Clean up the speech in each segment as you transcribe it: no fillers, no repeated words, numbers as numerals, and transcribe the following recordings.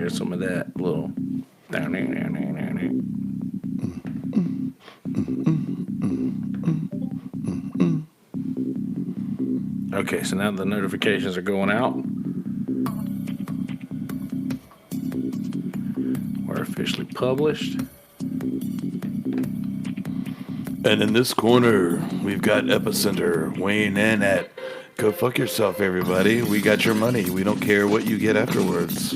Here's some of that little. Okay, so now the notifications are going out. We're officially published. And in this corner, we've got Epicenter weighing in at go fuck yourself, everybody. We got your money. We don't care what you get afterwards.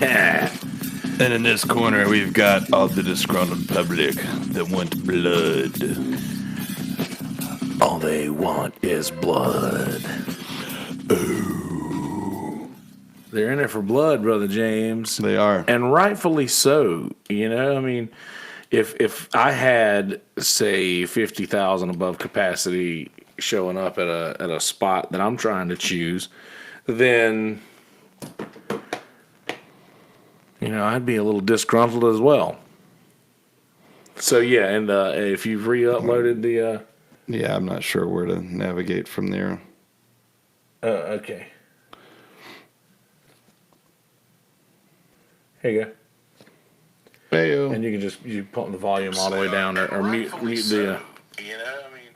And in this corner, we've got all the disgruntled public that want blood. All they want is blood. Oh. They're in it for blood, Brother James. They are. And rightfully so. You know, I mean, if I had, say, 50,000 above capacity showing up at a spot that I'm trying to choose, then, you know, I'd be a little disgruntled as well. So, yeah, and if you've re-uploaded the... Yeah, I'm not sure where to navigate from there. Okay. Here you go. Hey-o. And you can just put the volume all the way down or mute the... You know, I mean...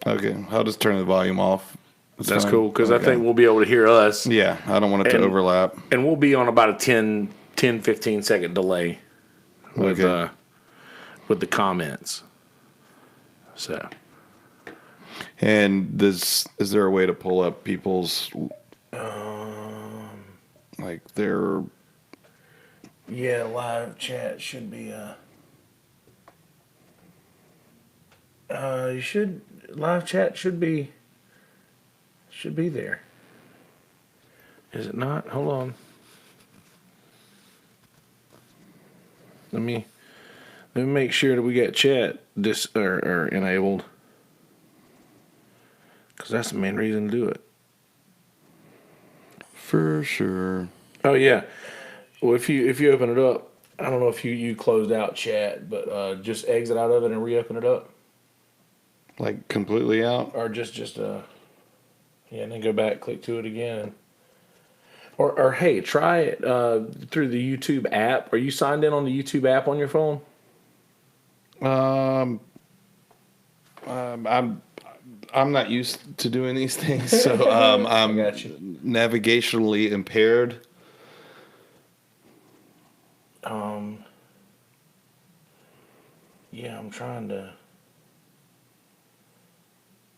Okay, I'll just turn the volume off. That's cool, because I think we'll be able to hear us. Yeah, I don't want it to overlap. And we'll be on about a 10, 15 second delay with the comments. So. And is there a way to pull up people's, like their... Yeah, live chat should be, live chat should be there. Is it not? Hold on. Let me make sure that we got chat or enabled, because that's the main reason to do it. For sure. Oh yeah. Well, if you open it up, I don't know if you closed out chat, but just exit out of it and reopen it up. Like completely out? Or just and then go back, click to it again. Or hey, try it through the YouTube app. Are you signed in on the YouTube app on your phone? I'm not used to doing these things, so I'm navigationally impaired. Yeah, I'm trying to.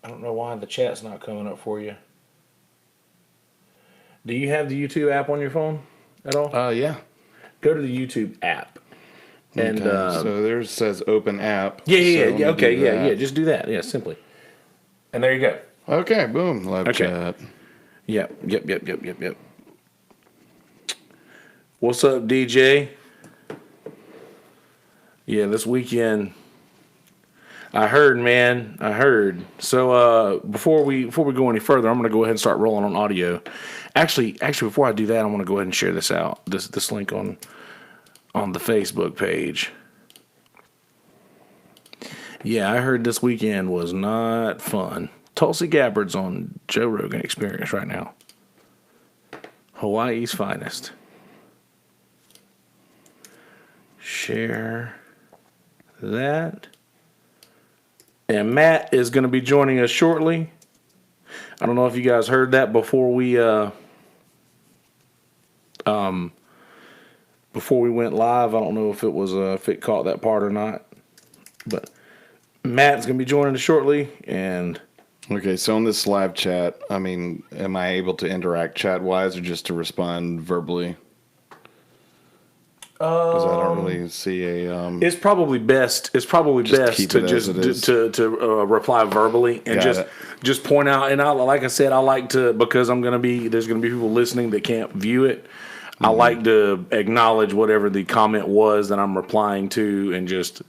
I don't know why the chat's not coming up for you. Do you have the YouTube app on your phone at all? Yeah. Go to the YouTube app. And so there says open app. Yeah. Okay, yeah. Just do that. Yeah, simply. And there you go. Okay, boom. Live chat. Yep. What's up, DJ? Yeah, this weekend. I heard. So before we go any further, I'm going to go ahead and start rolling on audio. Actually, before I do that, I want to go ahead and share this out. This link on the Facebook page. Yeah, I heard this weekend was not fun. Tulsi Gabbard's on Joe Rogan Experience right now. Hawaii's finest. Share that. And Matt is going to be joining us shortly. I don't know if you guys heard that before we went live. I don't know if it caught that part or not. But Matt's going to be joining us shortly. And okay, so on this live chat, I mean, am I able to interact chat-wise or just to respond verbally? Because I don't really see a. It's probably best. It's probably best to reply verbally and just point out. And like I said, I like to, because there's going to be people listening that can't view it. Mm-hmm. I like to acknowledge whatever the comment was that I'm replying to, and just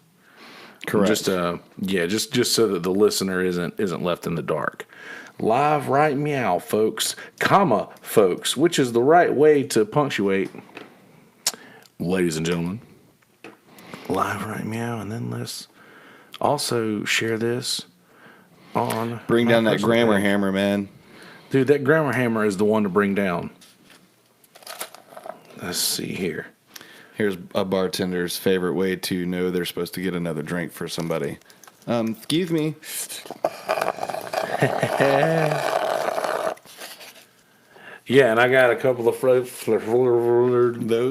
correct. Just so that the listener isn't left in the dark. Live right meow, folks, comma folks, which is the right way to punctuate. Ladies and gentlemen, live right meow, and then let's also share this on. Bring down that grammar hammer, man. Dude, that grammar hammer is the one to bring down. Let's see here. Here's a bartender's favorite way to know they're supposed to get another drink for somebody. Excuse me. Yeah, and I got a couple of those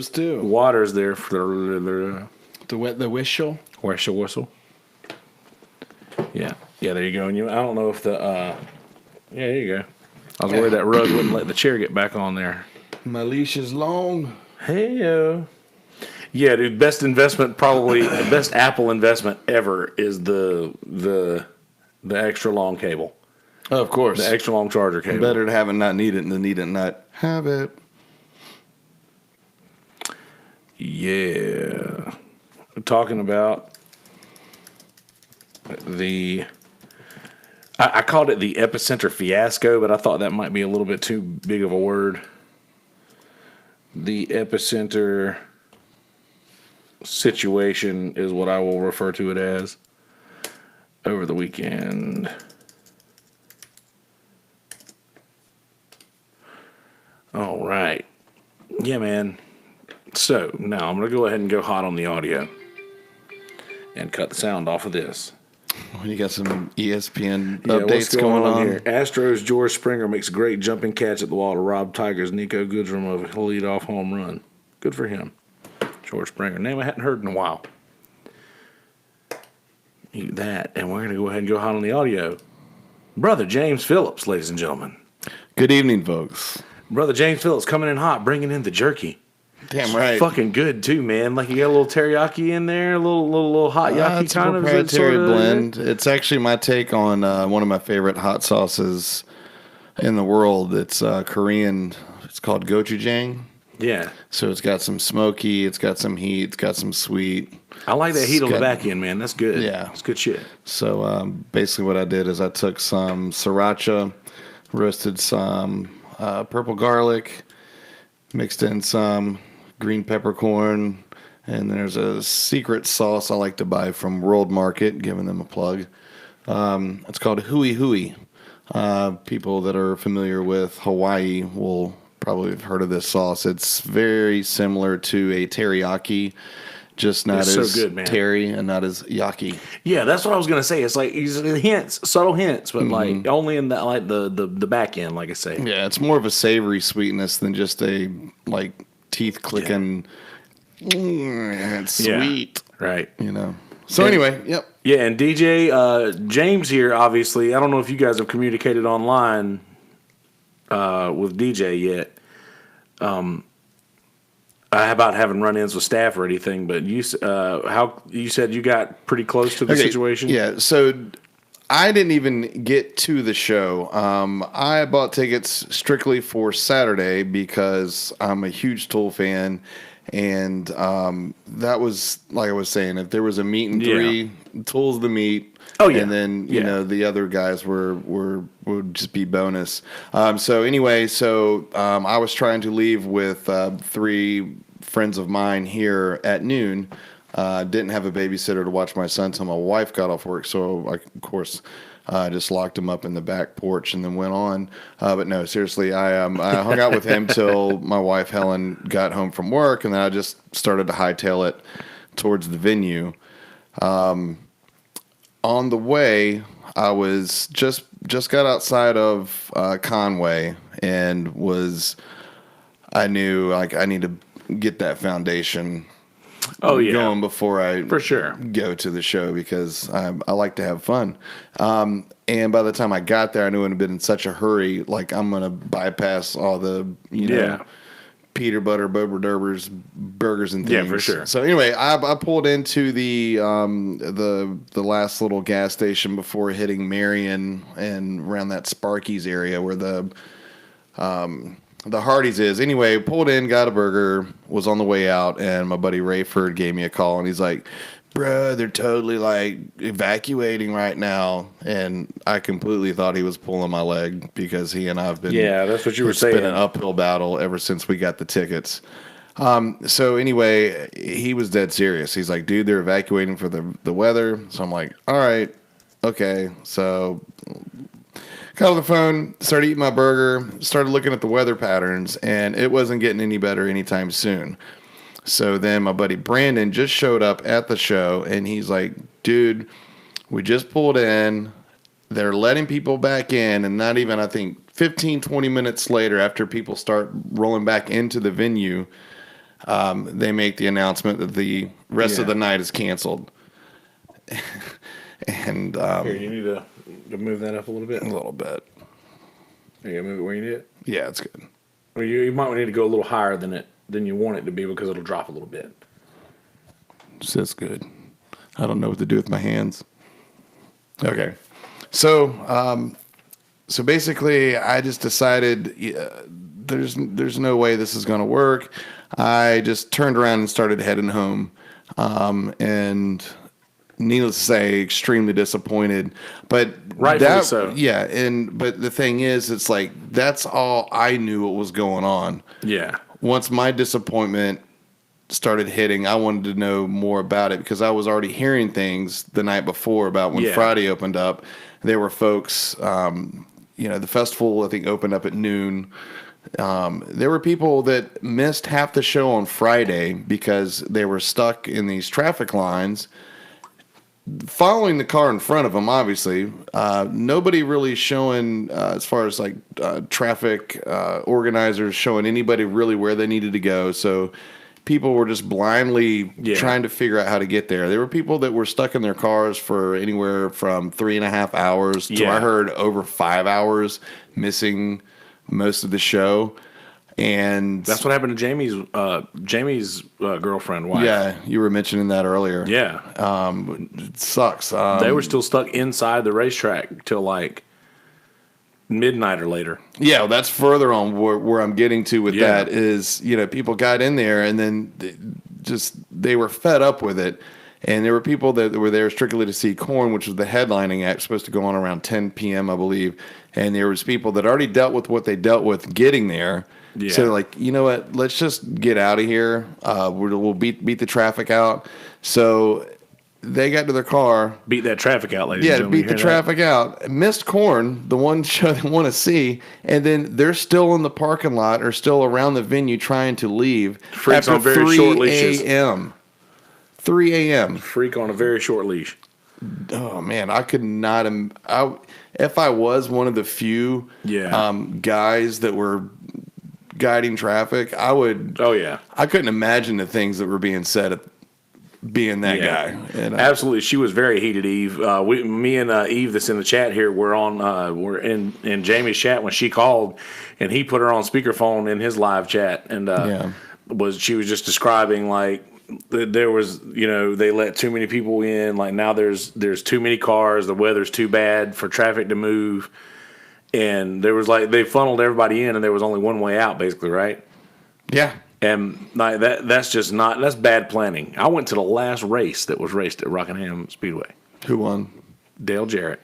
two waters there. The whistle. Whistle. Yeah, there you go. And I don't know if yeah, there you go. I was worried that rug wouldn't let the chair get back on there. My leash is long. Hey-o. Yeah, dude, best investment, probably the best Apple investment ever is the extra long cable. Oh, of course. The extra long charger cable. Better to have it not need it than need it not have it. Yeah. We're talking about I called it the Epicenter fiasco, but I thought that might be a little bit too big of a word. The Epicenter situation is what I will refer to it as over the weekend. All right. Yeah, man. So now I'm going to go ahead and go hot on the audio and cut the sound off of this. Well, you got some ESPN updates going on here. Astros George Springer makes a great jumping catch at the wall to rob Tigers' Nico Goodrum of a leadoff home run. Good for him. George Springer. Name I hadn't heard in a while. That, and we're going to go ahead and go hot on the audio. Brother James Phillips, ladies and gentlemen. Good evening, folks. Brother James Phillips coming in hot, bringing in the jerky. Damn right. Fucking good too, man. Like you got a little teriyaki in there, a little hot yaki it's kind a of proprietary blend. It's actually my take on one of my favorite hot sauces in the world. It's Korean. It's called gochujang. Yeah. So it's got some smoky, it's got some heat, it's got some sweet. I like that heat on the back end, man. That's good. Yeah. It's good shit. So basically what I did is I took some sriracha, roasted some purple garlic, mixed in some green peppercorn, and there's a secret sauce I like to buy from World Market, giving them a plug. It's called Hui Hui. People that are familiar with Hawaii will probably have heard of this sauce. It's very similar to a teriyaki, just not as so good, man. terry and not as yaki. Yeah, that's what I was gonna say. It's like hints, subtle hints, but like only in that like the back end, like I say. Yeah, it's more of a savory sweetness than just a like teeth clicking. Yeah. It's sweet, right? You know. So anyway, yep. Yeah, and DJ James here. Obviously, I don't know if you guys have communicated online with DJ yet. About having run-ins with staff or anything, but you said you got pretty close to the situation. Yeah, so I didn't even get to the show. I bought tickets strictly for Saturday because I'm a huge Tool fan, and that was like I was saying. If there was a meet and three, Tool's the meet. Oh yeah, and then you know the other guys would just be bonus. So anyway, I was trying to leave with 3 friends of mine here at noon. Didn't have a babysitter to watch my son till my wife got off work, so I, of course, just locked him up in the back porch and then went on. But no, seriously, I hung out with him till my wife Helen got home from work, and then I just started to hightail it towards the venue. On the way, I was just got outside of Conway and I knew like I need to get that foundation going before I for sure go to the show because I like to have fun. And by the time I got there, I knew it had been in such a hurry. Like I'm gonna bypass all the you know. Peter Butter, Burgers, and things. Yeah, for sure. So anyway, I pulled into the last little gas station before hitting Marion and around that Sparky's area where the Hardee's is. Anyway, pulled in, got a burger, was on the way out, and my buddy Rayford gave me a call, and he's like, bro, they're totally like evacuating right now. And I completely thought he was pulling my leg because he and I have been that's what you were saying. It's been an uphill battle ever since we got the tickets. So anyway, he was dead serious. He's like, dude, they're evacuating for the weather. So I'm like, all right, okay. So Got on the phone, started eating my burger, started looking at the weather patterns, and it wasn't getting any better anytime soon. So then my buddy Brandon just showed up at the show, and he's like, dude, we just pulled in. They're letting people back in, and not even, I think, 15, 20 minutes later, after people start rolling back into the venue, they make the announcement that the rest of the night is canceled. And here, you need to move that up a little bit. A little bit. You gotta move it where you need it. Yeah, it's good. Well, you might need to go a little higher than you want it to be because it'll drop a little bit. That's good. I don't know what to do with my hands. Okay, so basically, I just decided there's no way this is going to work. I just turned around and started heading home, and needless to say, extremely disappointed. But rightfully so. Yeah, but the thing is, it's like that's all I knew what was going on. Yeah. Once my disappointment started hitting, I wanted to know more about it because I was already hearing things the night before about when Friday opened up. There were folks, the festival I think opened up at noon. There were people that missed half the show on Friday because they were stuck in these traffic lines following the car in front of them, obviously. Nobody really showing, as far as like traffic organizers, showing anybody really where they needed to go. So people were just blindly trying to figure out how to get there. There were people that were stuck in their cars for anywhere from 3.5 hours to, I heard, over 5 hours missing most of the show. And that's what happened to Jamie's girlfriend, wife. Yeah, you were mentioning that earlier. Yeah. It sucks. They were still stuck inside the racetrack till like midnight or later. Yeah, well, that's further on where I'm getting to with that is, people got in there and then they were fed up with it. And there were people that were there strictly to see Korn, which was the headlining act, supposed to go on around 10 p.m., I believe. And there was people that already dealt with what they dealt with getting there. Yeah. So they're like, you know what? Let's just get out of here. We'll beat the traffic out. So they got to their car. Beat that traffic out, ladies and gentlemen. Yeah, beat the traffic out. Missed Korn, the one show they want to see, and then they're still in the parking lot or still around the venue trying to leave. Freaks on very short leashes. 3 a.m. 3 a.m. Freak on a very short leash. Oh, man, I could not. If I was one of the few guys that were guiding traffic, I would. Oh, yeah. I couldn't imagine the things that were being said at being that guy. And, absolutely. She was very heated, Eve. Me and Eve that's in the chat here, we're in Jamie's chat when she called, and he put her on speakerphone in his live chat, and she was just describing like there was, they let too many people in, like now there's too many cars, the weather's too bad for traffic to move, and there was like they funneled everybody in and there was only one way out basically, right? Yeah. And like that's bad planning. I went to the last race that was raced at Rockingham Speedway. Who won? Dale Jarrett.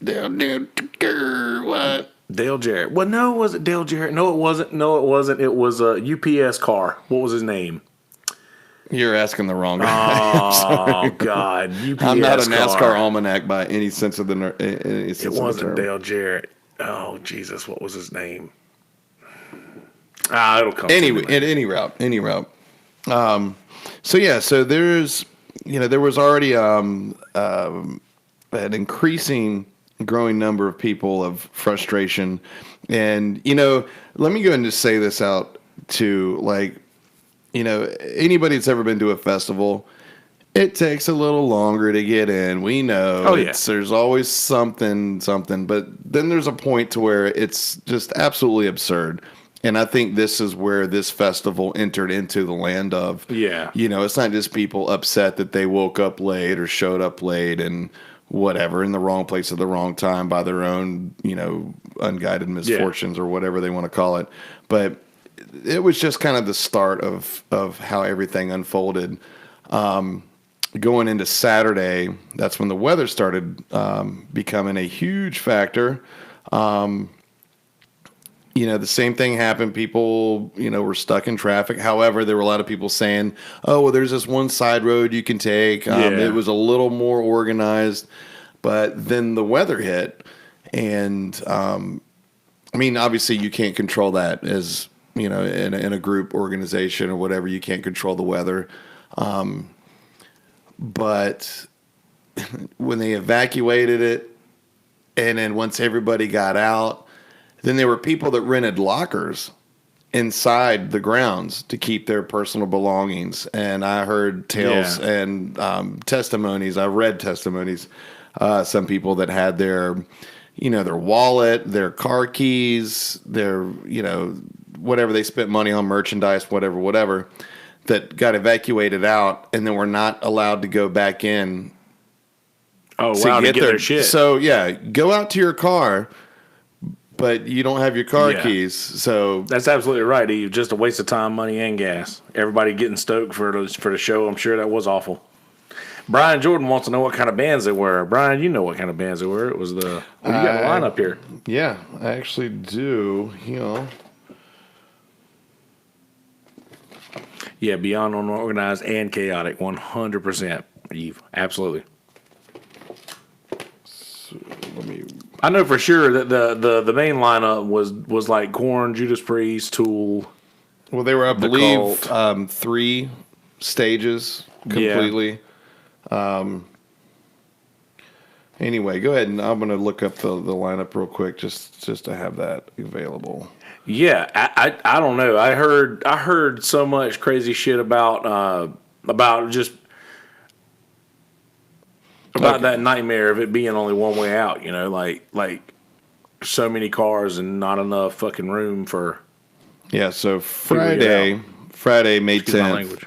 What? Dale Jarrett. Well, no, was it Dale Jarrett? No, it wasn't. It was a UPS car. What was his name? You're asking the wrong guy. Oh, God. UPS I'm not a NASCAR car. almanac by any sense of the It wasn't Dale Jarrett. Oh, Jesus. What was his name? It'll come. At any route. So there's, there was already an increasing, growing number of people of frustration. And, let me go and just say this out to, like, anybody that's ever been to a festival, it takes a little longer to get in. We know. Oh, yeah. There's always something, but then there's a point to where it's just absolutely absurd. And I think this is where this festival entered into the land of, it's not just people upset that they woke up late or showed up late and whatever, in the wrong place at the wrong time by their own, unguided misfortunes or whatever they want to call it. But it was just kind of the start of how everything unfolded. Going into Saturday, that's when the weather started becoming a huge factor. The same thing happened. People, were stuck in traffic. However, there were a lot of people saying, oh, well, there's this one side road you can take. It was a little more organized. But then the weather hit, And I mean, obviously, you can't control that as in a group organization or whatever. You can't control the weather, but when they evacuated it, and then once everybody got out, then there were people that rented lockers inside the grounds to keep their personal belongings. And I heard tales and testimonies. I read testimonies. Some people that had their wallet, their car keys, their, whatever they spent money on, merchandise, whatever, that got evacuated out and then were not allowed to go back in. Oh, wow, to get their shit. So, yeah, go out to your car, but you don't have your car keys. So that's absolutely right, Eve. Just a waste of time, money, and gas. Everybody getting stoked for the show. I'm sure that was awful. Brian Jordan wants to know what kind of bands they were. Brian, you know what kind of bands they were. It was you got a lineup here. Yeah, I actually do. Yeah, beyond unorganized and chaotic, 100%. Eve, absolutely. So, I know for sure that the main lineup was like Korn, Judas Priest, Tool. Well, they were, I believe, 3 stages completely. Yeah. Anyway, go ahead, and I'm going to look up the lineup real quick just to have that available. Yeah, I don't know. I heard so much crazy shit about that nightmare of it being only one way out. Like so many cars and not enough fucking room for. Yeah. So Friday, May 10th.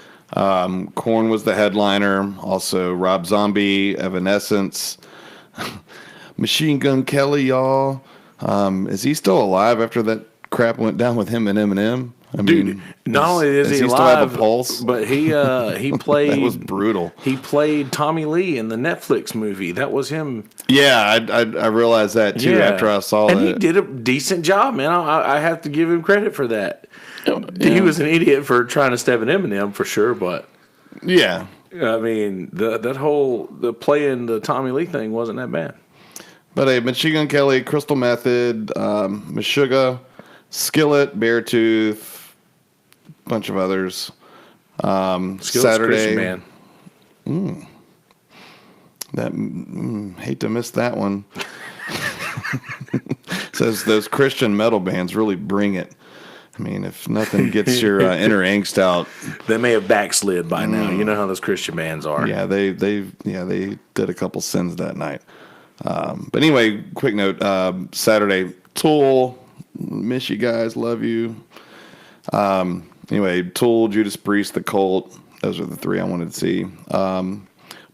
Korn was the headliner. Also, Rob Zombie, Evanescence, Machine Gun Kelly. Y'all, is he still alive after that crap went down with him and Eminem? Dude, not only is he alive, still have a pulse? But he played. That was brutal. He played Tommy Lee in the Netflix movie. That was him. Yeah, I realized that too after I saw that. And he did a decent job, man. I have to give him credit for that. Yeah. He was an idiot for trying to stab an Eminem for sure, but yeah, I mean the playing the Tommy Lee thing wasn't that bad. But hey, Machine Gun Kelly, Crystal Method, Meshuggah, Skillet, Beartooth, bunch of others. Saturday, man. Hate to miss that one. Says those Christian metal bands really bring it. I mean, if nothing gets your inner angst out, they may have backslid by now. You know how those Christian bands are. Yeah, they did a couple sins that night. But anyway, quick note: Saturday, Tool. Miss you guys, love you. Anyway, Tool, Judas Priest, The Cult. Those are the 3 I wanted to see.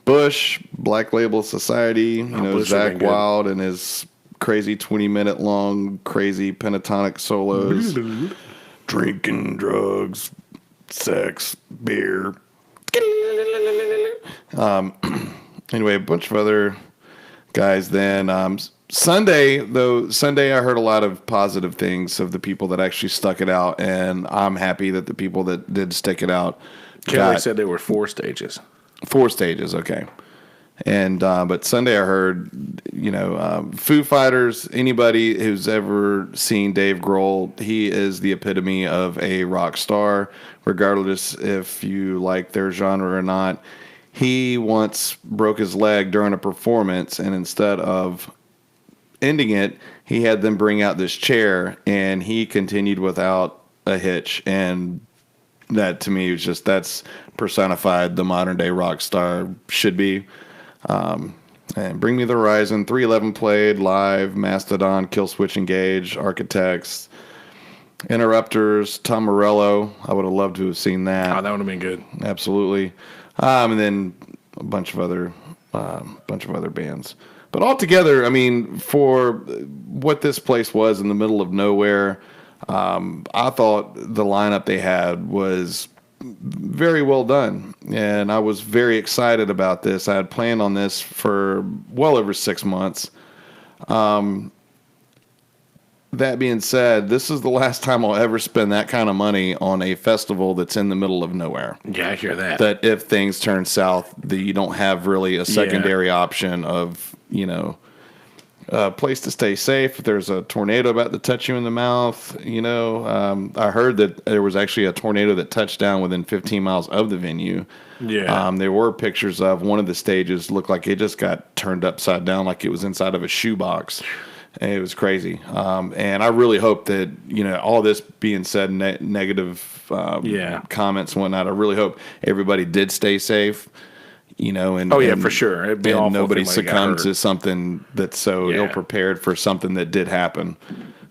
Bush, Black Label Society. Zakk Wylde and his crazy 20-minute long, crazy pentatonic solos. Drinking, drugs, sex, beer. Anyway, a bunch of other guys then. Sunday, I heard a lot of positive things of the people that actually stuck it out, and I'm happy that the people that did stick it out. Kelly said there were 4 stages. 4 stages, okay. And but Sunday I heard, Foo Fighters. Anybody who's ever seen Dave Grohl, he is the epitome of a rock star, regardless if you like their genre or not. He once broke his leg during a performance, and instead of ending it, he had them bring out this chair, and he continued without a hitch. And that to me was that's personified the modern day rock star should be. And Bring Me the Horizon, 311 played live, Mastodon, Killswitch Engage, Architects, Interrupters, Tom Morello. I would have loved to have seen that. Oh, that would have been good. Absolutely. And then a bunch of other bands. But altogether, I mean, for what this place was in the middle of nowhere, I thought the lineup they had was very well done. And I was very excited about this. I had planned on this for well over 6 months. That being said, this is the last time I'll ever spend that kind of money on a festival that's in the middle of nowhere. Yeah, I hear that. That if things turn south, you don't have really a secondary option of, place to stay safe. If there's a tornado about to touch you in the mouth, I heard that there was actually a tornado that touched down within 15 miles of the venue. Yeah. There were pictures of one of the stages looked like it just got turned upside down, like it was inside of a shoebox. And it was crazy. And I really hope that, all this being said, negative comments and whatnot, I really hope everybody did stay safe. And for sure. It'd be awful nobody if succumbed to something that's so ill prepared for something that did happen.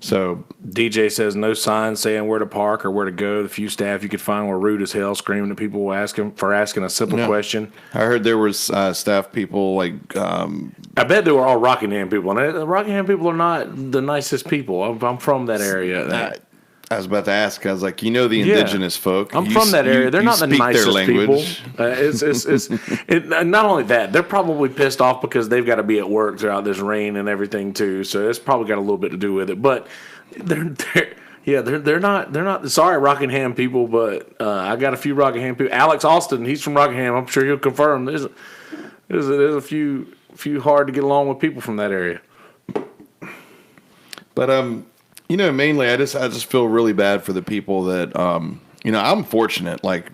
So DJ says no signs saying where to park or where to go. The few staff you could find were rude as hell, screaming at people asking a simple question. I heard there was staff people like. I bet they were all Rockingham people, and the Rockingham people are not the nicest people. I'm from that area. I was about to ask. I was like, the indigenous folk. I'm from that area. They're not the nicest people. Not only that, they're probably pissed off because they've got to be at work throughout this rain and everything too. So it's probably got a little bit to do with it. But they're not. Sorry, Rockingham people, but I got a few Rockingham people. Alex Austin, he's from Rockingham. I'm sure he'll confirm. There's a few hard to get along with people from that area. But mainly I just feel really bad for the people that, I'm fortunate. Like,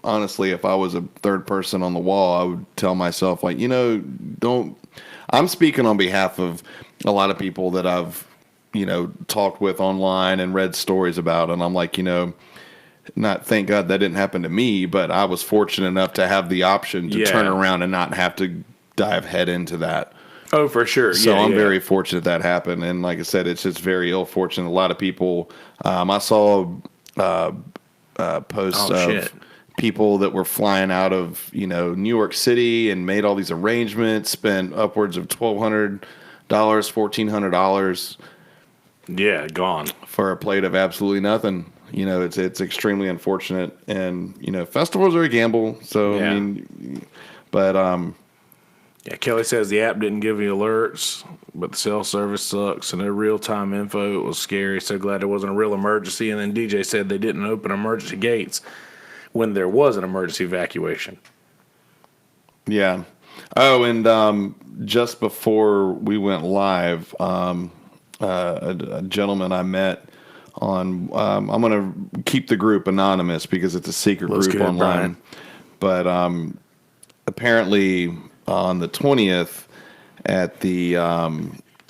honestly, if I was a third person on the wall, I would tell myself, like, I'm speaking on behalf of a lot of people that I've, talked with online and read stories about. And I'm like, thank God that didn't happen to me, but I was fortunate enough to have the option to turn around and not have to dive head into that. Oh, for sure. So I'm very fortunate that happened. And like I said, it's just very ill fortunate. A lot of people, I saw posts of people that were flying out of, New York City and made all these arrangements, spent upwards of $1,200, $1,400. Yeah, gone. For a plate of absolutely nothing. It's extremely unfortunate. And, festivals are a gamble. So, Yeah, Kelly says the app didn't give you alerts, but the cell service sucks, and their real-time info was scary. So glad there wasn't a real emergency. And then DJ said they didn't open emergency gates when there was an emergency evacuation. Yeah. Oh, and just before we went live, a gentleman I met on, I'm going to keep the group anonymous because it's a secret group online. But apparently on the 20th at the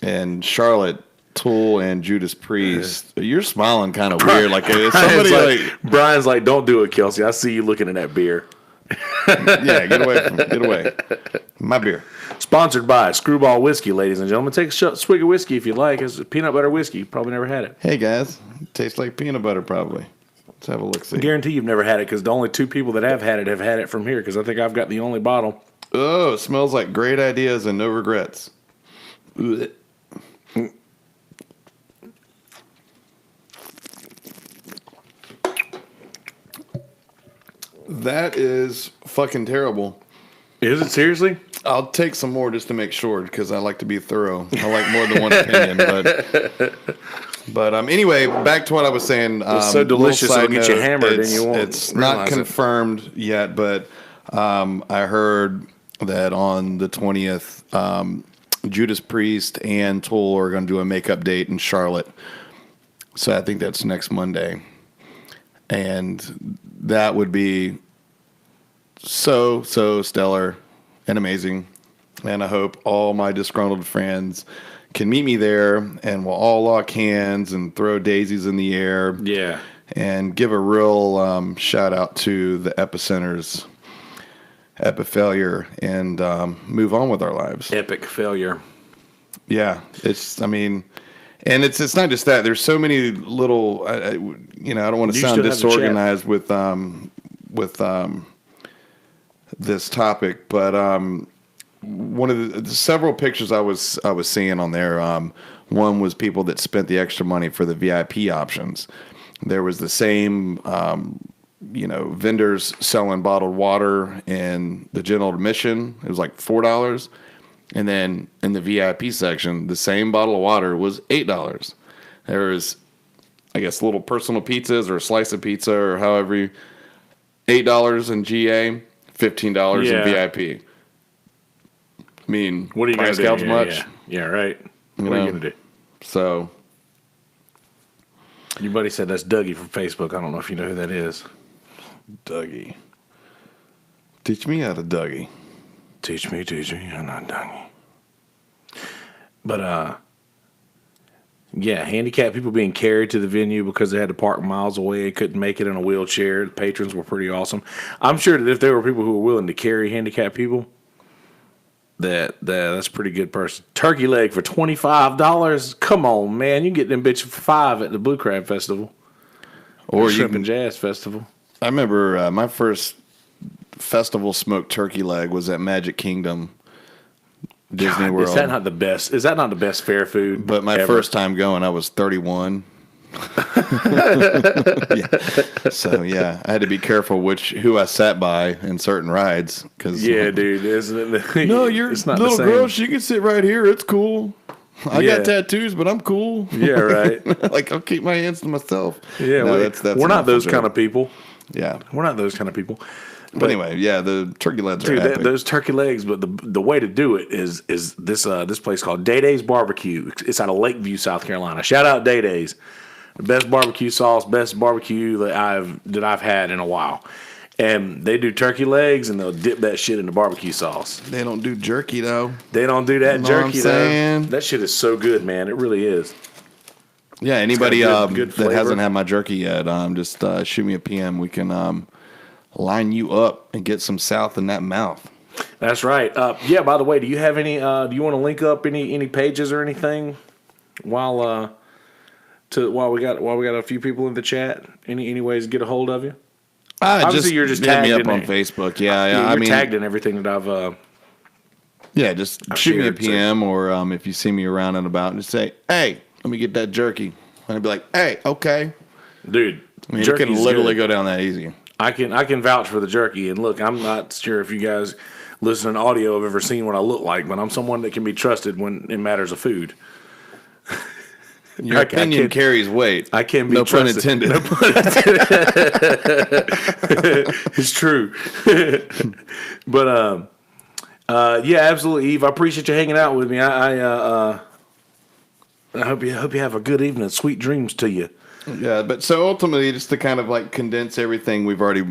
in Charlotte, Tool and Judas Priest. You're smiling kind of weird. Like somebody Brian's like, don't do it, Kelsey. I see you looking at that beer. Yeah, get away. My beer. Sponsored by Screwball Whiskey, ladies and gentlemen. Take a swig of whiskey if you like. It's peanut butter whiskey. Probably never had it. Hey guys, it tastes like peanut butter probably. Let's have a look. See. I guarantee you've never had it because the only two people that have had it from here because I think I've got the only bottle. Oh, it smells like great ideas and no regrets. That is fucking terrible. Is it seriously? I'll take some more just to make sure because I like to be thorough. I like more than one opinion. But anyway, back to what I was saying. It's so delicious it'll get you hammered and you won't. It's not confirmed yet, but I heard that on the 20th, Judas Priest and Tool are going to do a makeup date in Charlotte. So I think that's next Monday. And that would be so stellar and amazing. And I hope all my disgruntled friends can meet me there and we'll all lock hands and throw daisies in the air. Yeah. And give a real shout out to the Epicenter's epic failure and move on with our lives. Epic failure. Yeah. It's not just that. There's so many little, I don't want to sound disorganized with this topic, but one of the several pictures I was seeing on there, one was people that spent the extra money for the VIP options. There was the same, vendors selling bottled water in the general admission. It was like $4. And then in the VIP section, the same bottle of water was $8. There was, I guess, little personal pizzas or a slice of pizza or however, $8 in GA, $15 in VIP. I mean, what are you price gonna gouge do? much? Yeah, right. What are you going to do? So. Your buddy said that's Dougie from Facebook. I don't know if you know who that is. Dougie. Teach me how to Dougie. Teach me. I'm not Dougie. But, yeah, handicapped people being carried to the venue because they had to park miles away, couldn't make it in a wheelchair. The patrons were pretty awesome. I'm sure that if there were people who were willing to carry handicapped people, that's a pretty good person. Turkey leg for $25. Come on, man. You can get them bitches for $5 at the Blue Crab Festival. Or Shrimp and Jazz Festival. I remember my first festival smoked turkey leg was at Magic Kingdom. Disney World. Is that not the best? Is that not the best fair food? But my first time going, I was 31. Yeah. So yeah, I had to be careful who I sat by in certain rides. Dude, isn't it? No, your little girl, she can sit right here. It's cool. I got tattoos, but I'm cool. Yeah, right. Like I'll keep my hands to myself. Yeah, that's we're not those kind of people. Yeah, we're not those kind of people. But anyway, yeah, the turkey legs are epic. Those turkey legs, but the way to do it is this place called Day Day's Barbecue. It's out of Lakeview, South Carolina. Shout out Day Day's, the best barbecue sauce, best barbecue that I've had in a while. And they do turkey legs, and they'll dip that shit in the barbecue sauce. They don't do jerky though. They don't do that jerky though. That shit is so good, man. It really is. Yeah, anybody good that hasn't had my jerky yet, just shoot me a PM. We can line you up and get some south in that mouth. That's right. Yeah. By the way, do you have any? Do you want to link up any pages or anything while we got a few people in the chat? Any ways to get a hold of you? Obviously, you're just tagged me up in on Facebook. Yeah, I mean, tagged in everything that I've. Yeah, just shoot me a PM, or if you see me around and about, just say, "Hey, let me get that jerky," and I'd be like, "Hey, okay, dude." I mean, it can literally go down that easy. I can vouch for the jerky, and look, I'm not sure if you guys listening to audio have ever seen what I look like, but I'm someone that can be trusted when it matters of food. Your opinion carries weight. I can be no trusted. Pun intended. No pun intended. It's true. But yeah, absolutely, Eve. I appreciate you hanging out with me. I hope you have a good evening. Sweet dreams to you. Yeah, but so ultimately, just to kind of like condense everything we've already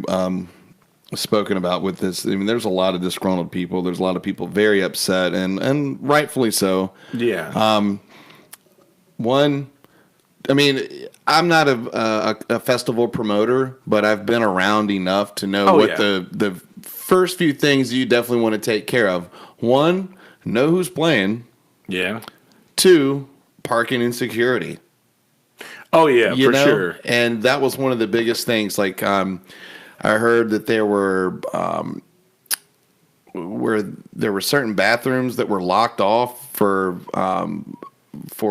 spoken about with this, I mean, there's a lot of disgruntled people. There's a lot of people very upset, and rightfully so. Yeah. One, I mean, I'm not a festival promoter, but I've been around enough to know the first few things you definitely want to take care of. One, know who's playing. Yeah. Two, parking and security. Oh, yeah, for sure. And that was one of the biggest things. Like, I heard that there were certain bathrooms that were locked off for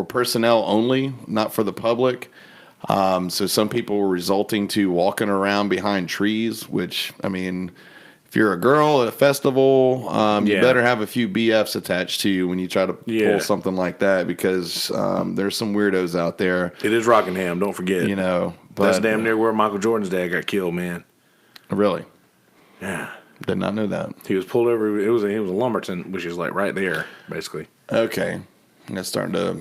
personnel only, not for the public. So some people were resorting to walking around behind trees, which, I mean, if you're a girl at a festival, you better have a few BFs attached to you when you try to pull something like that, because there's some weirdos out there. It is Rockingham, don't forget. You know, but that's damn near where Michael Jordan's dad got killed, man. Really? Yeah. Did not know that. He was pulled over. He was a Lumberton, which is like right there, basically. Okay. I'm starting to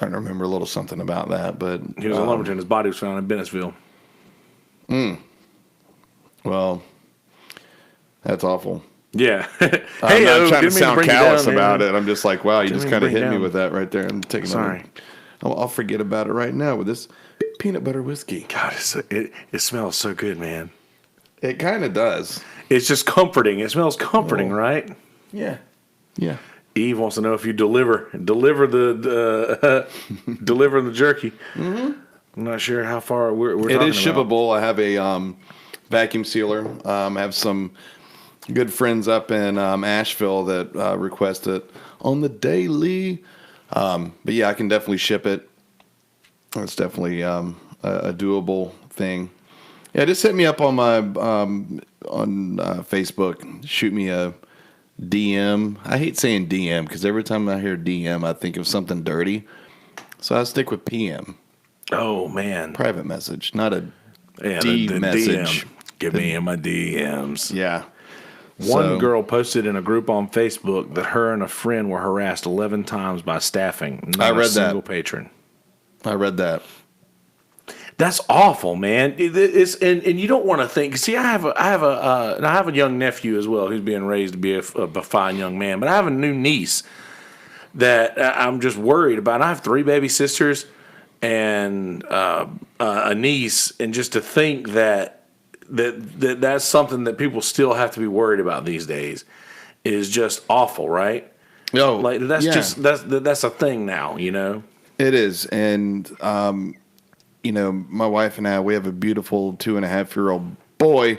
remember a little something about that, but he was in Lumberton. His body was found in Bennettsville. Well, that's awful. Yeah. I'm not trying to sound callous about it. I'm just like, wow, you just kind of hit me with that right there. I'm taking. Sorry. I'll forget about it right now with this peanut butter whiskey. God, it smells so good, man. It kind of does. It's just comforting. It smells comforting, right? Yeah. Yeah. Eve wants to know if you deliver the deliver the jerky. Mm-hmm. I'm not sure how far we're It talking is shippable. I have a vacuum sealer. I have some good friends up in Asheville that request it on the daily. But yeah, I can definitely ship it. It's definitely a doable thing. Yeah, just hit me up on my Facebook. Shoot me a DM. I hate saying DM because every time I hear DM, I think of something dirty. So I stick with PM. Oh man, private message, not a D message. DM. Give me in my DMs. Yeah. One girl posted in a group on Facebook that her and a friend were harassed 11 times by staffing. Not a single patron. I read that. That's awful, man. It's and you don't want to think. See, I have a young nephew as well who's being raised to be a fine young man. But I have a new niece that I'm just worried about. I have 3 baby sisters and a niece, and just to think that's something that people still have to be worried about these days is just awful, right? No, like that's a thing now, you know. It is, and my wife and I, we have a beautiful 2.5-year-old boy,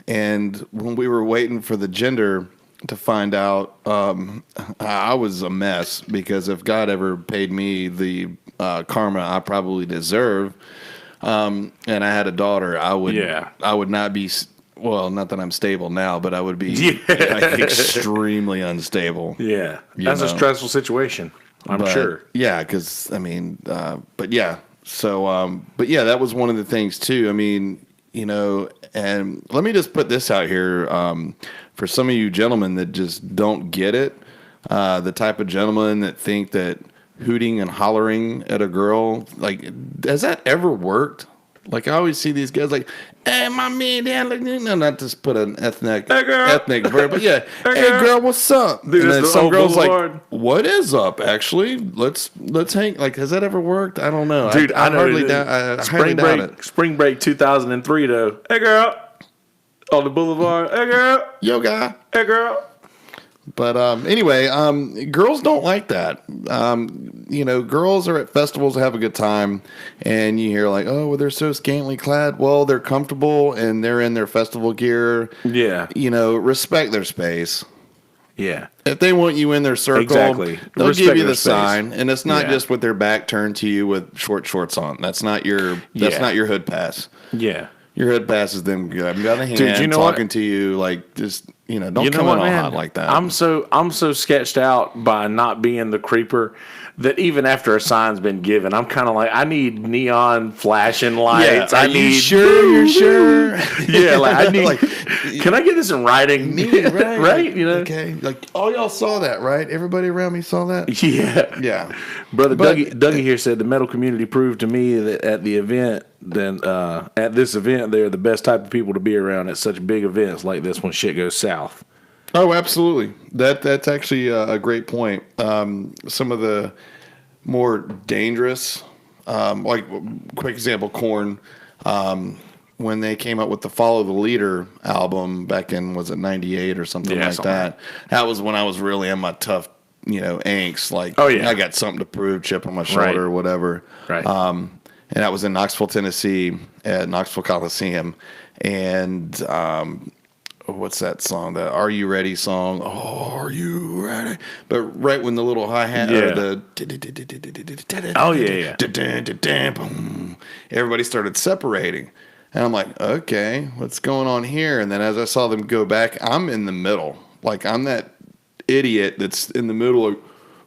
and when we were waiting for the gender to find out, I was a mess, because if God ever paid me the karma I probably deserve, and I had a daughter, I would not be, well, not that I'm stable now, but I would be extremely unstable. Yeah, that's a stressful situation, I'm sure. Yeah, because, but yeah. So, but yeah, that was one of the things too. I mean, and let me just put this out here, for some of you gentlemen that just don't get it, the type of gentlemen that think that hooting and hollering at a girl, like, has that ever worked? Like, I always see these guys like, hey, my man, no, not to put an ethnic verb, but yeah, hey, girl, what's up? Dude, and then some girls Boulevard. like, what is up? Actually, let's hang. Like, has that ever worked? I don't know, dude. I hardly doubt it. Spring break 2003 though. Hey, girl, on the boulevard. Hey, girl, yo, guy. Hey, girl. But anyway, girls don't like that. Girls are at festivals to have a good time, and you hear like, oh, well, they're so scantily clad. Well, they're comfortable, and they're in their festival gear. Yeah. Respect their space. Yeah. If they want you in their circle, exactly. They'll give you the sign, and it's not just with their back turned to you with short shorts on. That's not your hood pass. Yeah. Your hood pass is them grabbing you by the hand, dude, talking to you, like, just, don't come in all hot like that. I'm so sketched out by not being the creeper that even after a sign's been given, I'm kind of like, I need neon flashing lights. Yeah, you're sure? Yeah, like, I need, can I get this in writing? Right. Right? Okay. Like, all y'all saw that, right? Everybody around me saw that? Yeah. Yeah. Brother Dougie here said the metal community proved to me that at the event, at this event, they're the best type of people to be around at such big events like this when shit goes south. Oh, absolutely. That's actually a great point. Some of the more dangerous, like, quick example, Korn, when they came up with the Follow the Leader album back in, was it 98 or something like that? That was when I was really in my tough, angst. Like, I got something to prove, chip on my shoulder or whatever. Right. And that was in Knoxville, Tennessee, at Knoxville Coliseum. And what's that song? The Are You Ready song? Oh, are you ready? But right when the little hi-hat or the everybody started separating. And I'm like, okay, what's going on here? And then as I saw them go back, I'm in the middle. Like, I'm that idiot that's in the middle of,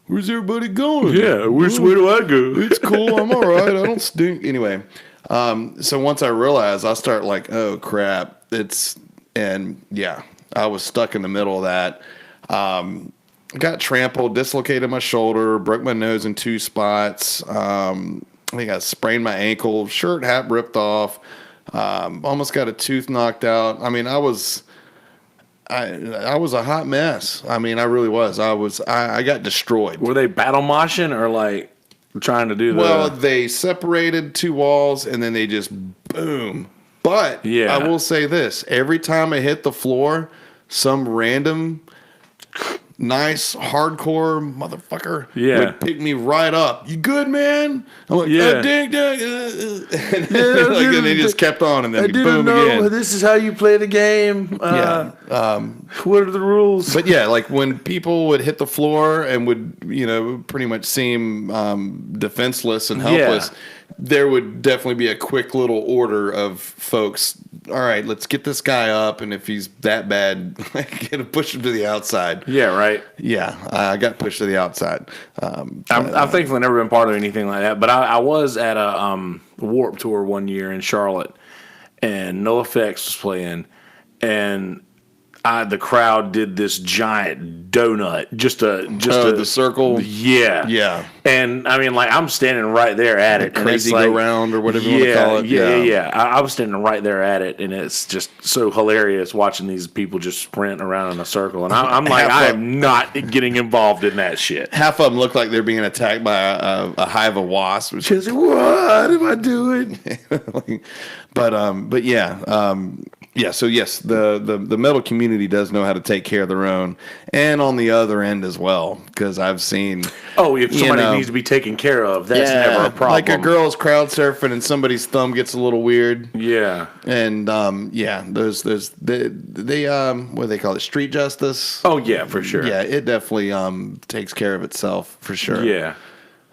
where's everybody going? Yeah, where do I go? It's cool. I'm all right. I don't stink. Anyway, so once I realized, I start like, oh, crap. I was stuck in the middle of that. Got trampled, dislocated my shoulder, broke my nose in 2 spots. I think I sprained my ankle, shirt, hat ripped off. Almost got a tooth knocked out. I mean, I was a hot mess. I mean, I really was. I got destroyed. Were they battle moshing or like trying to do the... Well, they separated 2 walls and then they just boom. But I will say this. Every time I hit the floor, some random nice hardcore motherfucker would pick me right up. You good, man? I'm like, ding. And they just kept on, and then I didn't know this is how you play the game. What are the rules? But yeah, like when people would hit the floor and would, pretty much seem defenseless and helpless, there would definitely be a quick little order of folks. All right, let's get this guy up, and if he's that bad, get to push him to the outside. Yeah, right. Yeah, I got pushed to the outside. I'm thankfully never been part of anything like that, but I was at a Warped Tour one year in Charlotte, and NoFX was playing, and the crowd did this giant donut, the circle. Yeah. And I mean, like, I'm standing right there at it. Crazy go round or whatever you want to call it. Yeah. I was standing right there at it, and it's just so hilarious watching these people just sprint around in a circle. And I'm like, I am not getting involved in that shit. Half of them look like they're being attacked by a hive of wasps. Just, what am I doing? But yeah. Yeah, so yes, the metal community does know how to take care of their own, and on the other end as well, because I've seen. Oh, if somebody needs to be taken care of, that's never a problem. Like a girl's crowd surfing and somebody's thumb gets a little weird. Yeah, and there's they what do they call it, street justice? Oh yeah, for sure. Yeah, it definitely takes care of itself for sure. Yeah,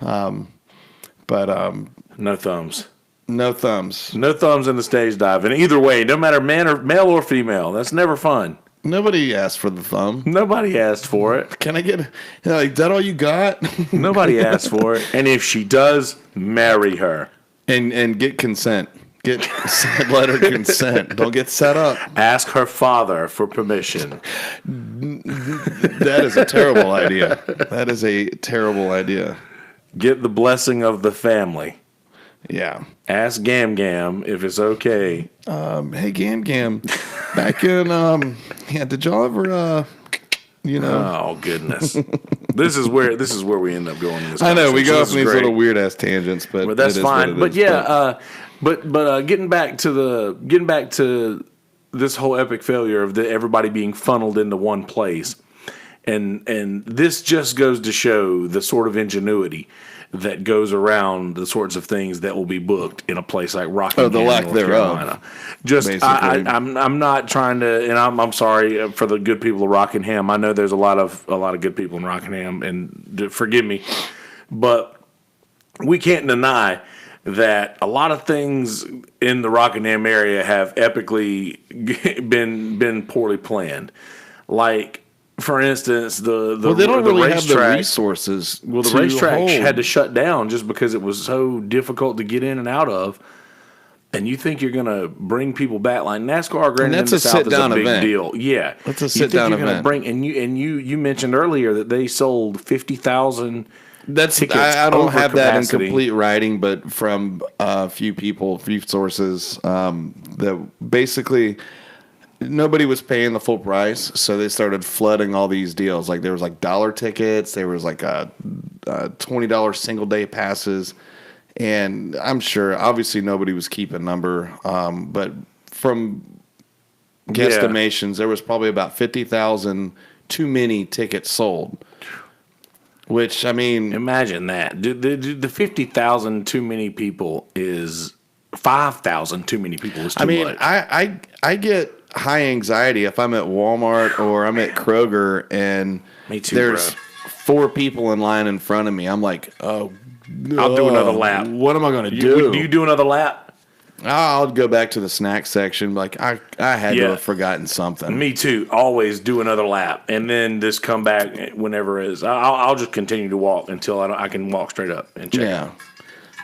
but no thumbs. No thumbs. No thumbs in the stage dive. And either way, no matter male or female, that's never fun. Nobody asked for the thumb. Nobody asked for it. Can I get is that all you got? Nobody asked for it. And if she does, marry her. And get consent. Let her consent. Don't get set up. Ask her father for permission. That is a terrible idea. That is a terrible idea. Get the blessing of the family. Yeah. Ask Gam Gam if it's okay. Hey Gam Gam, back in did y'all ever Oh goodness. This is where we end up going in this. I know we go off on these little weird ass tangents, but that's fine. But yeah, but getting back to this whole epic failure of everybody being funneled into one place, and this just goes to show the sort of ingenuity that goes around the sorts of things that will be booked in a place like Rockingham, the lack North thereof. Carolina. Just, I'm not trying to, and I'm sorry for the good people of Rockingham. I know there's a lot of good people in Rockingham, and forgive me, but we can't deny that a lot of things in the Rockingham area have epically been poorly planned, like. For instance, they don't really have the resources. Well, the racetrack had to shut down just because it was so difficult to get in and out of. And you think you're going to bring people back like NASCAR? Granted, in the South is a big deal. Yeah, that's a sit-down event. You mentioned earlier that they sold 50,000. Tickets. I don't have capacity. that in complete writing, but from a few sources, that basically. Nobody was paying the full price, so they started flooding all these deals. Like there was like dollar tickets, there was like $20 single day passes, and I'm sure obviously nobody was keeping number, but from guesstimations, there was probably about 50,000 too many tickets sold. Which I mean, imagine that the 50,000 too many people is 5,000 too many people is too much. I get high anxiety if I'm at Walmart or I'm at Kroger and there's 4 people in line in front of me. I'm like, oh, I'll do another lap. What am I going to do? Do you do another lap? I'll go back to the snack section. Like I had to have forgotten something. Me too. Always do another lap and then just come back whenever it is. I'll just continue to walk until I can walk straight up and check. Yeah.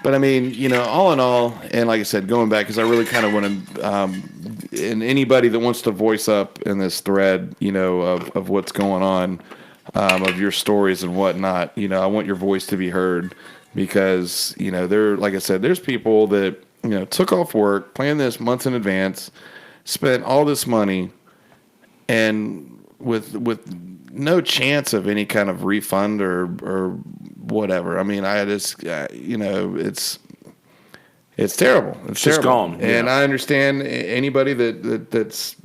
But I mean, all in all, and like I said, going back, because I really kind of want to, and anybody that wants to voice up in this thread, of what's going on, of your stories and whatnot, I want your voice to be heard, because, like I said, there's people that, took off work, planned this months in advance, spent all this money, and with no chance of any kind of refund or whatever. I mean, I just, it's terrible. It's just terrible. Gone. And I understand anybody that's,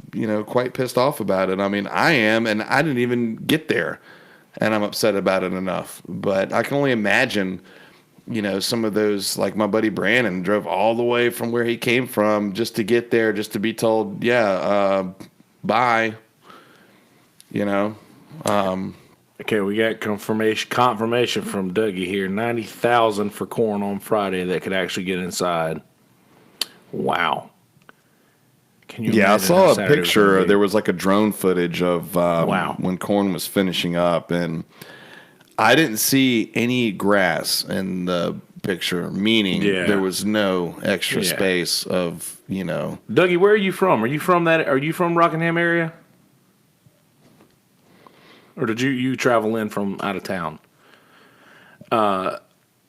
quite pissed off about it. I mean, I am, and I didn't even get there, and I'm upset about it enough. But I can only imagine, some of those, like my buddy Brandon drove all the way from where he came from just to get there, just to be told, bye, Okay, we got confirmation from Dougie here. 90,000 for corn on Friday that could actually get inside. Wow. Can you? Yeah, I saw a picture. There was like a drone footage of when corn was finishing up, and I didn't see any grass in the picture, meaning there was no extra space of, Dougie, where are you from? Are you from Rockingham area? or did you travel in from out of town?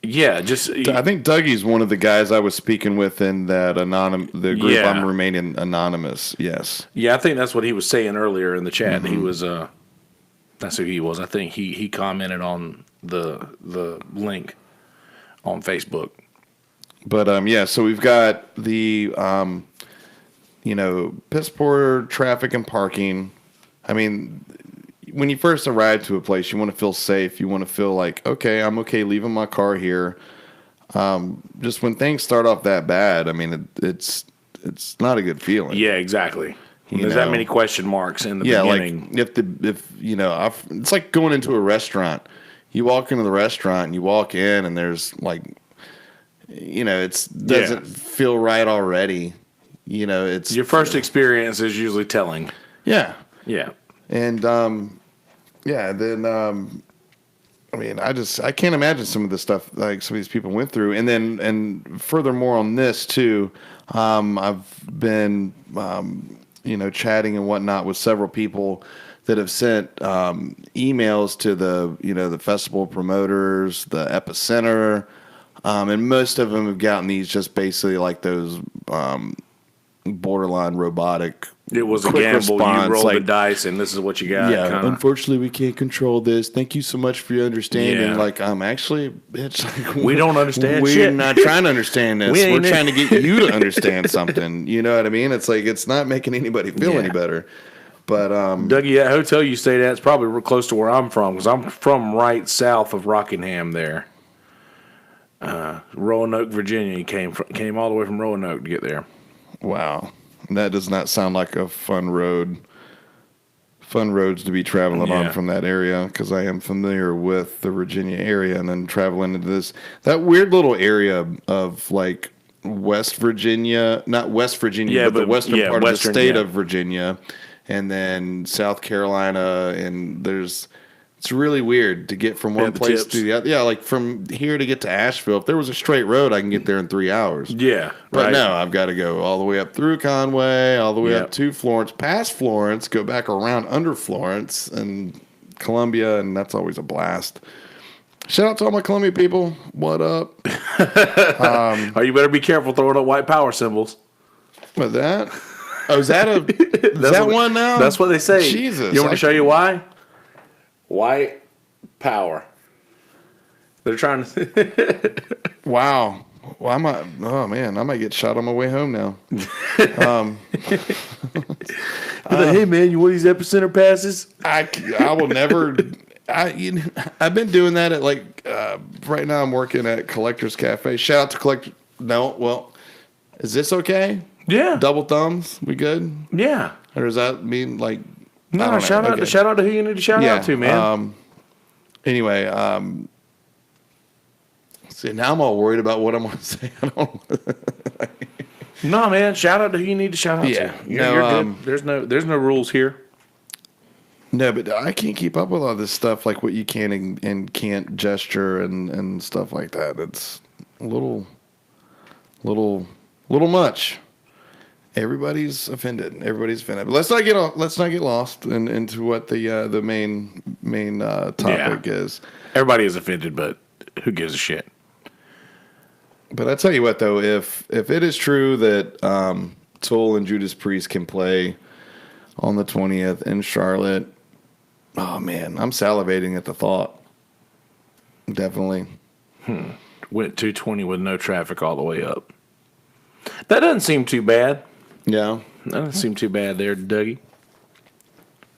Yeah, just I think Dougie's one of the guys I was speaking with in that the group. Yeah. I'm remaining anonymous. Yes. Yeah, I think that's what he was saying earlier in the chat. He was that's who he was. I think he commented on the link on Facebook. But yeah, so we've got the piss poor traffic and parking. I mean, when you first arrive to a place, you want to feel safe. You want to feel like, okay, I'm okay leaving my car here. Just when things start off that bad, I mean, it's not a good feeling. Yeah, exactly. There's that many question marks in the beginning. Like it's like going into a restaurant. You walk into the restaurant and you walk in and there's like, it doesn't feel right already. It's your first experience is usually telling. Yeah. Yeah. And then I mean, I can't imagine some of the stuff like some of these people went through. And furthermore on this too, I've been chatting and whatnot with several people that have sent emails to the festival promoters, the Epicenter, and most of them have gotten these just basically like those borderline robotic. It was a gamble. Response, you rolled the dice, and this is what you got. Yeah, kinda. Unfortunately, we can't control this. Thank you so much for your understanding. Yeah. Like, actually, it's like we don't understand We're shit. not trying to understand this. We're trying to get you to understand something. You know what I mean? It's like, it's not making anybody feel any better. But, Dougie, that hotel you stayed at is probably real close to where I'm from, because I'm from right south of Rockingham there. Roanoke, Virginia. He came all the way from Roanoke to get there. Wow. That does not sound like a fun road. Fun roads to be traveling on from that area, because I am familiar with the Virginia area, and then traveling into that weird little area of like West Virginia, not West Virginia, but the western part of the state of Virginia, and then South Carolina, and it's really weird to get from one place to the other. Yeah, like from here to get to Asheville. If there was a straight road, I can get there in 3 hours. Yeah. But no, I've got to go all the way up through Conway, all the way up to Florence, past Florence, go back around under Florence and Columbia, and that's always a blast. Shout out to all my Columbia people. What up? Oh, you better be careful throwing up white power symbols. What that? Oh, is that one now? That's what they say. Jesus. You want me to show you why? White power. They're trying to. Wow. Well, I might get shot on my way home now. Hey man, you want these Epicenter passes? I will never. I've been doing that at like right now. I'm working at Collector's Cafe. Shout out to Collector. No, well, is this okay? Yeah. Double thumbs. We good? Yeah. Or does that mean like? No, shout out to who you need to shout out to, man. Anyway, see, now I'm all worried about what I'm going to say. No, man, shout out to who you need to shout out to. You're good. There's no rules here. No, but I can't keep up with all this stuff, like what you can and can't gesture and stuff like that. It's a little much. Everybody's offended. But let's not get lost into what the main topic is. Everybody is offended, but who gives a shit? But I tell you what, though, if it is true that Tool and Judas Priest can play on the 20th in Charlotte, oh man, I'm salivating at the thought. Definitely. Went 220 with no traffic all the way up. That doesn't seem too bad. Yeah. That doesn't seem too bad there, Dougie.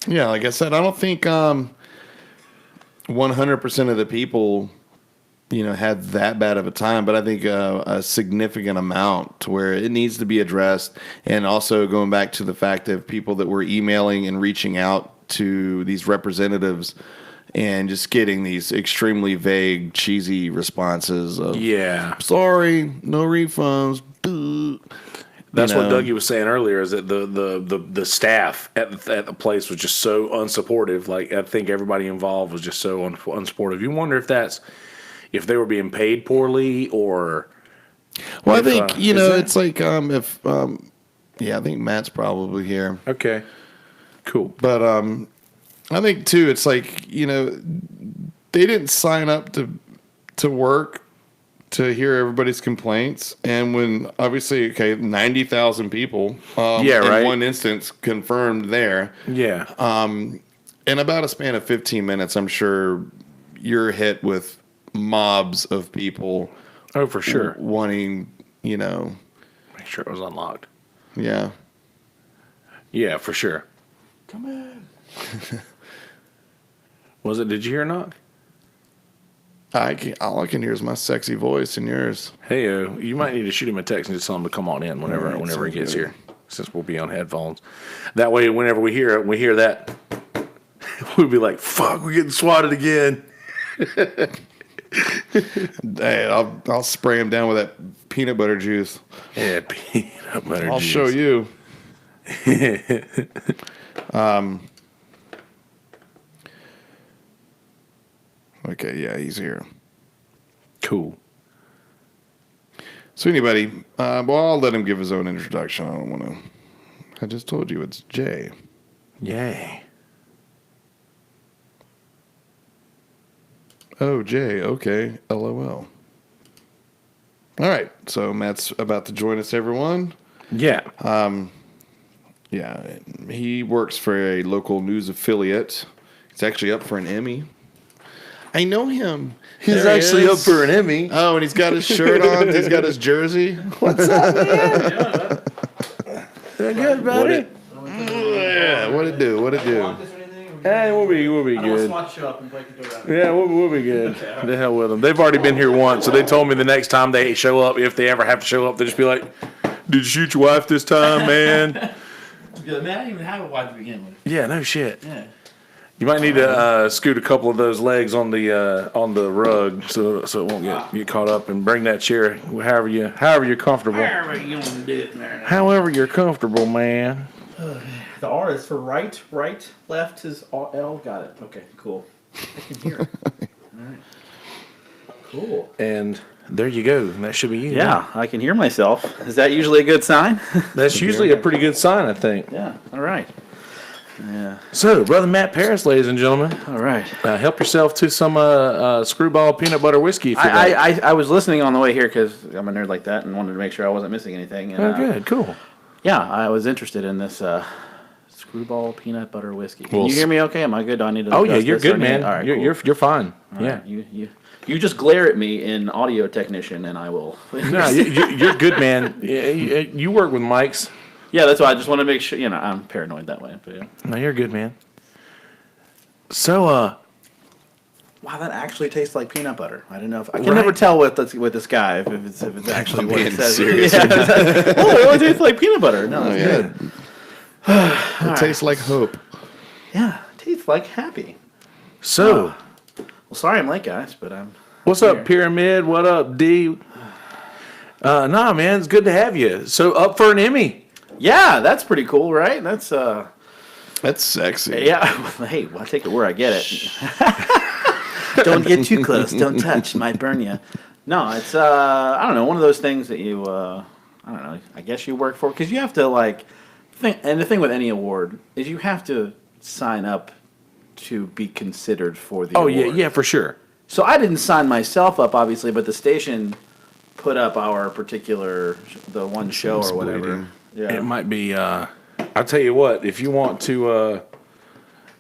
Yeah, like I said, I don't think 100% of the people, had that bad of a time, but I think a significant amount to where it needs to be addressed. And also going back to the fact of people that were emailing and reaching out to these representatives and just getting these extremely vague, cheesy responses of, sorry, no refunds, boo. That's what Dougie was saying earlier, is that the staff at the place was just so unsupportive. Like, I think everybody involved was just so unsupportive. You wonder if they were being paid poorly or... Well, I think, it's like I think Matt's probably here. Okay. Cool. But, I think too. It's like they didn't sign up to work to hear everybody's complaints, and when obviously 90,000 people, in one instance confirmed there, in about a span of 15 minutes, I'm sure you're hit with mobs of people. Oh, for sure. Wanting, make sure it was unlocked. Yeah. Yeah, for sure. Come in. Was it? Did you hear a knock? All I can hear is my sexy voice and yours. Hey, you might need to shoot him a text and just tell him to come on in whenever he gets here, since we'll be on headphones. That way, whenever we hear that, we'll be like, "Fuck, we're getting swatted again." Hey, I'll spray him down with that peanut butter juice. Yeah, peanut butter juice. I'll show you. Okay, yeah, he's here. Cool. So anybody, I'll let him give his own introduction. I don't want to. I just told you it's Jay. Yay. Oh, Jay. Okay. LOL. All right. So Matt's about to join us, everyone. Yeah. Yeah. He works for a local news affiliate. He's actually up for an Emmy. I know him. He's actually up for an Emmy. Oh, and he's got his shirt on. He's got his jersey. What's up, man? Good, buddy. Yeah. What it do? Hey, we'll be good. Yeah, we'll be good. The hell with them. They've already been here once, so they told me the next time they show up, if they ever have to show up, they just be like, "Did you shoot your wife this time, man?" Man, I didn't even have a wife to begin with. Yeah, no shit. Yeah. You might need to scoot a couple of those legs on the rug so it won't get caught up, and bring that chair however you're comfortable. However you want to do it, man. However you're comfortable, man. The R is for right, left is L. Got it. Okay, cool. I can hear it. All right. Cool. And there you go. That should be you. Yeah, I can hear myself. Is that usually a good sign? That's usually a pretty good sign, I think. Yeah. All right. Yeah. So, Brother Matt Parris, ladies and gentlemen. All right. Help yourself to some Screwball peanut butter whiskey. If I was listening on the way here because I'm a nerd like that and wanted to make sure I wasn't missing anything. And, good, cool. Yeah, I was interested in this Screwball peanut butter whiskey. Can you hear me okay? Am I good? Do I need to? Oh yeah, you're good, man. All right, you're fine. All yeah. Right. You just glare at me in audio technician, and I will. No, you're good, man. You work with mics. Yeah, that's why I just want to make sure. I'm paranoid that way. But yeah. No, you're good, man. So, wow, that actually tastes like peanut butter. I don't know if I can never tell with this guy if it's actually what it says. Serious. Yeah, it only tastes like peanut butter. No, it's good. It tastes like hope. Yeah, it tastes like happy. So, well, sorry I'm late, guys, but I'm. What's up, Pyramid? What up, D? Nah, man, it's good to have you. So, up for an Emmy. Yeah, that's pretty cool, right? That's sexy. Yeah. Hey, well, I take it where I get it. Don't get too close. Don't touch. Might burn you. No, it's I don't know, one of those things that you I don't know. I guess you work for because you have to think. And the thing with any award is you have to sign up to be considered for the award. Oh yeah, for sure. So I didn't sign myself up, obviously, but the station put up our particular the one show or whatever. Bleeding. Yeah. It might be. I'll tell you what. If you want to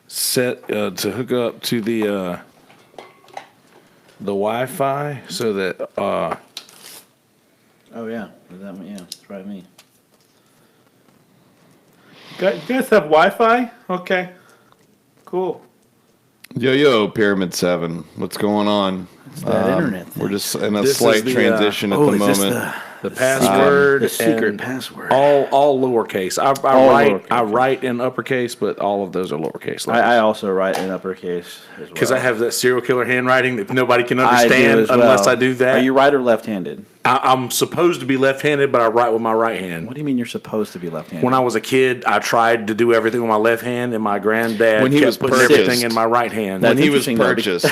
to hook up to the Wi-Fi, so that. Oh yeah, that's probably me. You guys have Wi-Fi? Okay, cool. Yo, Pyramid 7. What's going on? It's that internet thing. We're just in a slight transition at the moment. The password, the secret and password. all lowercase. I write in uppercase, but all of those are lowercase. I also write in uppercase as well. Because I have that serial killer handwriting that nobody can understand unless I do that. Are you right or left-handed? I'm supposed to be left-handed, but I write with my right hand. What do you mean you're supposed to be left-handed? When I was a kid, I tried to do everything with my left hand, and my granddad kept putting everything in my right hand. When he was purchased.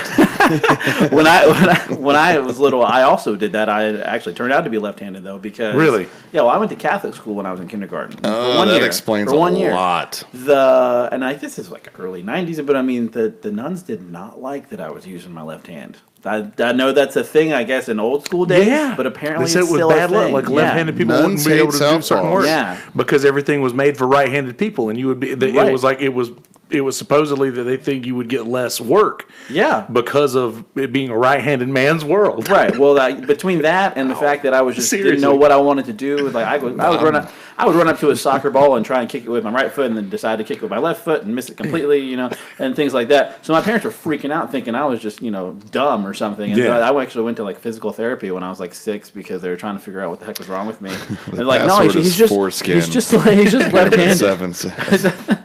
when I was little, I also did that. I actually turned out to be left-handed, though, because... Really? Yeah, well, I went to Catholic school when I was in kindergarten. Oh, that explains a lot. This is like early 90s, but I mean, the nuns did not like that I was using my left hand. I know that's a thing, I guess, in old school days, but apparently they said it's it was still bad a luck. thing. Like left-handed people Nuns wouldn't be able to do certain work. Yeah. Because everything was made for right-handed people, and you would be. It was supposedly that they think you would get less work. Yeah. Because of it being a right-handed man's world. Right. Well, between that and the fact that I was just didn't know what I wanted to do, like I would run up to a soccer ball and try and kick it with my right foot, and then decide to kick it with my left foot and miss it completely, and things like that. So my parents were freaking out, thinking I was just dumb or something. And I actually went to like physical therapy when I was like 6 because they were trying to figure out what the heck was wrong with me. And like, no, he's just left-handed.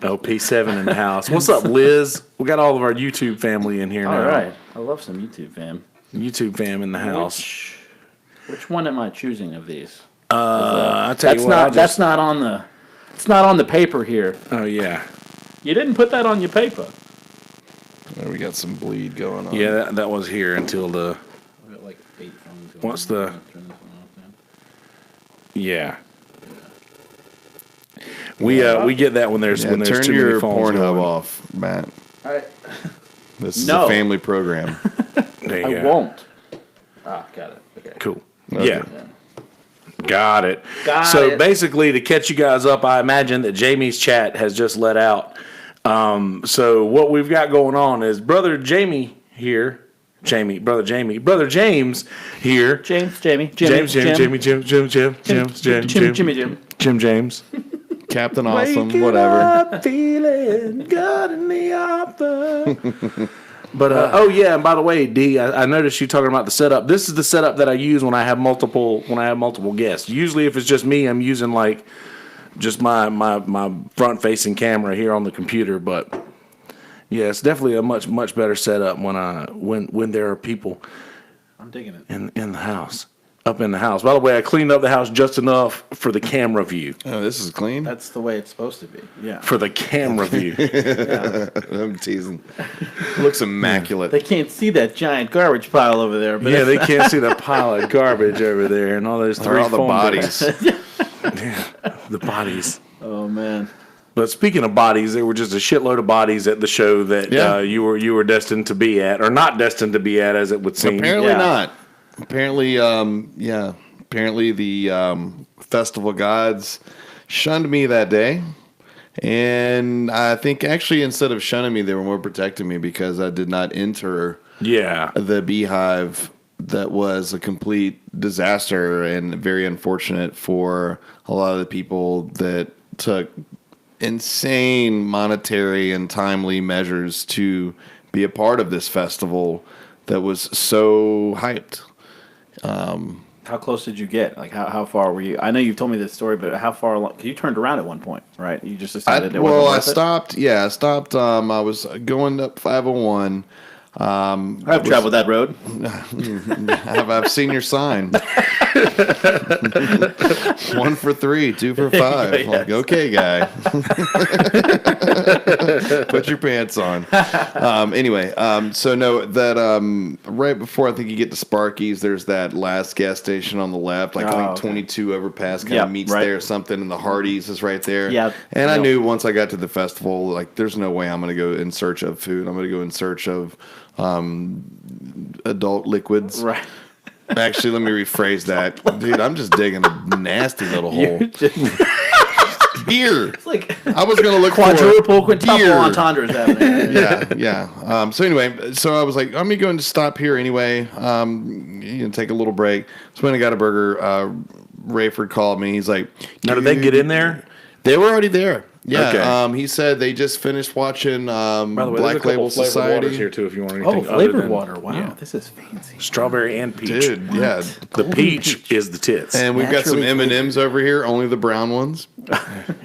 P7 in the house. What's up, Liz? We got all of our YouTube family in here now. All right. I love some YouTube fam. YouTube fam in the house. Which one am I choosing of these? I tell you what, that's not on the. It's not on the paper here. Oh yeah. You didn't put that on your paper. We got some bleed going on. Yeah, that was here until the. We got like 8 phones. What's the? Yeah. We get that when there's too many phones. Turn your Pornhub off, Matt. All right. This is a family program. I won't. Got it. Okay. Cool. Okay. Yeah. Got it. So basically, to catch you guys up, I imagine that Jamie's chat has just let out. So what we've got going on is Brother James here. Brother James, Captain Awesome, whatever. Feeling good in the offer. But and by the way, D, I noticed you talking about the setup. This is the setup that I use when I have multiple guests. Usually, if it's just me, I'm using like just my front facing camera here on the computer. But yeah, it's definitely a much better setup when there are people. I'm digging it in the house. Up in the house. By the way, I cleaned up the house just enough for the camera view. Oh, this is clean? That's the way it's supposed to be. Yeah. For the camera view. I'm teasing. Looks immaculate. They can't see that giant garbage pile over there. But yeah, they can't see the pile of garbage over there and all those all the bodies. Yeah, the bodies. Oh, man. But speaking of bodies, there were just a shitload of bodies at the show that you were destined to be at, or not destined to be at, as it would seem. Apparently not. Apparently, Apparently, the festival gods shunned me that day. And I think actually instead of shunning me, they were more protecting me because I did not enter the beehive. That was a complete disaster and very unfortunate for a lot of the people that took insane monetary and timely measures to be a part of this festival that was so hyped. How close did you get? Like, how far were you? I know you've told me this story, but how far along? Because you turned around at one point, right? You just decided it wasn't worth it? stopped. Yeah, I stopped. I was going up 501. I've traveled that road. I've seen your sign. 1 for 3, 2 for 5. Yes. Like, okay, guy. Put your pants on. Anyway, so no, that right before I think you get to Sparky's, there's that last gas station on the left, like I think 22 overpass kind of meets there or something, and the Hardee's is right there. Yeah. And I knew once I got to the festival, like, there's no way I'm going to go in search of food. I'm going to go in search of adult liquids. Right. Actually, let me rephrase that. Dude, I'm just digging a nasty little hole. Beer. It's like I was going to look quadruple, quintuple entendres happening. Yeah. So anyway, so I was like, I'm going to stop here anyway. Take a little break. So when I got a burger, Rayford called me. He's like, now, did they get in there? They were already there. Yeah. Okay. He said they just finished watching By the way, Black Label flavored Society waters here too. If you want anything flavored water. Wow, this is fancy. Strawberry and peach. Dude, yeah. The peach is the tits. And we've got some Naturally M&Ms over here, only the brown ones.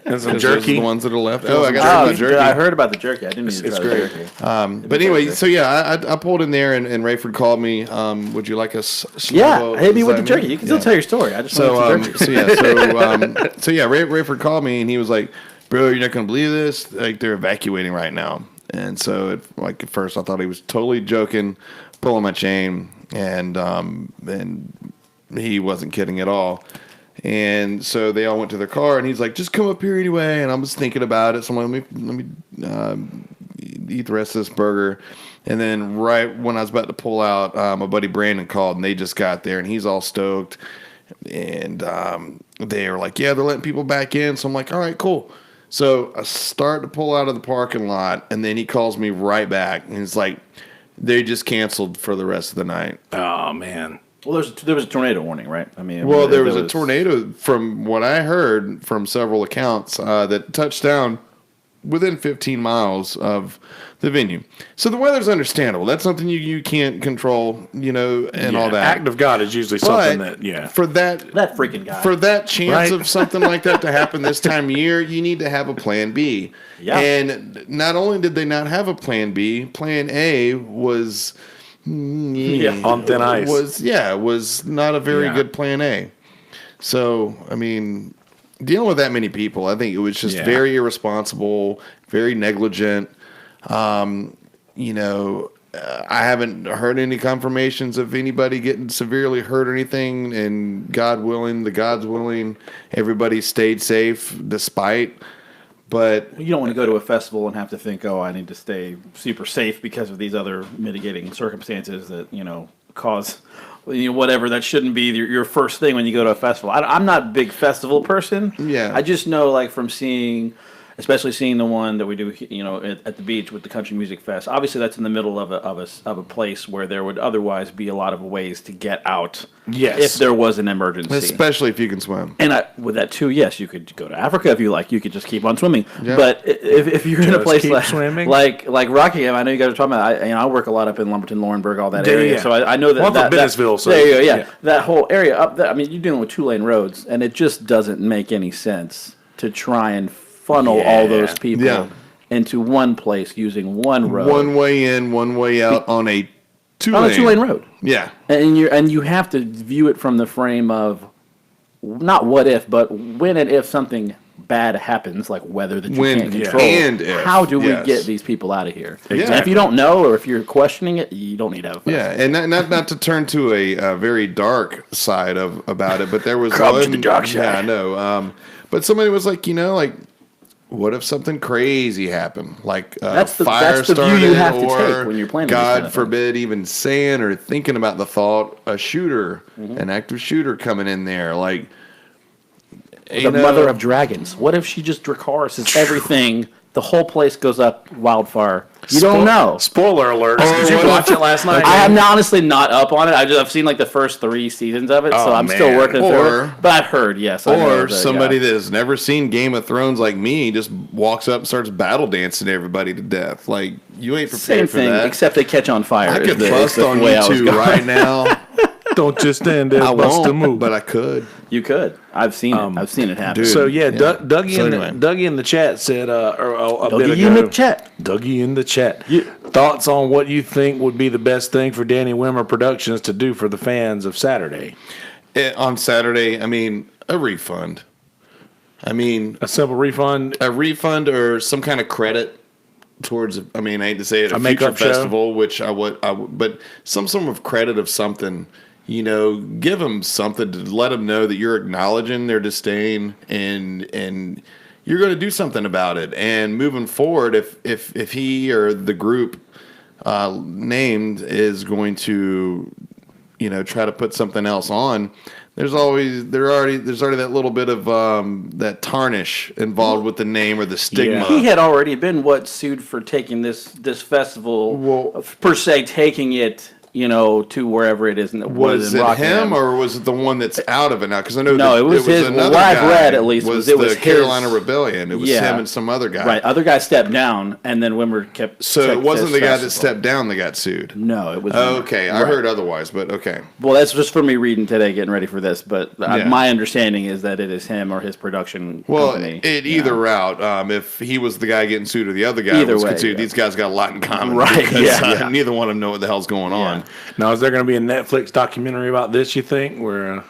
And some Those are jerky. the ones that are left. Oh, I got some jerky. I heard about the jerky. I didn't even It's try great. the jerky. But anyway, so yeah, I pulled in there and Rayford called me. Would you like us? Yeah, hit me with the jerky. You can still tell your story. I just want some jerky. Rayford called me and he was like, "Bro, you're not gonna believe this. Like they're evacuating right now." And so, at first, I thought he was totally joking, pulling my chain, and he wasn't kidding at all. And so they all went to their car, and he's like, "Just come up here anyway." And I was thinking about it, so I'm like, let me eat the rest of this burger. And then right when I was about to pull out, my buddy Brandon called, and they just got there, and he's all stoked. And they were like, "Yeah, they're letting people back in." So I'm like, "All right, cool." So I start to pull out of the parking lot, and then he calls me right back, and he's like, "They just canceled for the rest of the night." Oh man. Well, there was a tornado warning, right? I mean, Well, there was a tornado, from what I heard from several accounts, that touched down within 15 miles of the venue. So the weather's understandable. That's something you can't control, and all that. Act of God is usually something that, For that freaking guy. For that chance Right? of something like that to happen this time of year, you need to have a plan B. Yeah. And not only did they not have a plan B, plan A was... on thin ice. Was not a very good plan A. So, I mean, dealing with that many people, I think it was just very irresponsible, very negligent. I haven't heard any confirmations of anybody getting severely hurt or anything, and God willing, the God's willing, everybody stayed safe despite. But you don't want to go to a festival and have to think, "Oh, I need to stay super safe because of these other mitigating circumstances that cause whatever." That shouldn't be your first thing when you go to a festival. I'm not a big festival person. Yeah. I just know from especially seeing the one that we do, at the beach with the Country Music Fest. Obviously, that's in the middle of a place where there would otherwise be a lot of ways to get out. Yes. If there was an emergency. especially if you can swim. And with that too, yes, you could go to Africa if you like. You could just keep on swimming. Yeah. But if you're in a place keep swimming? like Rockingham, I know you guys are talking about. I work a lot up in Lumberton, Laurinburg, all that area. Yeah. So I know that. Well, I'm from Bennettsville, so there you go. Yeah, that whole area up there. I mean, you're dealing with 2-lane roads, and it just doesn't make any sense to try and funnel all those people into one place using one road. One way in, one way out on a 2-lane. On a 2-lane road. Yeah. And you have to view it from the frame of not what if, but when and if something bad happens, like weather that you can't control. And if, how do we get these people out of here? Exactly. And if you don't know, or if you're questioning it, you don't need to have a festival. Yeah, and not to turn to a very dark side about it, but there was Come to one. the dark side. Yeah, I know. But somebody was like, what if something crazy happened, like That's the fire view started, you have to or take when you're planning. God forbid, even saying or thinking about the thought, a shooter, an active shooter coming in there, like The mother of dragons. What if she just Dracarys everything? The whole place goes up wildfire. You don't know. Spoiler alert. Did you watch it last night? I am honestly not up on it. I've seen the first 3 seasons of it, so I'm still man. working through it. But I've heard, yes. I know Or somebody that has never seen Game of Thrones like me just walks up and starts battle dancing everybody to death. Like, you ain't Same prepared for thing, that. except they catch on fire. I could is bust the on way I was you two going. right now. Don't just stand there, I bust a won't, move. but I could. You could. I've seen it. I've seen it happen. dude. So Dougie So in anyway. Dougie in the chat said a bit Dougie ago. in the chat. Dougie in the chat. Thoughts on what you think would be the best thing for Danny Wimmer Productions to do for the fans of Saturday? On Saturday, I mean, a refund. I mean, A simple refund. a refund or some kind of credit towards, I mean, I hate to say it, a future makeup show? festival, which I would, but some sort of credit of something. Give them something to let them know that you're acknowledging their disdain and you're going to do something about it. And moving forward, if he or the group named is going to, try to put something else on, there's already that little bit of that tarnish involved with the name or the stigma. He had already been sued for taking this festival, per se, taking it to wherever it is. Was it him or was it the one that's out of it now? Because I know it was his. Another what I've guy read at least was it was the Carolina Rebellion. It was him and some other guy. Right, other guy stepped down, and then Wimmer kept. So it wasn't the guy that stepped down that got sued. No, it was. Okay, I heard otherwise, but okay. Well, that's just for me reading today, getting ready for this. But my understanding is that it is him or his production company. Either route, if he was the guy getting sued or the other guy was getting sued, these guys got a lot in common. Right? Because, neither one of them know what the hell's going on. Now, is there going to be a Netflix documentary about this, you think? Where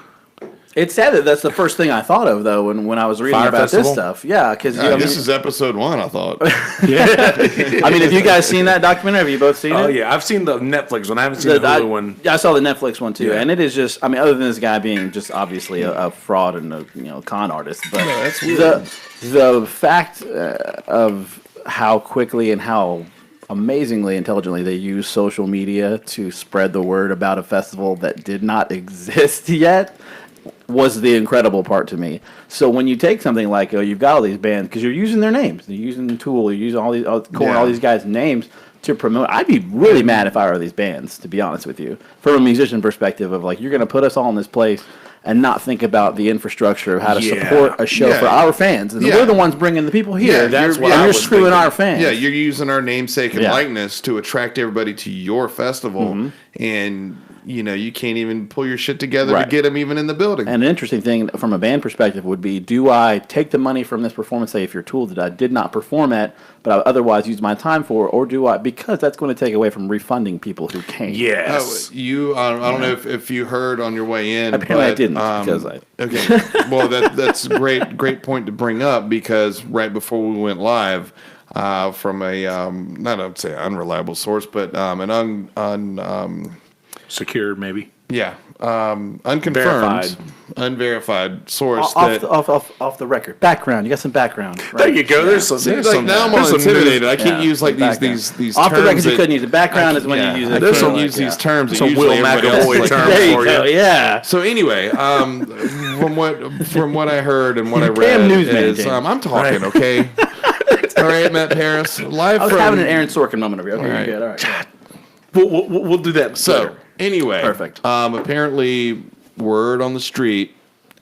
it's sad that that's the first thing I thought of, though, when I was reading Fire about Festival? this stuff. Yeah, because this is episode 1, I thought. I mean, have you guys seen that documentary? Have you both seen it? Oh, yeah. I've seen the Netflix one. I haven't seen the Hulu one. I saw the Netflix one, too. Yeah. And it is just, I mean, other than this guy being just obviously a fraud and a con artist. But that's weird. The fact of how quickly and how amazingly intelligently they use social media to spread the word about a festival that did not exist yet was the incredible part to me. So when you take something like, you've got all these bands, because you're using their names, you're using Tool, you're using all these guys' names to promote. I'd be really mad if I were these bands, to be honest with you, from a musician perspective of you're going to put us all in this place and not think about the infrastructure of how to support a show for our fans. And we're the ones bringing the people here. Yeah, you're screwing our fans. Yeah, you're using our namesake and likeness to attract everybody to your festival, and you can't even pull your shit together to get them even in the building. And an interesting thing from a band perspective would be, do I take the money from this performance, say if you're Tool that I did not perform at, but I otherwise used my time for, or do I, because that's going to take away from refunding people who came. Yes. I don't know if you heard on your way in. Apparently I didn't, because I... Okay. Well, that's a great point to bring up, because right before we went live, from a, not I'd say unreliable source, but an secured, maybe. Yeah. Unconfirmed, unverified source. Off the record. Background. You got some background. Right? There you go. There's some. Now I'm all intimidated. I can't use these off terms. the record. You couldn't use it. Background is when you use it. I can't use these terms. Some Will McAvoy terms for you. Yeah. So anyway, from what I heard and what I read is, I'm talking, okay. All right, Matt Parris. Live. I was having an Aaron Sorkin moment over here. Okay, right. Good. All right. We'll do that. So anyway, perfect. Apparently, word on the street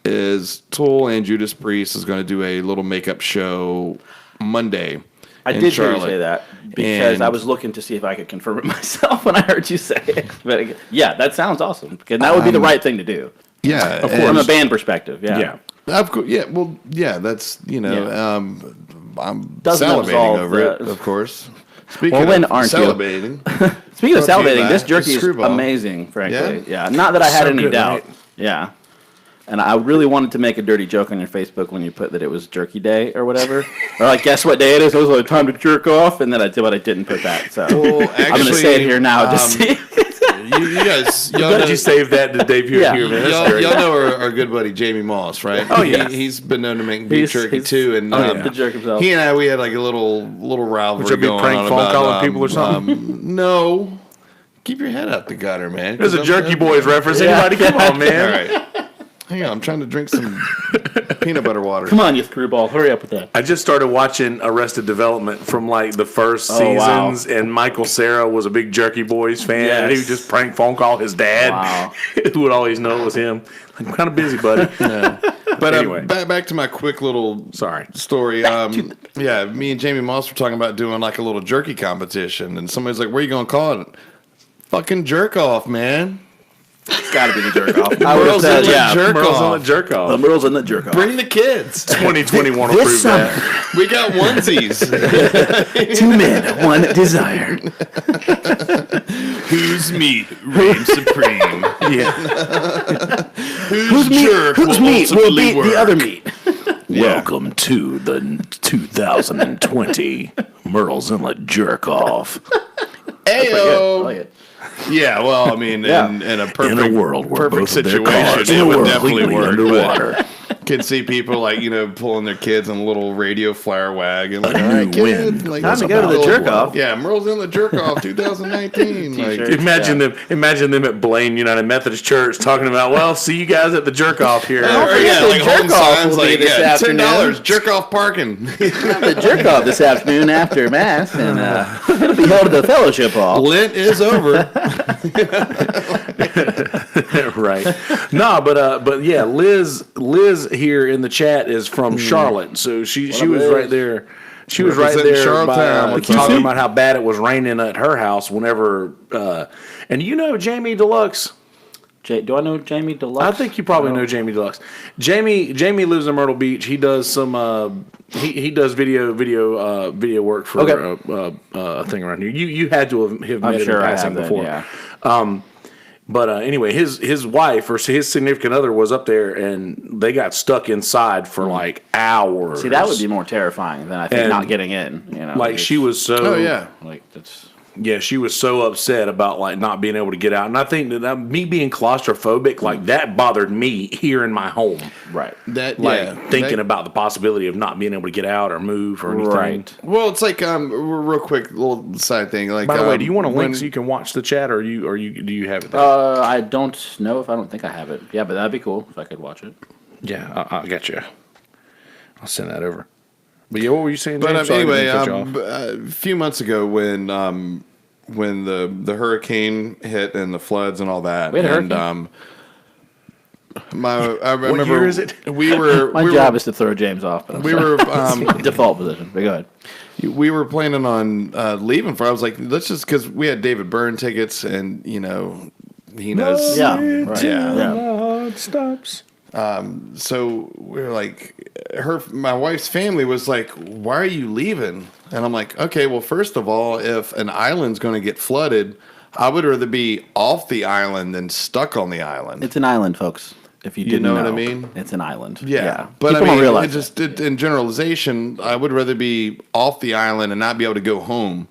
is Tool and Judas Priest is going to do a little makeup show Monday. I did hear you say that because I was looking to see if I could confirm it myself when I heard you say it. But yeah, that sounds awesome. Because that would be the right thing to do. Yeah, of course, from a band perspective. Yeah. Of course. Yeah. Well. Yeah. That's I'm doesn't salivating over it. Of course. Speaking of salivating. Speaking of salivating, this jerky is amazing, frankly. Yeah. Not that I had any doubt. Right? Yeah. And I really wanted to make a dirty joke on your Facebook when you put that it was Jerky Day or whatever. Or guess what day it is? It was like time to jerk off, and then I didn't put that. So actually, I'm going to say it here now to see. You guys, I'm glad you saved that to debut here, man. Y'all know our good buddy Jamie Moss, right? Oh yeah, he's been known to make beef jerky too, and the jerk himself. He and I, we had like a little rivalry going prank on phone about calling people or something. No, keep your head out the gutter, man. There's a Jerky Boys reference. Anybody, come on, man. All right. Hang on, I'm trying to drink some peanut butter water. Come on, you screwball. Hurry up with that. I just started watching Arrested Development from like the first seasons, and Michael Cera was a big Jerky Boys fan. Yes. And he would just prank phone call his dad, who would always know it was him. I'm kind of busy, buddy. Yeah. But anyway, back to my quick little story. Yeah, me and Jamie Moss were talking about doing like a little jerky competition, and somebody's like, "What are you gonna call it?" Fucking jerk off, man. It's got to be the jerk off. Merle's in the jerk off. The Merle's in the jerk off. Bring the kids. 2021 will prove that. We got onesies. 2 men, 1 desire. Whose meat reigns supreme? Yeah. Whose jerk whose meat will beat the other meat? Welcome to the 2020 Merle's in the jerk off. Ayo. Yeah, well, I mean, in a perfect, in a world where perfect both situation, it would definitely work. Underwater. Can see people like pulling their kids on a little radio flyer wagon. Like, all right, kids, like, time to go to the jerk off. Yeah, Merle's in the jerk off 2019. Like, imagine them at Blaine United Methodist Church talking about, well, see you guys at the jerk off here. like holding signs like $10 $10 jerk off parking. The jerk off this afternoon after mass, and it'll be held at the fellowship hall. Lent is over. Right. No, but yeah, Liz here in the chat is from Charlotte, so she was right there. She was right there talking about how bad it was raining at her house whenever. And Jamie Deluxe. Do I know Jamie Deluxe? I think you probably know Jamie Deluxe. Jamie lives in Myrtle Beach. He does some he does video work for a thing around here. You had to have met him in passing before. Yeah. But anyway, his wife or his significant other was up there, and they got stuck inside for like hours. See, that would be more terrifying than I think not getting in. Like she was so. Oh yeah. Like that's. Yeah, she was so upset about like not being able to get out, and I think that me being claustrophobic, like that bothered me here in my home. Right. Thinking about the possibility of not being able to get out or move or anything. Right. Well, it's like real quick little side thing. Like, by the way, do you want a link so you can watch the chat, or do you have it there? I don't know if I don't think I have it. Yeah, but that'd be cool if I could watch it. Yeah, I got you. I'll send that over. But yeah, what were you saying? But anyway, a few months ago when the hurricane hit and the floods and all that, we had a hurricane? I remember what year is it? My job is to throw James off, but we were default position. But go ahead. We were planning on leaving for. I was like, let's just because we had David Byrne tickets, and he knows. Yeah, right. Yeah. It stops. So we were like, my wife's family was like, why are you leaving? And I'm like, okay, well, first of all, if an island's going to get flooded, I would rather be off the island than stuck on the island. It's an island, folks. If you didn't know what I mean? It's an island. Yeah. But people don't realize in generalization, I would rather be off the island and not be able to go home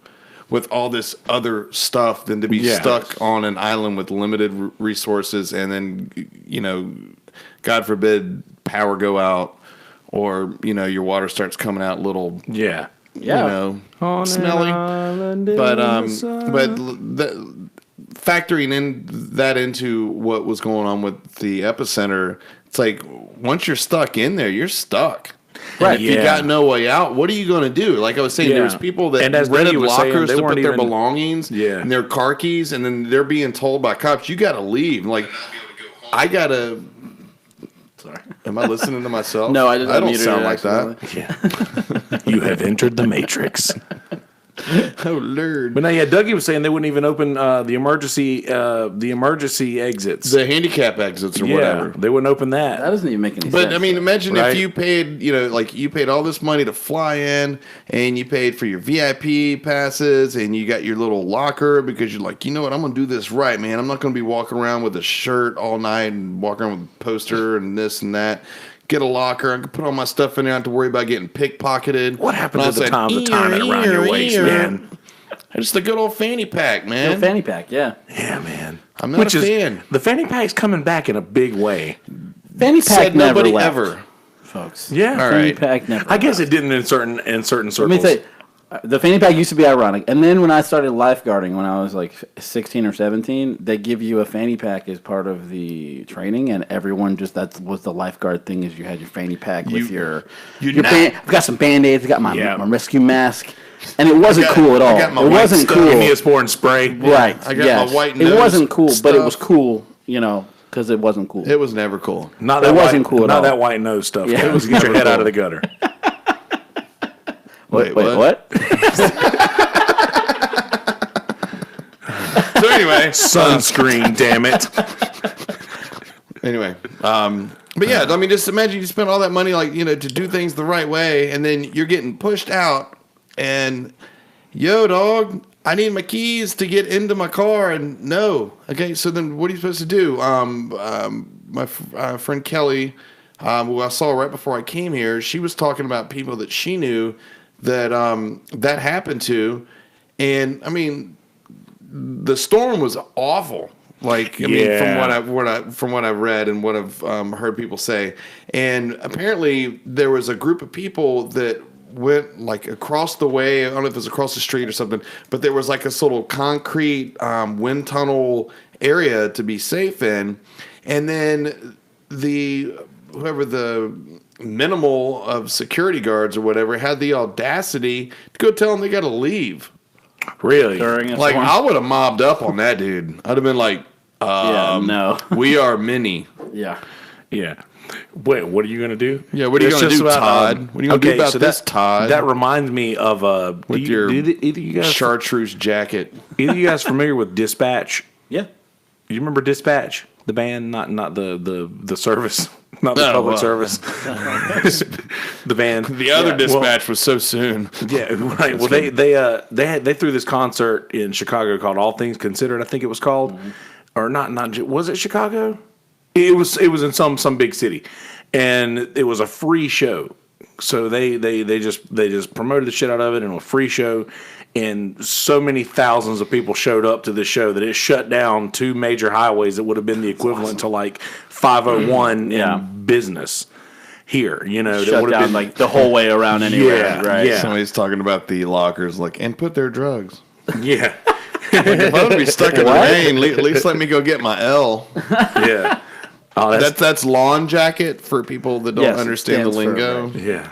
with all this other stuff than to be stuck on an island with limited resources and then, God forbid, power go out or, your water starts coming out little, smelly. But factoring into what was going on with the Epicenter, it's like once you're stuck in there, you're stuck. Right. If you got no way out, what are you going to do? Like I was saying, there was people that rented lockers to put their belongings and their car keys, and then they're being told by cops, you got to leave. Like, I got to... Sorry. Am I listening to myself? No, I don't sound like that. Yeah. You have entered the Matrix. Oh Lord! But no, Dougie was saying they wouldn't even open the emergency exits, the handicap exits or whatever. They wouldn't open that. That doesn't even make any sense. But I mean, imagine if you paid, you paid all this money to fly in, and you paid for your VIP passes, and you got your little locker because you're like, you know what, I'm gonna do this right, man. I'm not gonna be walking around with a shirt all night and walking around with a poster and this and that. Get a locker. I can put all my stuff in there. I don't have to worry about getting pickpocketed. What happened to the time to time it around your waist, man? It's the good old fanny pack, man. The fanny pack, yeah. Yeah, man. I'm not a fan. The fanny pack's coming back in a big way. Fanny pack never nobody left, ever, folks. Yeah, all fanny right. pack never. I guess it didn't in certain circles. Let me tell you, the fanny pack used to be ironic, and then when I started lifeguarding when I was like 16 or 17, they give you a fanny pack as part of the training, and everyone that was the lifeguard thing is you had your fanny pack with your I've got some Band-Aids, I got my rescue mask, and it wasn't cool at all. It wasn't cool. Give me a spore and spray. Right. I got my white nose. It wasn't cool, stuff. but it was cool, because it wasn't cool. It was never cool. Not that it wasn't cool at all. Not that white nose stuff. Yeah. It was get your head out of the gutter. Wait, what? So anyway, sunscreen, damn it. Anyway, but yeah, I mean, just imagine you spend all that money, to do things the right way, and then you're getting pushed out, and yo, dog, I need my keys to get into my car, and no. Okay, so then what are you supposed to do? My friend Kelly, who I saw right before I came here, she was talking about people that she knew that happened to, and I mean, the storm was awful. Like, I mean, from what I've read and what I've heard people say, and apparently there was a group of people that went like across the way. I don't know if it was across the street or something, but there was like this little concrete wind tunnel area to be safe in, and then whoever the minimal of security guards or whatever had the audacity to go tell them they got to leave. Really? Like, I would have mobbed up on that dude. I'd have been like, no. We are many. Yeah. Yeah. Wait, what are you going to do? Yeah, what are you going to do, Todd? What are you going to do about this, Todd? That reminds me of with your chartreuse jacket. Either you guys familiar with Dispatch? Yeah. You remember Dispatch? The band, not the service, not the public service. The band. The other Dispatch was so soon. Yeah, right. Well, they threw this concert in Chicago called All Things Considered, I think it was called, or not. Was it Chicago? It was in some big city, and it was a free show. So they just promoted the shit out of it, and a free show. And so many thousands of people showed up to this show that it shut down 2 major highways that would have been the equivalent to like 501 in business here. You know, shut down been, like the whole way around anywhere. Right? Yeah. Somebody's talking about the lockers, like, and put their drugs. Yeah. Like, if I would be stuck in the rain, at least let me go get my L. Yeah. Oh, that's lawn jacket for people that don't understand the lingo. Yeah.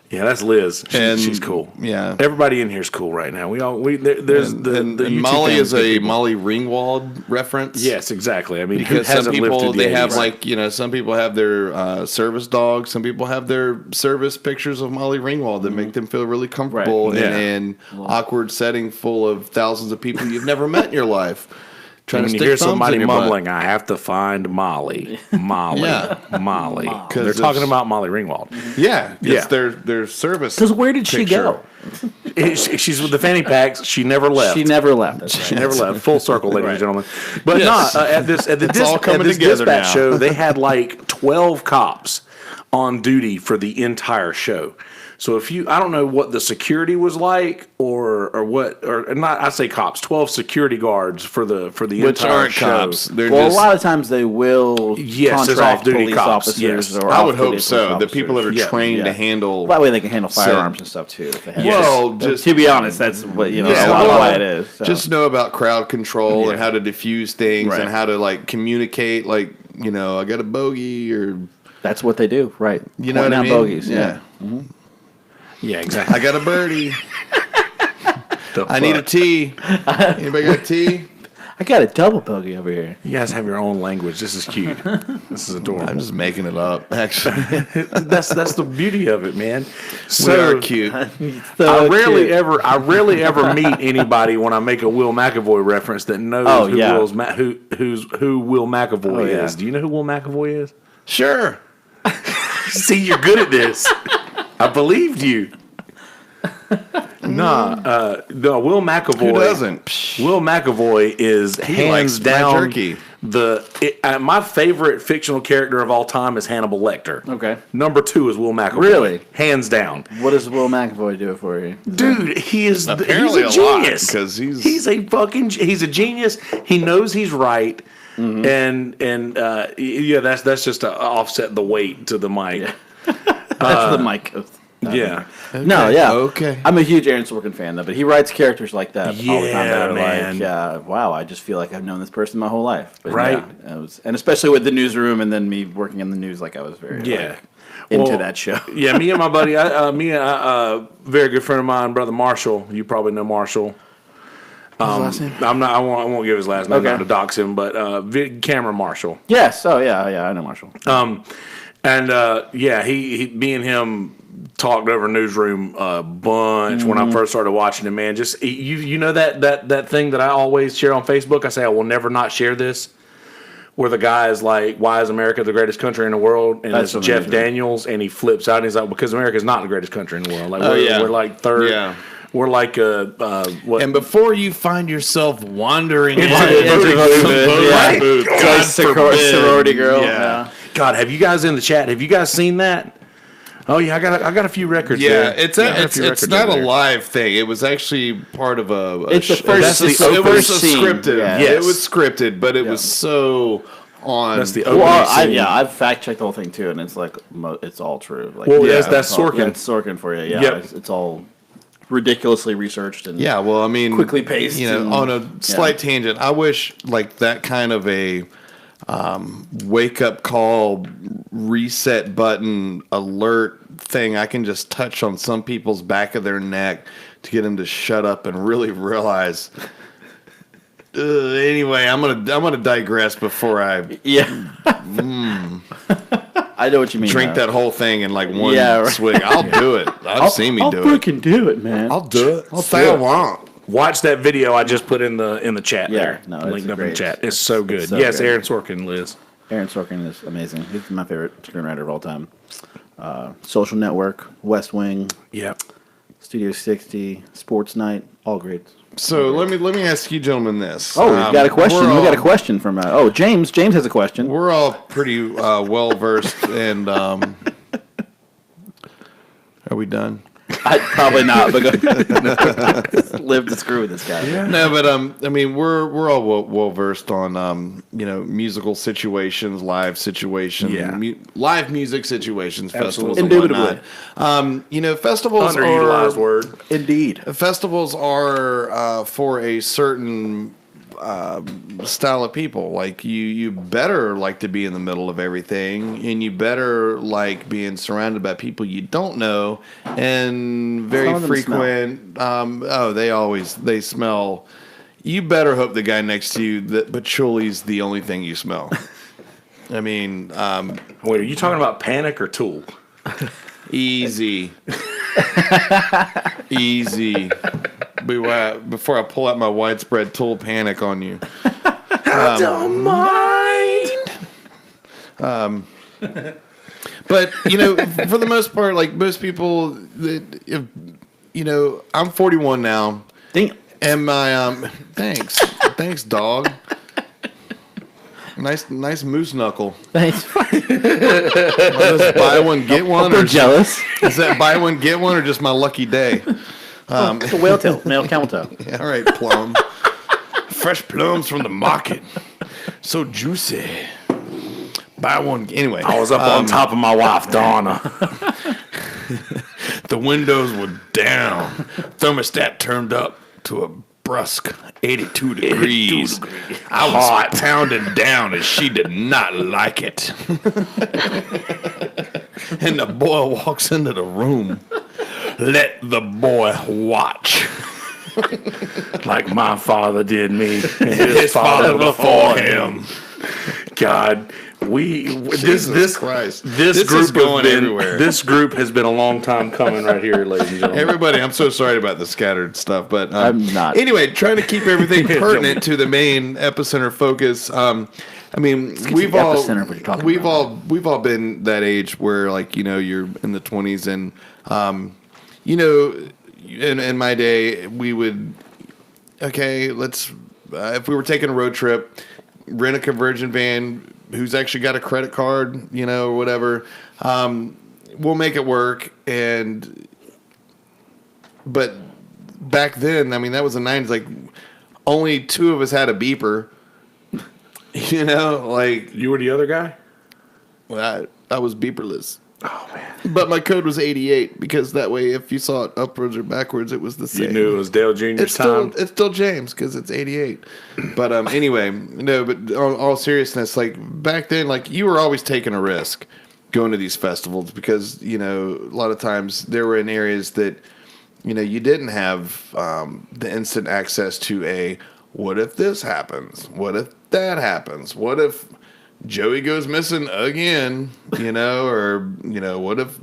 Yeah, that's Liz. She's cool. Yeah, everybody in here is cool right now. There's Molly is a Molly Ringwald reference. Yes, exactly. I mean, because some people have like some people have their service dogs. Some people have their service pictures of Molly Ringwald that make them feel really comfortable in an awkward setting full of thousands of people you've never met in your life. When you hear somebody mumbling, I have to find Molly. Molly. Because they're talking about Molly Ringwald. Yeah. It's their service. Because where did she go? She's with the fanny packs. She never left. She never left. She never left. Full circle, ladies and gentlemen. But at this Dispatch show, they had like 12 cops on duty for the entire show. So I don't know what the security was like, or not. I say cops, 12 security guards for the Which entire aren't show. Cops. A lot of times they will contract police cops. officers. Yes. Or I would hope so. The people that are trained to handle. That way they can handle firearms and stuff too. If they have well, just to be honest, that's what a lot of why it is. So. Just know about crowd control and how to diffuse things and how to like communicate. Like I got a bogey or that's what they do, right? You know what I mean? Bogeys, yeah. Mm-hmm. Yeah, exactly. I got a birdie. I need a tee. Anybody got a tee? I got a double bogey over here. You guys have your own language. This is cute. This is adorable. I'm just making it up, actually. That's the beauty of it, man. We are cute. I rarely ever meet anybody when I make a Will McAvoy reference that knows who Will McAvoy is. Do you know who Will McAvoy is? Sure. See, you're good at this. I believed you. No, Will McAvoy. Who doesn't? Will McAvoy is hands down jerky. My favorite fictional character of all time is Hannibal Lecter. Okay. Number 2 is Will McAvoy. Really? Hands down. What does Will McAvoy do for you? Dude, he's a genius. Because he's a genius. He knows he's right. Mm-hmm. And that's just to offset the weight to the mic. Yeah. That's the mic. Yeah. Okay. No, yeah. Okay. I'm a huge Aaron Sorkin fan, though, but he writes characters like that all the time that are man. like, wow, I just feel like I've known this person my whole life. But right. Yeah, and especially with the newsroom and then me working in the news, like I was very into that show. Yeah, me and my buddy, a very good friend of mine, Brother Marshall. You probably know Marshall. What's his last name? I won't give his last name not to dox him, but Cameron Marshall. Yes. Oh, yeah, I know Marshall. He me and him talked over newsroom a bunch when I first started watching it, man. Just you know that thing that I always share on Facebook. I say I will never not share this. Where the guy is like, "Why is America the greatest country in the world?" And it's Jeff Daniels, and he flips out and he's like, "Because America is not the greatest country in the world. Like we're like third." Yeah. We're like what? And before you find yourself wandering into sorority girl. Yeah. God, have you guys in the chat? Have you guys seen that? Oh yeah, I got a few records. Yeah, there. it's not a live thing. It was actually part of a. It's the first. It was scripted. Yeah. It was scripted, but it was so on. That's the opening scene. I've fact checked the whole thing too, and it's like it's all true. Like, that's Sorkin. That's Sorkin for you. Yeah, it's all ridiculously researched and well, I mean, quickly paced. On a slight tangent, I wish like that kind of a wake up call, reset button, alert thing I can just touch on some people's back of their neck to get them to shut up and really realize. Anyway, I'm gonna digress before I I know what you mean. Drink that whole thing in like one swig. I'll do it. I've seen me do it. I'll freaking do it, man. I'll do it. I'll say I won't. Watch that video I just put in the chat there. No, linked up great. in the chat. It's so good. So yes, good. Aaron Sorkin, Liz. Aaron Sorkin is amazing. He's my favorite screenwriter of all time. Social Network, West Wing, Studio 60, Sports Night, all great. So let me ask you gentlemen this. Oh, we've got a question. We got a question from James. James has a question. We're all pretty well versed, and are we done? Probably not, but live to screw with this guy. Yeah. No, but I mean, we're all well versed on musical situations, live situations, live music situations, festivals, indubitably. And whatnot. Festivals underutilized word. Indeed, festivals are for a certain style of people. Like you better like to be in the middle of everything, and you better like being surrounded by people you don't know, and very frequent. They smell. You better hope the guy next to you that patchouli's the only thing you smell. I mean, wait, are you talking about Panic or Tool? Easy. Before I pull out my widespread Tool Panic on you. I don't mind. But, for the most part, like most people, I'm 41 now. Damn. And my, thanks, dog. Nice moose knuckle. Thanks. Buy one, get one. I'm jealous. Is that buy one, get one, or just my lucky day? It's a whale tail, male camel toe. Yeah, all right, plum. Fresh plums from the market. So juicy. Buy one. Anyway. I was up on top of my wife, Donna. The windows were down. Thermostat turned up to a brusque 82 degrees. I was pounding down and she did not like it. And the boy walks into the room. Let the boy watch. Like my father did me and His father before him. God, this group is going everywhere. This group has been a long time coming right here, ladies and gentlemen. Everybody, I'm so sorry about the scattered stuff, but I'm not. Anyway, trying to keep everything pertinent to the main epicenter focus. I mean, we've all been that age where, like, you're in the 20s, and in my day, we would let's if we were taking a road trip, rent a conversion van. Who's actually got a credit card, or whatever. We'll make it work. But back then, I mean, that was the 90s. Like, only two of us had a beeper. Like, you were the other guy? Well, I was beeperless. Oh, man. But my code was 88 because that way, if you saw it upwards or backwards, it was the same. You knew it was Dale Jr.'s time? It's still James because it's 88. But anyway, no, but on all seriousness, like back then, like you were always taking a risk going to these festivals because, a lot of times there were in areas that, you didn't have the instant access to what if this happens? What if that happens? What if Joey goes missing again, or, what if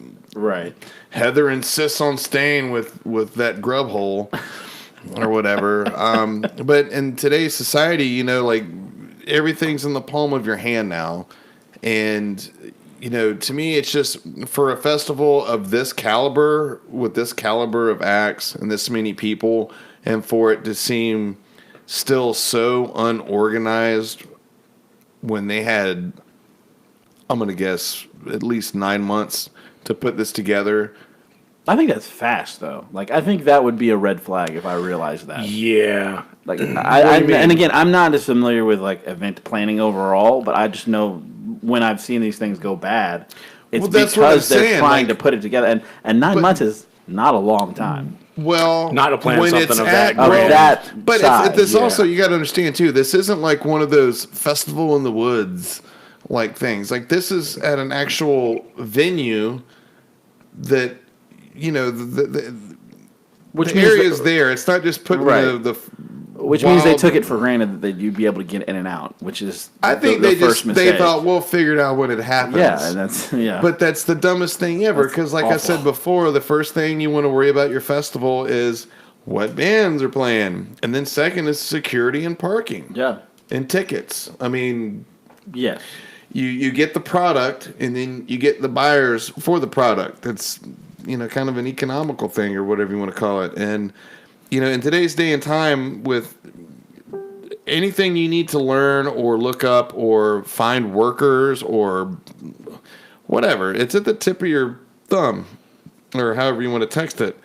Heather insists on staying with that grub hole or whatever. But in today's society, like everything's in the palm of your hand now. And, to me, it's just for a festival of this caliber, with this caliber of acts and this many people, and for it to seem still so unorganized when they had, I'm going to guess, at least 9 months to put this together. I think that's fast, though. Like, I think that would be a red flag if I realized that. Yeah. Like, and again, I'm not as familiar with like event planning overall, but I just know when I've seen these things go bad, it's because they're trying to put it together, and 9 months is not a long time. Well, not to plan when something it's of at that. But this also, you got to understand too. This isn't like one of those festival in the woods like things. Like this is at an actual venue that the area's there. It's not just putting the which means they took it for granted that you'd be able to get in and out, which is I think the first mistake. They thought we'll figure it out when it happens. Yeah, and that's But that's the dumbest thing ever because, like awful. I said before, the first thing you want to worry about your festival is what bands are playing, and then second is security and parking. Yeah, and tickets. I mean, yes. You get the product, and then you get the buyers for the product. That's kind of an economical thing or whatever you want to call it, and. In today's day and time, with anything you need to learn or look up or find workers or whatever, it's at the tip of your thumb or however you want to text it.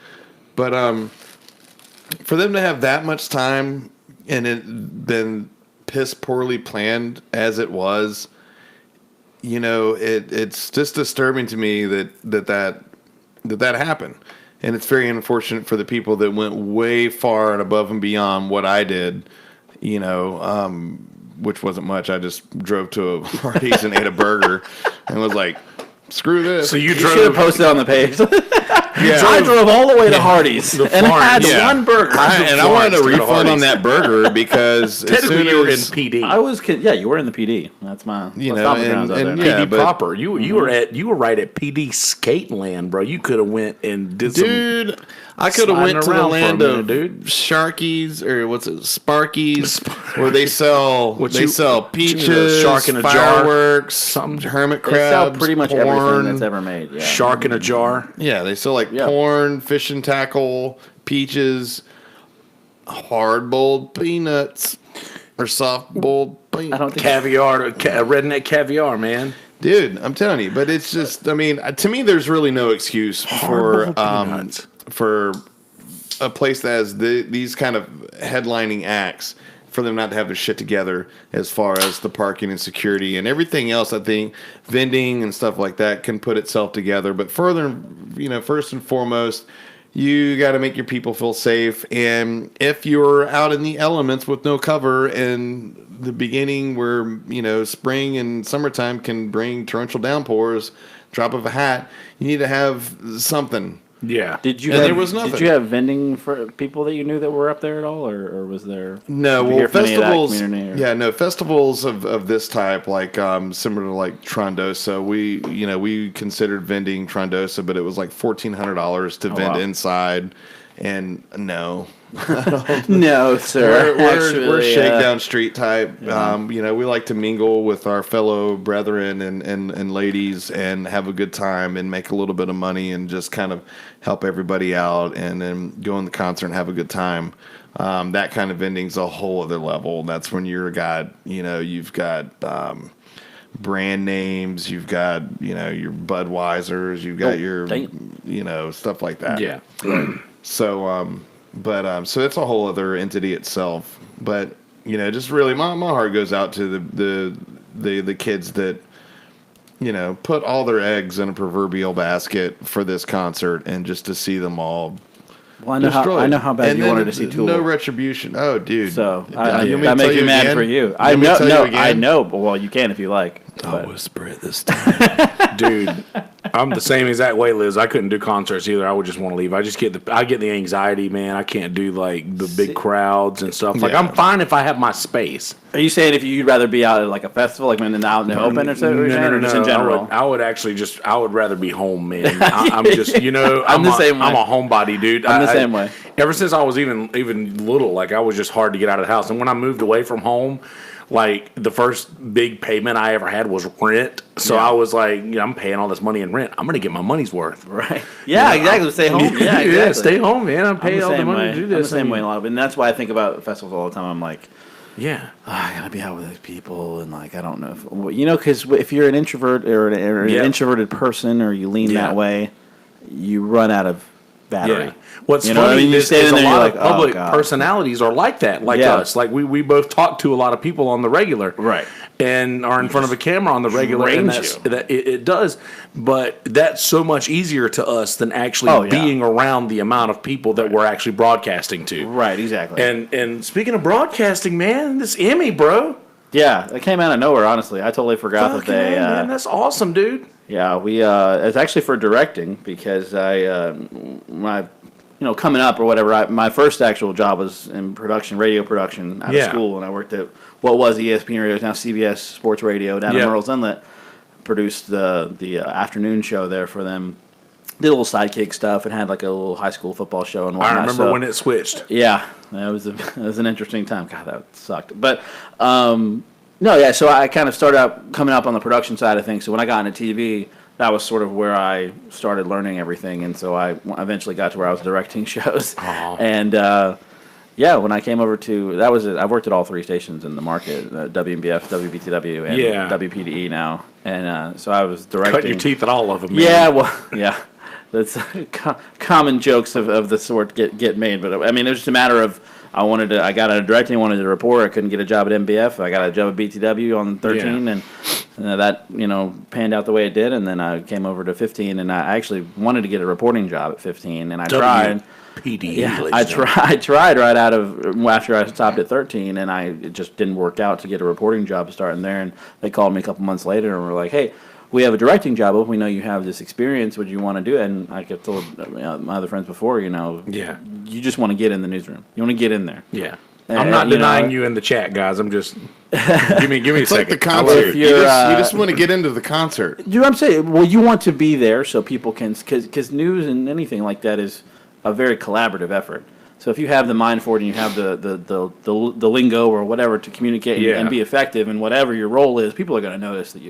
But for them to have that much time and it been piss poorly planned as it was, it's just disturbing to me that happened. And it's very unfortunate for the people that went way far and above and beyond what I did, which wasn't much. I just drove to a Hardee's and ate a burger and was like, screw this. So you should have posted on the page. Yeah. I drove all the way to Hardee's and had one burger. I wanted a refund on that burger because as soon you were in as PD. You were in the PD. That's my PD proper. You were right at PD Skateland, bro. You could have went and did some. I could have went to the land of Sharkies or what's it, Sparkies, where they sell peaches, shark in a fireworks, hermit crabs. They sell pretty much everything that's ever made. Yeah. Shark in a jar. Yeah, they sell like porn, fishing tackle, peaches, hard boiled peanuts, or soft boiled peanuts. Caviar, redneck caviar, man. Dude, I'm telling you, but it's just, to me, there's really no excuse for a place that has these kind of headlining acts for them not to have their shit together as far as the parking and security and everything else. I think vending and stuff like that can put itself together. But first and foremost, you got to make your people feel safe. And if you're out in the elements with no cover in the beginning where, spring and summertime can bring torrential downpours, drop of a hat, you need to have something. Yeah. There was nothing. Did you have vending for people that you knew that were up there at all, or was there? No. Well, festivals. Festivals of this type, like similar to like Trondosa. We considered vending Trondosa, but it was like $1,400 to vend inside, and no. No, sir. We're shakedown street type. Yeah. We like to mingle with our fellow brethren and ladies and have a good time and make a little bit of money and just kind of help everybody out and then go in the concert and have a good time. That kind of vending's a whole other level. That's when you've got brand names, you've got your Budweisers, you've got your stuff like that. Yeah. So so it's a whole other entity itself. But just really, my heart goes out to the kids that put all their eggs in a proverbial basket for this concert, and just to see them all. Well, I know how bad and you wanted to see Tool. No retribution. Oh, dude. So that makes me mad for you. I know. But you can if you like. I'll whisper it this time, dude. I'm the same exact way, Liz. I couldn't do concerts either. I would just want to leave. I get the anxiety, man. I can't do like the big crowds and stuff. Like I'm fine if I have my space. Are you saying if you'd rather be out at like a festival, like when out in the open or something? No. Just in general? I would rather be home, man. I'm just, I'm the same way. I'm a homebody, dude. I'm the same way. Ever since I was even little, like I was just hard to get out of the house. And when I moved away from home, like the first big payment I ever had was rent. So I was like, I'm paying all this money in rent. I'm going to get my money's worth. Right. Yeah, exactly. Stay home. Yeah, exactly. Stay home, man. I'm paying all the money to do this. I'm the same way a lot of it. And that's why I think about festivals all the time. I'm like, Yeah. I gotta be out with those people, and like I don't know, because if you're an introvert or an introverted person, or you lean that way, you run out of battery. Yeah. What's funny is a lot of public oh, personalities are like that, like us. Like we both talk to a lot of people on the regular, right? And are in front of a camera on the regular, and it does. But that's so much easier to us than actually being around the amount of people that we're actually broadcasting to. Right, exactly. And speaking of broadcasting, man, this Emmy, bro. Yeah, it came out of nowhere. Honestly, I totally forgot that they. Man, that's awesome, dude. Yeah, we. It's actually for directing because coming up or whatever. My first actual job was in production, radio production out of school, and I worked at what was ESPN Radio, now CBS Sports Radio down in Murrells Inlet. Produced the afternoon show there for them. Did a little sidekick stuff and had like a little high school football show and whatnot. I remember when it switched. Yeah, it was an interesting time. God, that sucked. But so I kind of started out coming up on the production side of things. So when I got into TV, that was sort of where I started learning everything, and so I eventually got to where I was directing shows. Aww. And when I came over to that was it. I've worked at all three stations in the market: WMBF, WBTW, and WPDE now. And so I was directing. Cut your teeth at all of them. Man. Yeah, well, yeah. That's common jokes of the sort get made, but I mean it was just a matter of I got out of directing, wanted to report. I couldn't get a job at MBF. I got a job at BTW on 13, and that panned out the way it did. And then I came over to 15, and I actually wanted to get a reporting job at 15, and I tried. PD. Yeah, I tried right out of after I stopped at 13, and it just didn't work out to get a reporting job starting there. And they called me a couple months later and were like, "Hey, we have a directing job open. We know you have this experience. Would you want to do it?" And I kept told my other friends before, you just want to get in the newsroom. You want to get in there. Yeah. I'm not denying you in the chat, guys. I'm just give me a second. Like the concert. You just want to get into the concert. You know what I'm saying? Well, you want to be there so people can, because news and anything like that is a very collaborative effort. So if you have the mind for it and you have the lingo or whatever to communicate and be effective in whatever your role is, people are going to notice that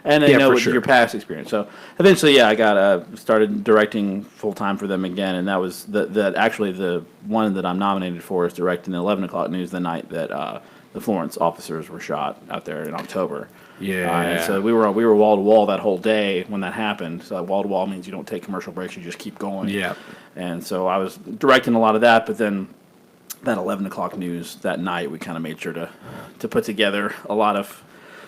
and they know your past experience. So eventually, I got started directing full time for them again, and that was actually the one that I'm nominated for is directing the 11 o'clock news the night that the Florence officers were shot out there in October. Yeah. And so we were wall to wall that whole day when that happened. So wall to wall means you don't take commercial breaks; you just keep going. Yeah. And so I was directing a lot of that, but then that 11 o'clock news that night, we kind of made sure to put together a lot of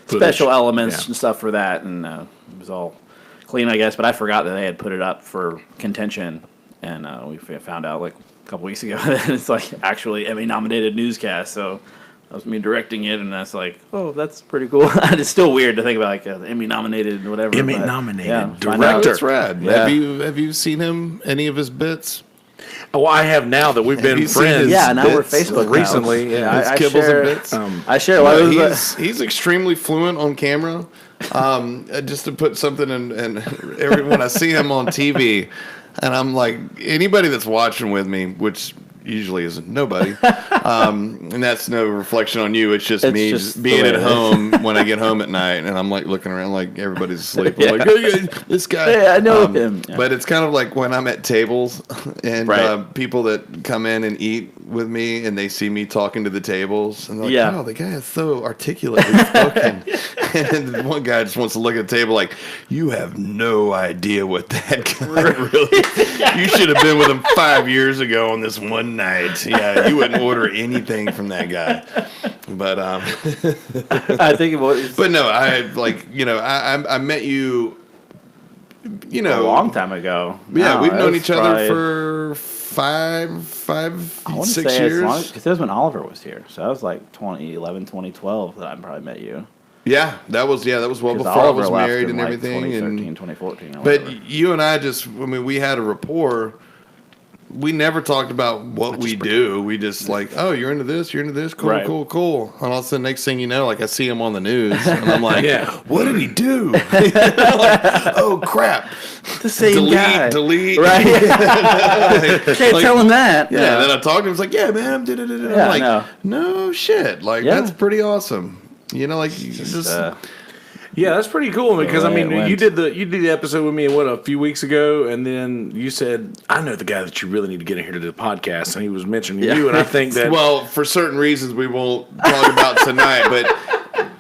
special elements and stuff for that, and it was all clean, I guess. But I forgot that they had put it up for contention, and we found out like a couple weeks ago that it's like actually Emmy nominated newscast. So that was me directing it, and that's like, oh, that's pretty cool. It's still weird to think about like Emmy nominated whatever. Emmy nominated director. That's rad. Yeah. Have you seen him any of his bits? Oh, I have now that we've been friends. Yeah, now we're Facebook recently. Now. Yeah, I share bits. I share. He's extremely fluent on camera. Just to put something in, and when I see him on TV, and I'm like, anybody that's watching with me, which usually isn't nobody, and that's no reflection on you. It's just me just being at home when I get home at night, and I'm like looking around like everybody's asleep. I'm like, hey, this guy. Yeah, I know him. Yeah. But it's kind of like when I'm at tables and people that come in and eat with me, and they see me talking to the tables, and they're like, "Oh, the guy is so articulately spoken." And one guy just wants to look at the table like, "You have no idea what that guy really. You should have been with him 5 years ago on this one night. Yeah, you wouldn't order anything from that guy." But I think it was. But no, I met you. A long time ago. Yeah, we've known each other for 6 years. Because that was when Oliver was here. So that was like 2011, 2012 that I probably met you. Yeah, that was well before Oliver I was married and like everything. 2013, 2014. But you and I we had a rapport. We never talked about what we do. We just like, oh, you're into this, cool, cool. And all of a sudden, next thing you know, like I see him on the news, and I'm like, what did he do? Like, oh crap, the same guy. Delete. Right? Can't tell him that. Yeah. Then I talked to him. He's like, yeah, man. I'm like, no shit. Like that's pretty awesome. Like just. Yeah, that's pretty cool because you did the episode with me a few weeks ago, and then you said, "I know the guy that you really need to get in here to do the podcast," and he was mentioning you, and I think that for certain reasons we won't talk about tonight, but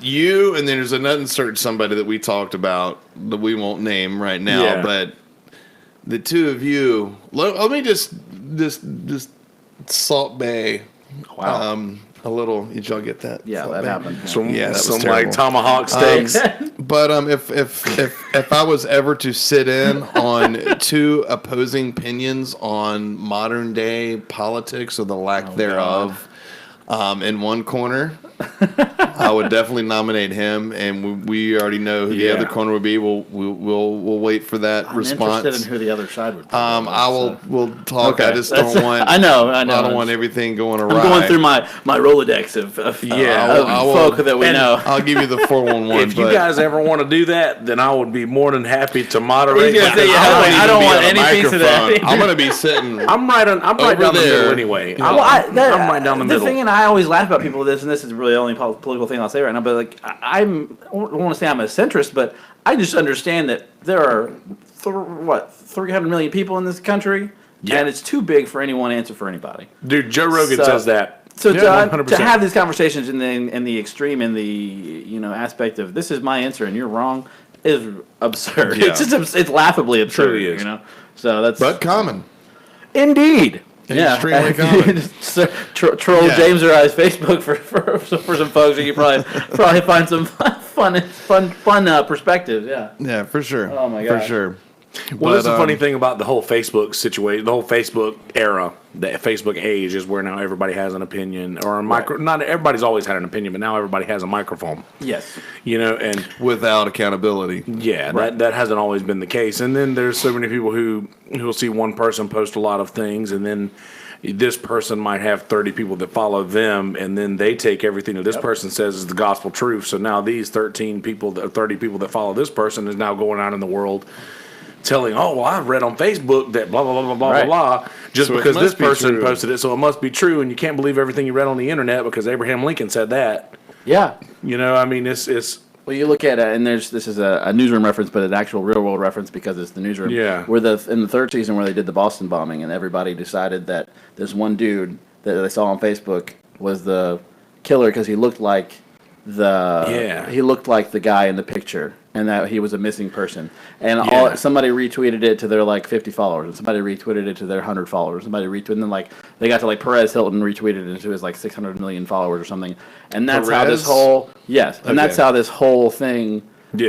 you and then there's another certain somebody that we talked about that we won't name right now, but the two of you. Let me just Salt Bay. Wow. A little. Did y'all get that? Yeah, Salt that Bay? happened. some like tomahawk steaks. But if I was ever to sit in on two opposing opinions on modern day politics or the lack thereof, in one corner, I would definitely nominate him, and we already know who the other corner would be. We'll wait for that response. I'm interested in who the other side would be. We'll talk. Okay. I just don't want. I know. I don't want everything going awry. I'm going through my Rolodex of folk that we know. I'll give you the 411. If you guys ever want to do that, then I would be more than happy to moderate. I don't want any piece of that. I'm going to be sitting. I'm right down the middle anyway. I'm right down the middle. The thing, and I always laugh about people with this, and this is really the only political thing I'll say right now, but like I don't want to say I'm a centrist, but I just understand that there are 300 million people in this country, and it's too big for any one answer for anybody. Dude, Joe Rogan says that. So to have these conversations in the extreme, in the aspect of this is my answer and you're wrong, is absurd. Yeah. It's just it's laughably absurd. Truly is. So that's but common. Indeed. Extremely common. Troll James or I's Facebook for some folks. You can probably find some fun perspectives. Yeah. Yeah, for sure. Oh my god. For sure. Well, that's the funny thing about the whole Facebook situation, the whole Facebook era, the Facebook age is where now everybody has an opinion or a micro. Not everybody's always had an opinion, but now everybody has a microphone. Yes. And without accountability. Yeah, that hasn't always been the case. And then there's so many people who'll see one person post a lot of things, and then this person might have 30 people that follow them, and then they take everything that this person says is the gospel truth. So now these 30 people that follow this person is now going out in the world telling, I read on Facebook that blah, blah, blah, blah, blah, blah, just so because this person posted it, so it must be true, and you can't believe everything you read on the internet because Abraham Lincoln said that. Yeah. It's... Well, you look at it, and this is a newsroom reference, but an actual real-world reference because it's the newsroom. Yeah. Where in the third season where they did the Boston bombing, and everybody decided that this one dude that they saw on Facebook was the killer because he looked like the guy in the picture, and that he was a missing person. And somebody retweeted it to their 50 followers, and somebody retweeted it to their 100 followers. Somebody retweeted, and then they got to Perez Hilton retweeted it to his 600 million followers or something. And that's how this whole that's how this whole thing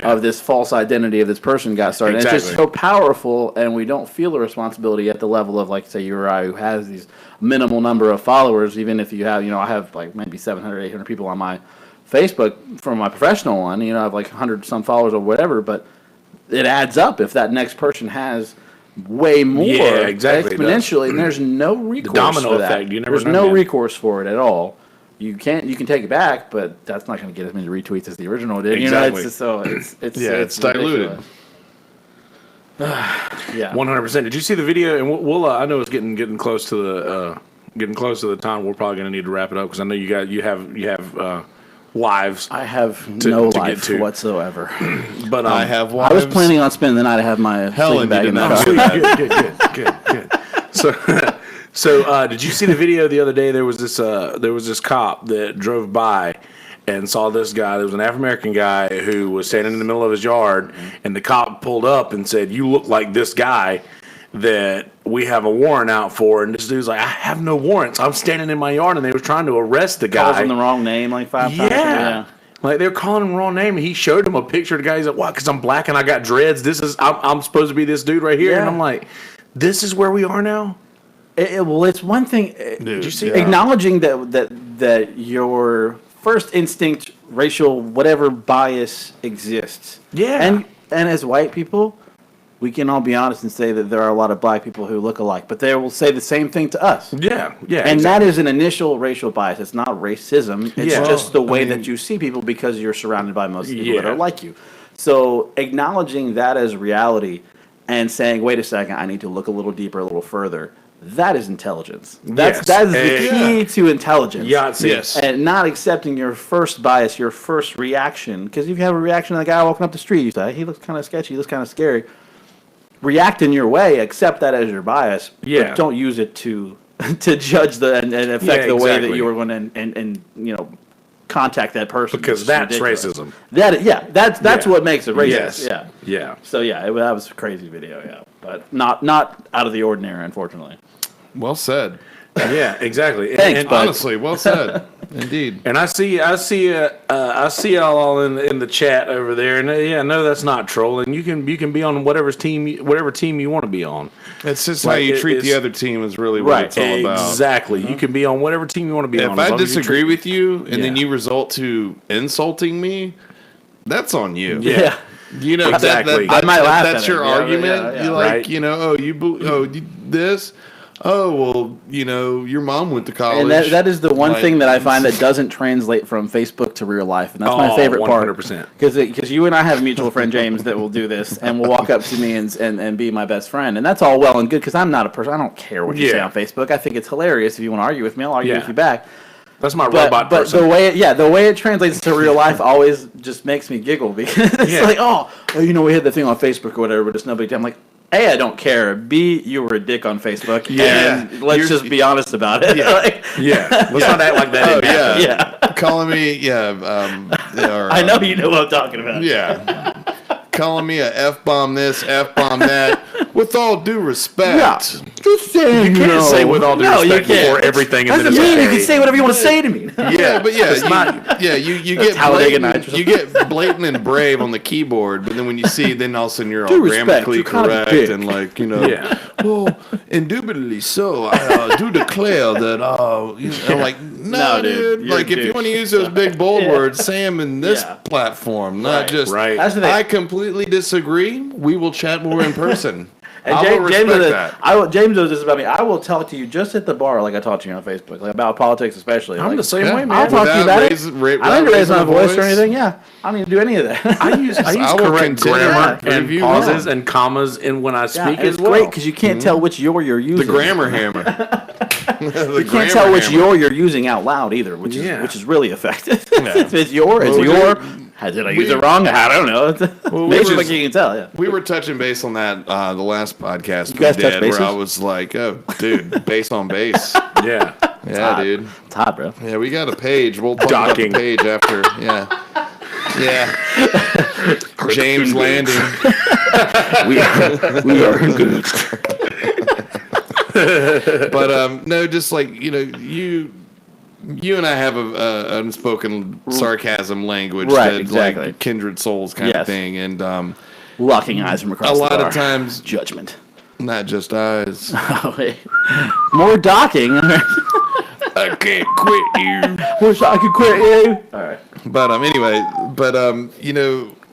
of this false identity of this person got started. Exactly. And it's just so powerful, and we don't feel the responsibility at the level of say you or I, who has these minimal number of followers. Even if you have, I have maybe 700, 800 people on my Facebook from my professional one, I have 100 some followers or whatever, but it adds up if that next person has way more exponentially, and there's no recourse the domino for that. Effect, you never there's no recourse for it at all. You can take it back, but that's not going to get as many retweets as the original did. Exactly. It's diluted. 100%. Did you see the video? And we'll I know it's getting close to the time. We're probably going to need to wrap it up because I know you have lives. I have no life whatsoever. But I have wives. I was planning on spending the night. I have my sleeping bag in the car. Good. So did you see the video the other day? There was this cop that drove by and saw this guy. There was an African American guy who was standing in the middle of his yard, and the cop pulled up and said, "You look like this guy that we have a warrant out for." And this dude's like, "I have no warrants. I'm standing in my yard," and they were trying to arrest the guy. Calls him the wrong name 5 times. Yeah. They were calling him the wrong name, and he showed him a picture of the guy. He's like, "What? Because I'm black and I got dreads. I'm supposed to be this dude right here." Yeah. And I'm like, "This is where we are now." It's one thing. Did you see acknowledging that your first instinct, racial whatever bias exists. Yeah. And as white people, we can all be honest and say that there are a lot of black people who look alike, but they will say the same thing to us. Yeah. And that is an initial racial bias. It's not racism. It's just the way that you see people because you're surrounded by most people that are like you. So acknowledging that as reality and saying, wait a second, I need to look a little deeper, a little further, That is intelligence. That is the key to intelligence. Yes. And not accepting your first bias, your first reaction. Because if you have a reaction to the guy walking up the street, you say, he looks kind of sketchy, he looks kind of scary. React in your way, accept that as your bias. Yeah. But don't use it to judge and affect the way that you are going to and contact that person. Because that's racism. That's what makes it racist. Yes. Yeah. So that was a crazy video, but not out of the ordinary, unfortunately. Well said. Yeah, exactly. Thanks, and honestly, well said. Indeed. And I see y'all all in the chat over there, and no, that's not trolling. You can be on whatever team you want to be on. It's just how you treat the other team is really what it's all about. Exactly. You can be on whatever team you want to be on. If I disagree with you, and then you result to insulting me, that's on you. Yeah. You know, exactly. I might laugh that's at your it. argument. Yeah. You like, this. Oh, well, your mom went to college. And that is the one thing that I find that doesn't translate from Facebook to real life. And that's my favorite part. 100%. Because you and I have a mutual friend, James, that will do this and will walk up to me and be my best friend. And that's all well and good because I'm not a person. I don't care what you say on Facebook. I think it's hilarious. If you want to argue with me, I'll argue with you back. That's my robot person. But the way it translates to real life always just makes me giggle because it's like, we had the thing on Facebook or whatever, but it's no big deal. I'm like, A, I don't care. B, you were a dick on Facebook. And let's just be honest about it. Yeah. Let's not act like that. Yeah. Calling me, I know you know what I'm talking about. Yeah. Calling me a F-bomb this, F-bomb that. With all due respect. Just saying, you can't say with all due respect before everything in the mean you can say whatever you want to say to me. You get blatant and brave on the keyboard, but then when you see, then all of a sudden you're all grammatically correct and well, indubitably so. I do declare that. I'm like, no, dude. Like, if you want to use those big bold words, say them in this platform, not just. Right. I completely disagree. We will chat more in person. And I will respect that. James knows this about me. I will talk to you just at the bar like I talk to you on Facebook, like about politics especially. I'm the same way, man. I'll talk to you about it. I don't need to raise my voice or anything. Yeah, I don't need to do any of that. I use correct grammar and pauses and commas when I speak as well. It's great because you can't tell which you're using. The grammar hammer. You can't tell which you're using out loud either, which is really effective. If it's your. Did I use it wrong? I don't know. Maybe you can tell. Yeah. We were touching base on that the last podcast we did, where I was like, "Oh, dude, base on base." Yeah, dude. It's hot, bro. Yeah, we got a page. We'll talk about the page after. James Landing. we are good. But no, just like you and I have a unspoken sarcasm language, like kindred souls kind of thing, and locking eyes from across a the lot bar. of times Judgment, not just eyes. More docking. I can't quit you. Wish I could quit you. All right, but anyway,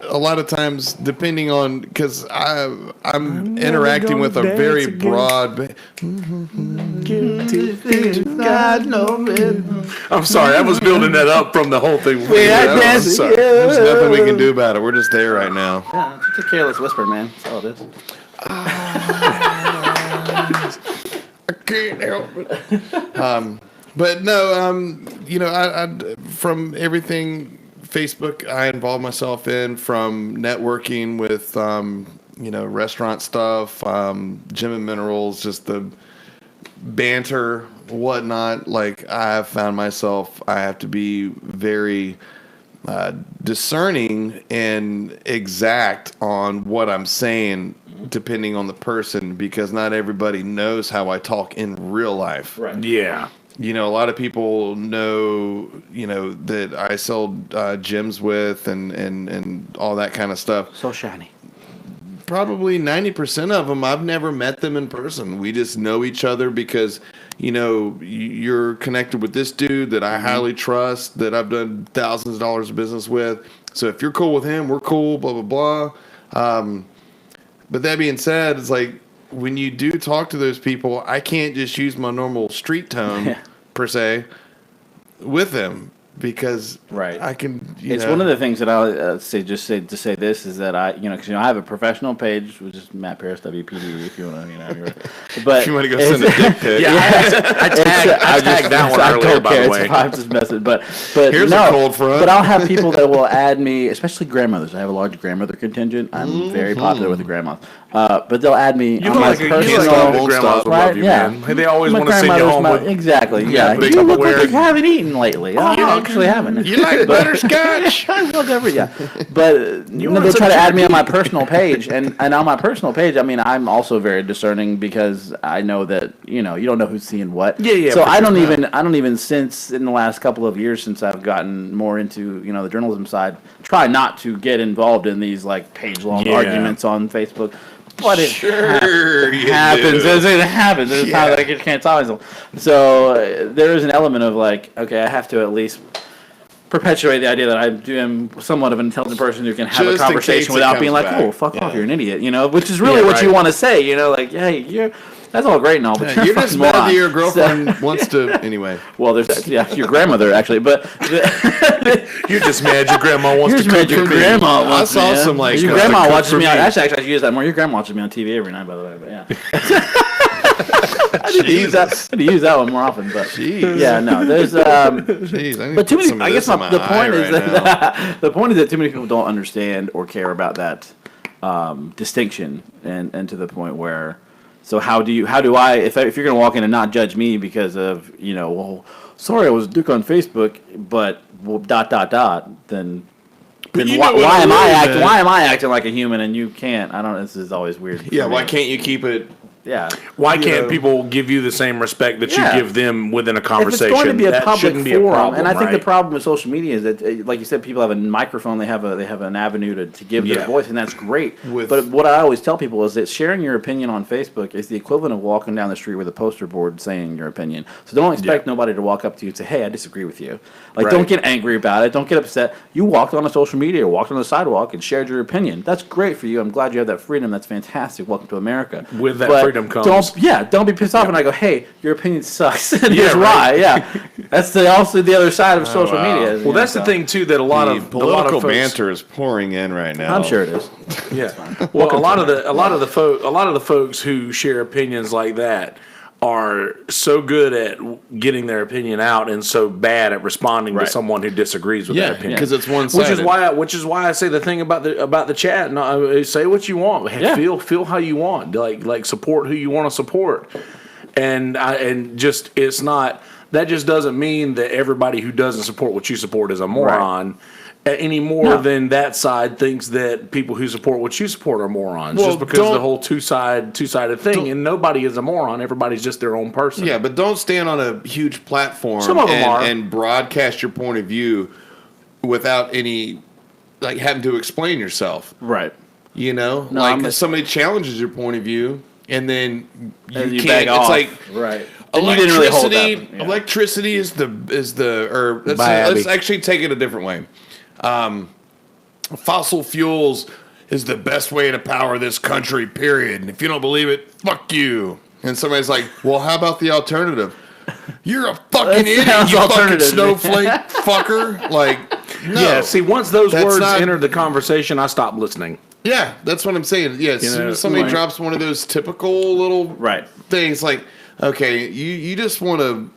a lot of times, depending on, because I'm interacting with a very broad. I'm sorry, I was building that up from the whole thing. I'm sorry. There's nothing we can do about it. We're just there right now. Yeah, it's just a careless whisper, man. That's all it is. I can't help it. But no, I from everything Facebook I involve myself in, from networking with, restaurant stuff, gym and minerals, just the banter, whatnot. Like, I have found myself, I have to be very discerning and exact on what I'm saying, depending on the person, because not everybody knows how I talk in real life. Right. Yeah. A lot of people know, that I sell gyms with and all that kind of stuff. So shiny. Probably 90% of them, I've never met them in person. We just know each other because, you're connected with this dude that I highly trust, that I've done thousands of dollars of business with. So if you're cool with him, we're cool, blah, blah, blah. But that being said, it's like, when you do talk to those people, I can't just use my normal street tone, per se, with them, because Right. I can. It's one of the things that I'll say to say this is that I because I have a professional page, which is Matt Parris WPD. If you want to, but if you want to go send a dick pic, I tagged that one earlier, by the way. I'm just messing, but here's a cold front. But I'll have people that will add me, especially grandmothers. I have a large grandmother contingent. I'm very popular with the grandmas. But they'll add me on my personal. Grandmas will love you, man. They always want to send you home with exactly. Yeah, you look like you haven't eaten lately. I actually haven't. You like butterscotch? But they'll try to add me on my personal page, and on my personal page, I mean, I'm also very discerning because I know that you don't know who's seeing what. Yeah. So I don't even since in the last couple of years since I've gotten more into the journalism side, try not to get involved in these like page-long arguments on Facebook. But it happens. It happens. It's not like it can't stop itself. So there is an element of like, okay, I have to at least perpetuate the idea that I am somewhat of an intelligent person who can have a conversation without being like, "Oh, fuck off, you're an idiot," which is really what you want to say. Like, hey, that's all great and all, but you're just mad that your girlfriend wants to anyway. Well, there's your grandmother actually, but you're just mad your grandma wants to cook your grandma. I saw some like your grandma watches me. Actually, I should use that more. Your grandma watches me on TV every night, by the way. But yeah. I need to use that one more often, but yeah, no, there's but too many. I guess the point is that the point is that too many people don't understand or care about that distinction, and to the point where. So how do I if you're gonna walk in and not judge me because of sorry I was a dick on Facebook, but then why am I acting like a human and you can't? I don't. This is always weird. Yeah, why can't you keep it? Yeah. Why can't people give you the same respect that you give them within a conversation? If it's going to be a public forum, problem, and I think the problem with social media is that, like you said, people have a microphone, they have an avenue to give their voice, and that's great. But what I always tell people is that sharing your opinion on Facebook is the equivalent of walking down the street with a poster board saying your opinion. So don't expect nobody to walk up to you and say, "Hey, I disagree with you." Don't get angry about it. Don't get upset. You walked on a social media or walked on the sidewalk and shared your opinion. That's great for you. I'm glad you have that freedom. That's fantastic. Welcome to America. With that freedom comes. Don't be pissed off when I go, hey, your opinion sucks. And here's why. Yeah, that's also the other side of social media. Well, that's the thing too that a lot of political banter is pouring in right now. I'm sure it is. Yeah. Well, a lot of the folks who share opinions like that are so good at getting their opinion out and so bad at responding to someone who disagrees with that opinion. Because it's one-sided. Which is why I say the thing about the chat. No, say what you want. Feel how you want. Like support who you want to support. And just it's not. That just doesn't mean that everybody who doesn't support what you support is a moron. Any more than that side thinks that people who support what you support are morons. Just because of the whole two-sided thing, and nobody is a moron. Everybody's just their own person. Yeah, but don't stand on a huge platform and broadcast your point of view without any having to explain yourself. Right. Somebody challenges your point of view, and then you can't. It's like right. Electricity is the let's actually take it a different way. Fossil fuels is the best way to power this country, period. And if you don't believe it, fuck you. And somebody's like, well, how about the alternative? You're a fucking idiot, you fucking snowflake fucker. No. Yeah, see, once those words enter the conversation, I stop listening. Yeah, that's what I'm saying. Yeah, as soon as somebody drops one of those typical little things, like, okay, you just want to...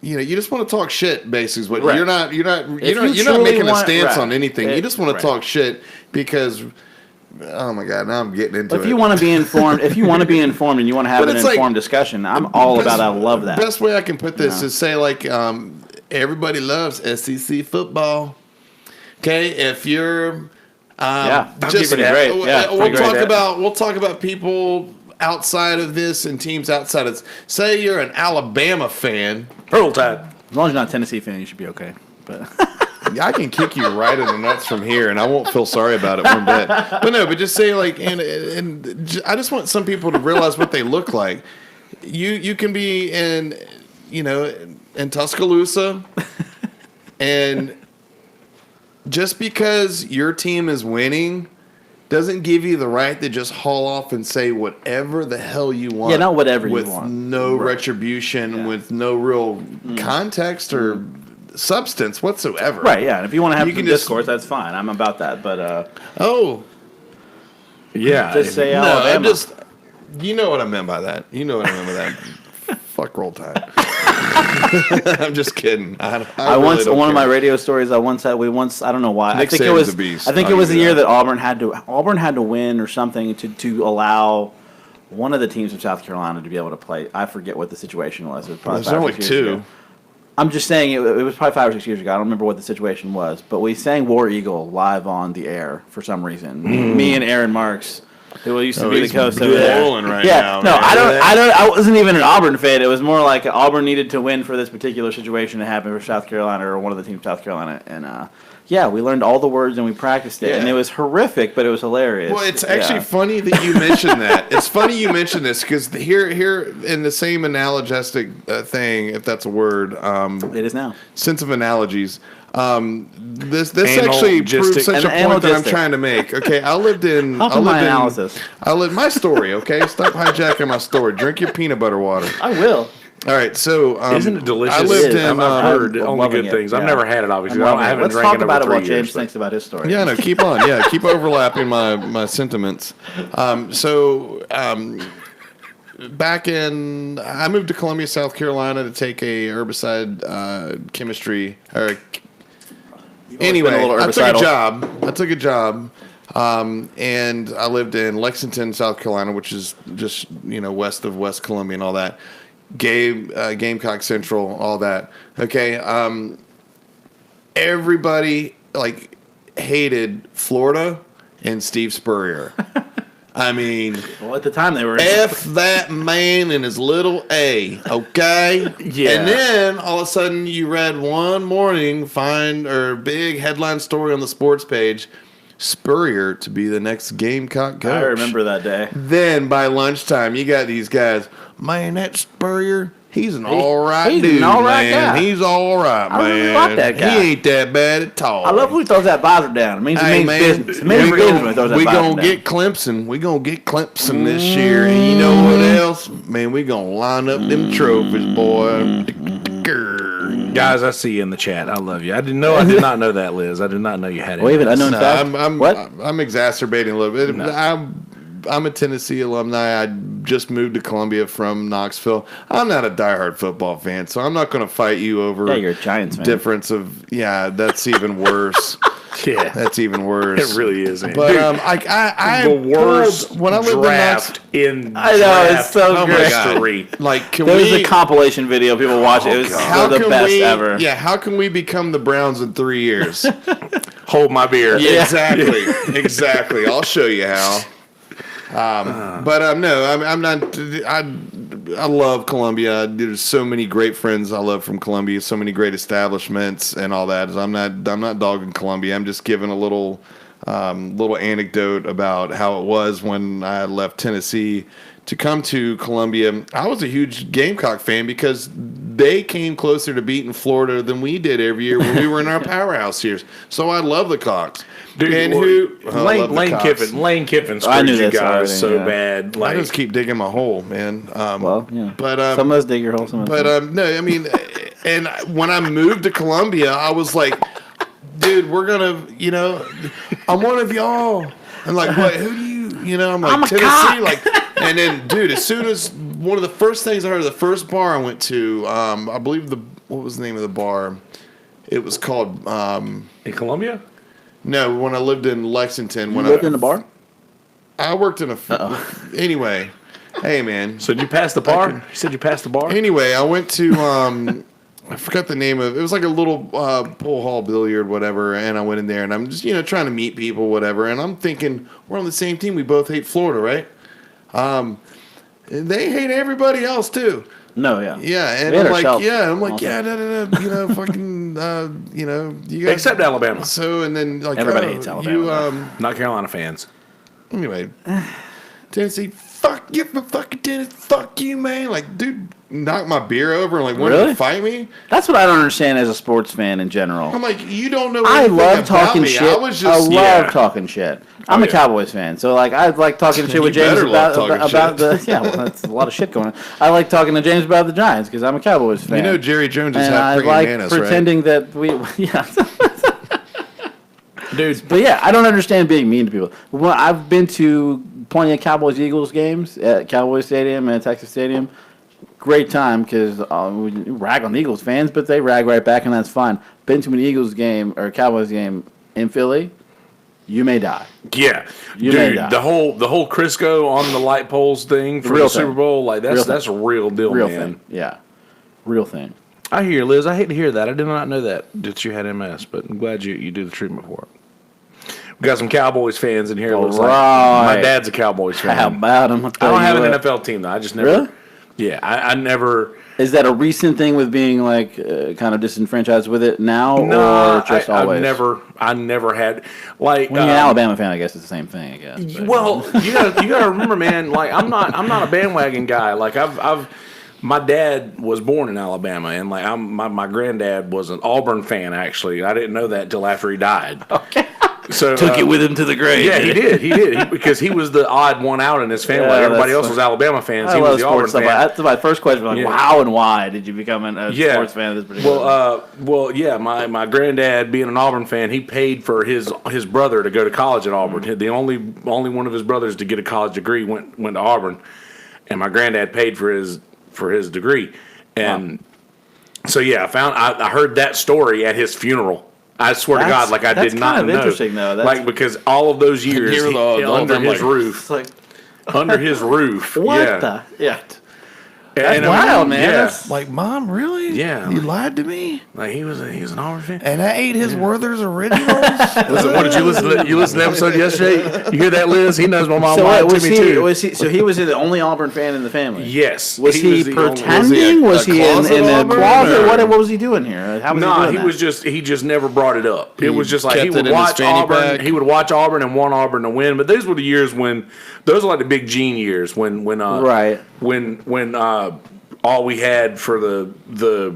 you just want to talk shit, basically. But you're not making a stance on anything. You just want to talk shit because, oh my god, now I'm getting into it. If you want to be informed, and you want to have an informed discussion, I'm all about that. I love that. The best way I can put this is say everybody loves SEC football. Okay, if you're we'll talk about people outside of this and teams outside of this. Say you're an Alabama fan. Roll Tide. As long as you're not a Tennessee fan, you should be okay. But I can kick you right in the nuts from here, and I won't feel sorry about it one bit. But just say and I just want some people to realize what they look like. You can be in Tuscaloosa, and just because your team is winning doesn't give you the right to just haul off and say whatever the hell you want. Yeah, not whatever you want. With no retribution, with no real context or substance whatsoever. Right, yeah. And if you want to have some just- discourse, that's fine. I'm about that. But Yeah. just say no, Alabama. you know what I meant by that. Fuck roll tide. I'm just kidding. I once really don't one of care. my radio stories. I don't know why. Nick I think it Saban's was a beast. I think I'll it was give the you year that. that Auburn had to win or something to allow one of the teams from South Carolina to be able to play. I forget what the situation was. It was probably There's only 5 or 6 years two. ago. I'm just saying it was probably 5 or 6 years ago. I don't remember what the situation was, but we sang War Eagle live on the air for some reason. Me and Aaron Marks, who used to be the he's host over there. rolling right Yeah, now, no, man. I wasn't even an Auburn fan. It was more like Auburn needed to win for this particular situation to happen for South Carolina or one of the teams South Carolina, and yeah, we learned all the words and we practiced it, and it was horrific, but it was hilarious. Well, it's actually funny that you mentioned that. It's funny you mentioned this because here in the same analogistic thing, if that's a word, it is now. sense of analogies. This Anal actually proves such a An point that I'm analogistic. trying to make. Okay, I lived in. How come my analysis? I lived my story. Okay, stop hijacking my story. Drink your peanut butter water. I will. All right, so Isn't it delicious? I lived It is. in. I've heard I'm only loving good it, things. I've yeah. never had it, obviously. I'm loving I it. haven't Let's drank talk it in about it over while 3 James years. thinks about his story. Yeah, no, keep on. Yeah, keep overlapping my sentiments. Back in, I moved to Columbia, South Carolina to take a herbicide chemistry. Anyway, been a little I took herbicidal. a job, and I lived in Lexington, South Carolina, which is just west of West Columbia and all that. Gamecock Central, all that. Okay, everybody hated Florida and Steve Spurrier. I mean, Well, at the time they were. F that man and his little A, okay? Yeah. And then all of a sudden you read one morning, big headline story on the sports page, Spurrier to be the next Gamecock coach. I remember that day. Then by lunchtime, you got these guys, man, that Spurrier, he's an all right he's dude, an all right man. guy. He's all right, I man. really like that guy. He ain't that bad at all. I love when he throws that visor down. It means business. It means business when he throws that we visor gonna down. get Clemson. We gonna get Clemson this year, and you know what else? Man, we gonna line up them trophies, boy. Guys, I see you in the chat. I love you. I did not know that, Liz. I did not know you had it. Well, even unknown No, fact. What? I'm exacerbating a little bit. I'm a Tennessee alumni. I just moved to Columbia from Knoxville. I'm not a diehard football fan, so I'm not going to fight you over. Yeah, you're a Giants fan. Difference of that's even worse. Yeah, That's even worse. it really is. But I the worst when I lived draft in I know, it's so Oh my great. God. history. like can There was we a compilation video. People watch it. It was how the can best we, ever. Yeah, how can we become the Browns in 3 years? Hold my beer. Yeah, exactly. I'll show you how. No, I'm not. I love Columbia. There's so many great friends I love from Columbia. So many great establishments and all that. I'm not dogging Columbia. I'm just giving a little anecdote about how it was when I left Tennessee to come to Columbia. I was a huge Gamecock fan because they came closer to beating Florida than we did every year when we were in our powerhouse years. So I love the Cocks. Dude, and Lane Kiffin I screwed knew you this guys already, so yeah. bad. I just keep digging my hole, man. Well, yeah. But some of us dig your hole. Some of us don't. no, I mean, and when I moved to Columbia, I was like, dude, we're gonna, I'm one of y'all. I'm like, what? Who do you? I'm like, I'm a Tennessee, cock. like, and then, dude, as soon as one of the first things I heard, the first bar I went to, I believe what was the name of the bar? It was called. in Columbia. No, when I lived in Lexington, You lived in the bar? I worked in anyway. Hey, man. So did you pass the bar? You said you passed the bar. Anyway, I went to I forgot the name of it. It was like a little pool hall billiard, whatever. And I went in there, and I'm just trying to meet people, whatever. And I'm thinking we're on the same team. We both hate Florida, right? They hate everybody else too. No, yeah. Yeah, and We had I'm like, ourselves yeah, I'm like, also. yeah, no, fucking, you guys. Except Alabama. So and then like Everybody hates Alabama, You Not Carolina fans. anyway, Tennessee. fuck you for fucking tennis, fuck you, man. Like, dude, knocked my beer over and like wanted Really? to fight me. That's what I don't understand as a sports fan in general. I'm like, you don't know I anything love about talking me. shit. I was just, I love talking shit. I'm a Cowboys fan, so like I like talking shit with James better love about talking the well, that's a lot of shit going on. I like talking to James about the Giants because I'm a Cowboys fan. You know, Jerry Jones is and half I freaking like bananas, pretending that we dude. But yeah, I don't understand being mean to people. Well, I've been to plenty of Cowboys Eagles games at Cowboys Stadium and Texas Stadium. Great time because we rag on the Eagles fans, but they rag right back, and that's fine. Been to an Eagles game or Cowboys game in Philly, you may die. Yeah, You may dude, die. the whole Crisco on the light poles thing for real the Super thing. Bowl, like that's a real deal, Real man. thing, yeah, real thing. I hear, Liz. I hate to hear that. I did not know that you had MS, but I'm glad you do the treatment for it. We got some Cowboys fans in here. It looks like my dad's a Cowboys fan. How about him? I don't have an NFL team though. I just never. Really? Yeah, I never. Is that a recent thing with being like kind of disenfranchised with it now, No, or just always? I never had like. When you're an Alabama fan, I guess it's the same thing. I guess. But, Well, you gotta remember, man. Like I'm not a bandwagon guy. Like my dad was born in Alabama, and like my granddad was an Auburn fan. Actually, I didn't know that till after he died. okay. So Took it with him to the grave. Yeah, he did. Because he was the odd one out in his family. Yeah, Everybody else that's was Alabama fans. I He love was the Auburn sports stuff. fan. That's my first question. Like, how and why did you become a sports fan of this particular? Well, yeah. My granddad, being an Auburn fan, he paid for his brother to go to college at Auburn. The only one of his brothers to get a college degree went to Auburn, and my granddad paid for his degree. And so yeah, I heard that story at his funeral. I swear to God, like I did not know. That's kind of interesting, though. Like because all of those years under his roof, under his roof. What the? Yeah. That's wild, man. Yeah. That's, like, Mom, really? Yeah. You lied to me? Like he was an Auburn fan. And I ate his Werther's Originals? Listen, what did you listen to? You listened to the episode yesterday? You hear that, Liz? He knows my mom lied to me too. So he was the only Auburn fan in the family? Yes. Was he pretending? Was he in the closet? What was he doing here? How was he doing that? He just never brought it up. It was just like he kept would it in his watch fanny Auburn. pack. He would watch Auburn and want Auburn to win. But those were the years when those are like the Big Gene years when right. when all we had for the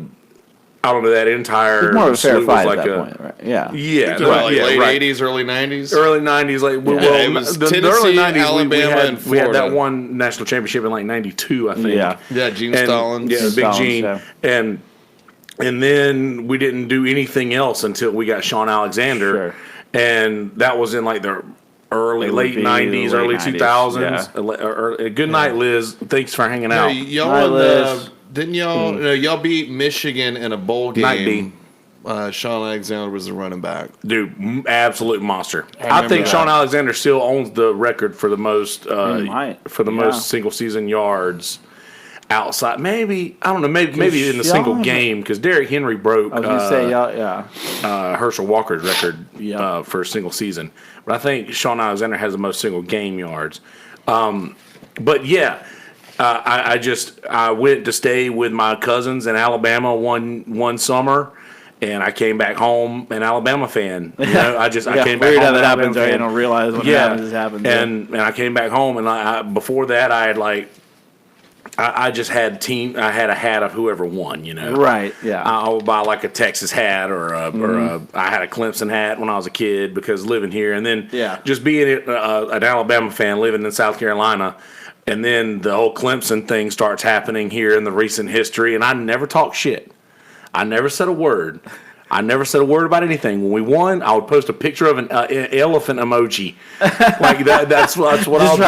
I don't know that entire more of a fair fight was like at that point, right? Yeah. Yeah, Like yeah, late right. 80s, early 90s? Early 90s, like it was the early Tennessee, 90s, Alabama, and we had that Florida. one national championship in like 92, I think. Yeah, Gene And- Stallings. Yeah, Big Stallings, Gene. yeah. And then we didn't do anything else until we got Sean Alexander. Sure. And that was in like the late 90s, early 2000s. Good night, Liz. Thanks for hanging out. Y'all didn't y'all beat Michigan in a bowl game? Night B. Sean Alexander was the running back. Dude, absolute monster. I think that. Sean Alexander still owns the record for the most might. most single season yards outside. Maybe I don't know. Maybe in a single game because Derrick Henry broke. I was gonna say Herschel Walker's record for a single season, but I think Sean Alexander has the most single game yards. But yeah. I went to stay with my cousins in Alabama one summer, and I came back home an Alabama fan. You know, I came back home. Weird how that an happens. Alabama You fan. don't realize when it happens. It happens. And I came back home, and before that I had I just had I had a hat of whoever won. You know, right? Yeah. I would buy like a Texas hat or I had a Clemson hat when I was a kid because living here, and then just being an Alabama fan living in South Carolina. And then the whole Clemson thing starts happening here in the recent history, and I never talked shit. I never said a word. I never said a word about anything. When we won, I would post a picture of an elephant emoji. Like that's what I'll do.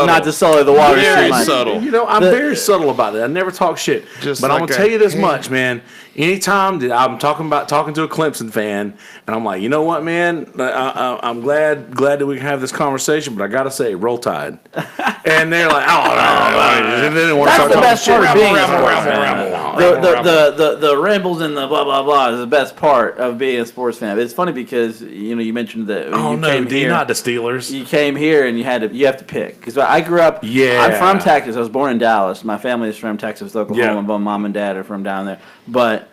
Not to sully the water. Very subtle. You know, I'm very subtle about it. I never talk shit. But I'm gonna tell you this much, man. Anytime that I'm talking to a Clemson fan, and I'm like, you know what, man, I'm glad that we can have this conversation, but I gotta say, roll Tide. And they're like, oh, no. And then they want to start That's the best part of being a rabble, sports fan. The rambles and the blah blah blah is the best part of being a sports fan. It's funny because you mentioned that. Oh no, D, not the Steelers. You came here and you have to pick because I grew up. Yeah, I'm from Texas. I was born in Dallas. My family is from Texas, Oklahoma. Both mom and dad are from down there. But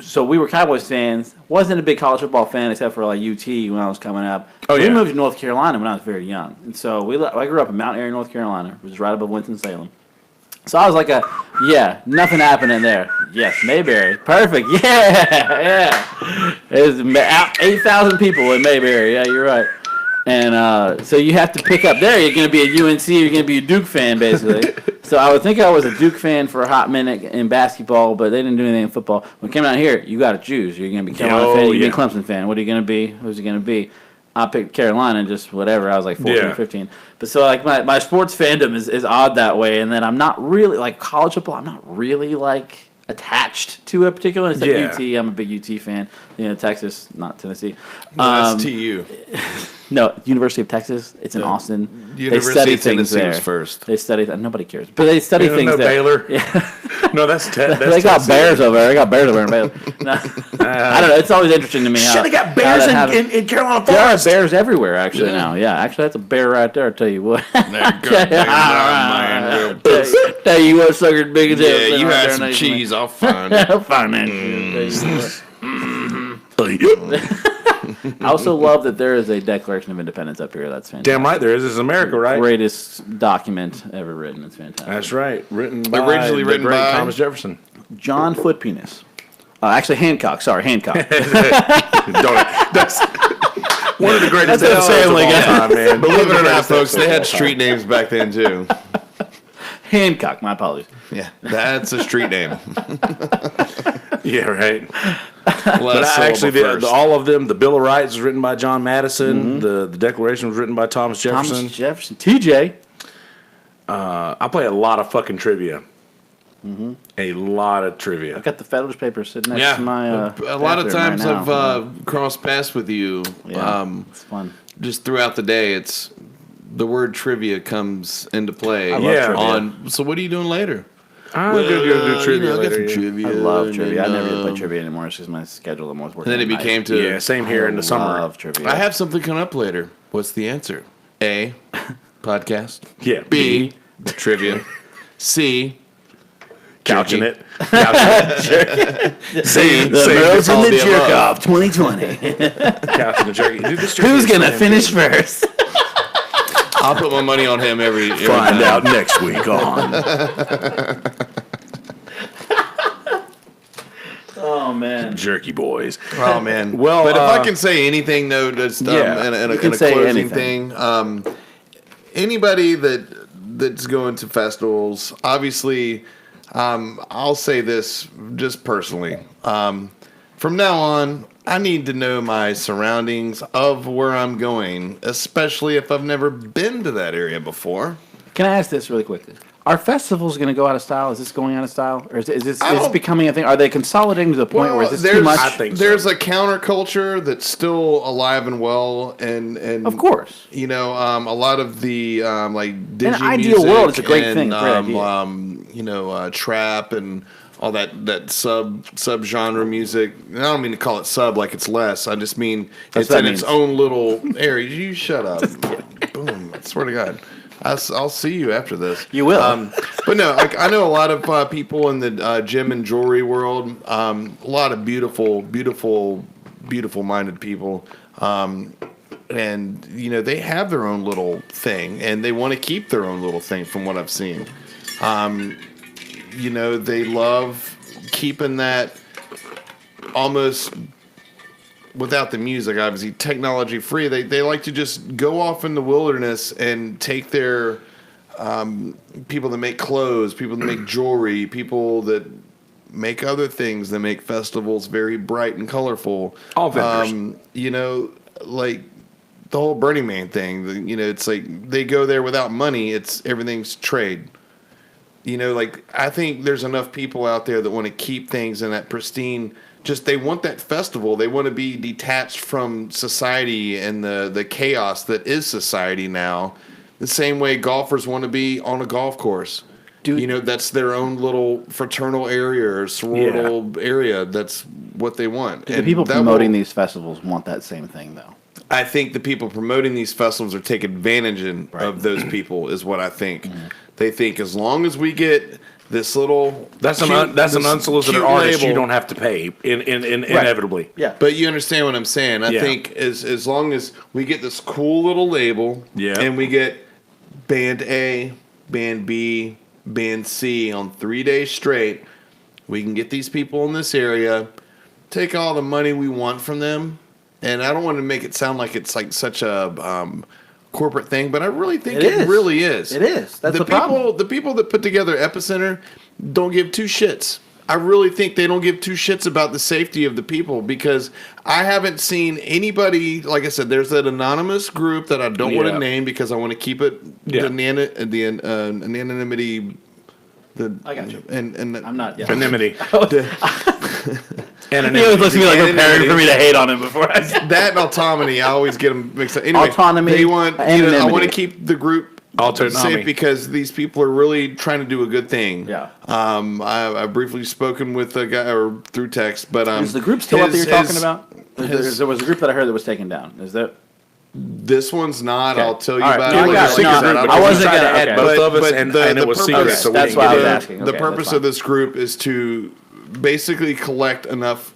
So we were Cowboys fans. Wasn't a big college football fan except for like UT when I was coming up. Oh, We yeah. moved to North Carolina when I was very young, and so I grew up in Mount Airy, North Carolina, which is right above Winston-Salem. So I was like nothing happening there. Yes, Mayberry, perfect. Yeah. There's 8,000 people in Mayberry. Yeah, you're right. And so you have to pick up there. You're going to be a UNC. You're going to be a Duke fan, basically. So I would think I was a Duke fan for a hot minute in basketball, but they didn't do anything in football. When it came out here, you got to choose. You're going to be Carolina fan. You're going to be Clemson fan. What are you going to be? Who's it going to be? I picked Carolina, just whatever. I was like 14 or 15. But so like my sports fandom is odd that way. And then I'm not really, like college football, I'm not really like attached to a particular. It's like UT. I'm a big UT fan. Texas, not Tennessee. That's TU. No, University of Texas. It's in Austin. University they study of things Tennessee there. was first. They study that. Nobody cares, but they study things no there. Baylor. Yeah. No, that's they got Bears over there. They got Bears over in Baylor. No. I don't know. It's always interesting to me how they got Bears in Carolina There are Forest. bears everywhere, actually, now. Yeah, actually, that's a bear right there, I'll tell you what. There you go. Tell you what, sucker's big as hell. Yeah, you right had there some next cheese. I'll find it. I'll find that shit. I also love that there is a Declaration of Independence up here. That's fantastic. Damn right there is. This is America, right? Greatest document ever written. It's fantastic. That's right. Originally Originally the written great by Thomas Jefferson. John Foot Penis. Actually, Hancock. Sorry, Hancock. That's one of the greatest That's a episodes of family all guy. time, man. Believe it or not, folks, they had street names back then too. Hancock. My apologies. Yeah, that's a street name. Yeah, right. But Actually, all of them, the Bill of Rights was written by John Madison. The Declaration was written by Thomas Jefferson. Thomas Jefferson. TJ. I play a lot of fucking trivia. A lot of trivia. I've got the Federalist Papers sitting next to my a lot of times right I've crossed paths with you. Yeah, it's fun. Just throughout the day, it's the word trivia comes into play. I love trivia. So what are you doing later? I'm going to do trivia I got later. some trivia. I love trivia. I never even play trivia anymore. It's just my schedule. I'm always working. And then it at night. became to Yeah, same here in the summer. I love trivia. I have something coming up later. What's the answer? A, podcast. Yeah. B, trivia. C, Couching it. C, The Girls in the Jerk Off 2020. Couching the jerky. Dude, this jerky Who's is going to so finish first? I'll put my money on him every Find time. out next week on. Oh, man. Jerky Boys. Oh man. Well, but if I can say anything though, just Yeah, in you can a say closing anything. thing, anybody that's going to festivals, obviously, I'll say this just personally. From now on, I need to know my surroundings of where I'm going, especially if I've never been to that area before. Can I ask this really quickly? Are festivals going to go out of style? Is this going out of style? Or is this becoming a thing? Are they consolidating to the point where is this too much? I think so. There's a counterculture that's still alive and well, and Of course. you know, a lot of the like digi In an ideal music world, it's a great and, thing, great idea. you know, trap and all that sub genre music. And I don't mean to call it sub like it's less. I just mean That's it's what in that its means. own little area. You shut up. Boom! I swear to God. I'll see you after this. You will. But no, I know a lot of people in the gym and jewelry world. A lot of beautiful minded people. And, you know, they have their own little thing, and they want to keep their own little thing from what I've seen. You know, they love keeping that almost without the music, obviously, technology free. They like to just go off in the wilderness and take their people that make clothes, people that make jewelry, people that make other things that make festivals very bright and colorful. All vendors. You know, like the whole Burning Man thing, you know, it's like they go there without money. It's everything's trade. You know, like I think there's enough people out there that want to keep things in that pristine. Just they want that festival. They want to be detached from society and the chaos that is society now. The same way golfers want to be on a golf course. You know, that's their own little fraternal area or sorority area. That's what they want. The people promoting these festivals want that same thing, though. I think the people promoting these festivals are taking advantage of those people, is what I think. They think as long as we get this little that's an unsolicited artist label. You don't have to pay inevitably. Yeah, but you understand what I'm saying. I think as long as we get this cool little label, and we get band A, band B, band C on 3 days straight, we can get these people in this area, take all the money we want from them, and I don't want to make it sound like it's like such a corporate thing, but I really think it really is. It is. That's the problem. The people that put together Epicenter don't give two shits. I really think they don't give two shits about the safety of the people, because I haven't seen anybody. Like I said, there's that anonymous group that I don't want to name because I want to keep it the anonymity. I got you. And I'm not. Yeah. Anonymity. He always looks at me like preparing for me to hate on him before. That and autonomy, I always get them mixed up. Anyway, autonomy. I want to keep the group safe because these people are really trying to do a good thing. Yeah. I've briefly spoken with a guy or through text, but is the group still up that you're talking about? There was a group that I heard that was taken down. Is that? This one's not. Okay. I'll tell you about it. I wasn't going to add both of us, and it was secret. So that's why I was asking. The purpose of this group is to basically collect enough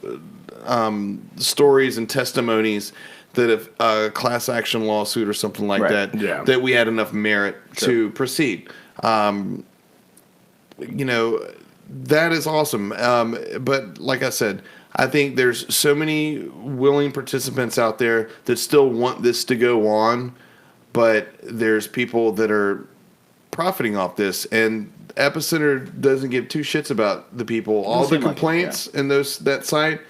stories and testimonies that if a class action lawsuit or something like that we had enough merit to proceed. That is awesome. But like I said, I think there's so many willing participants out there that still want this to go on, but there's people that are profiting off this, and Epicenter doesn't give two shits about the people. All the complaints in that site,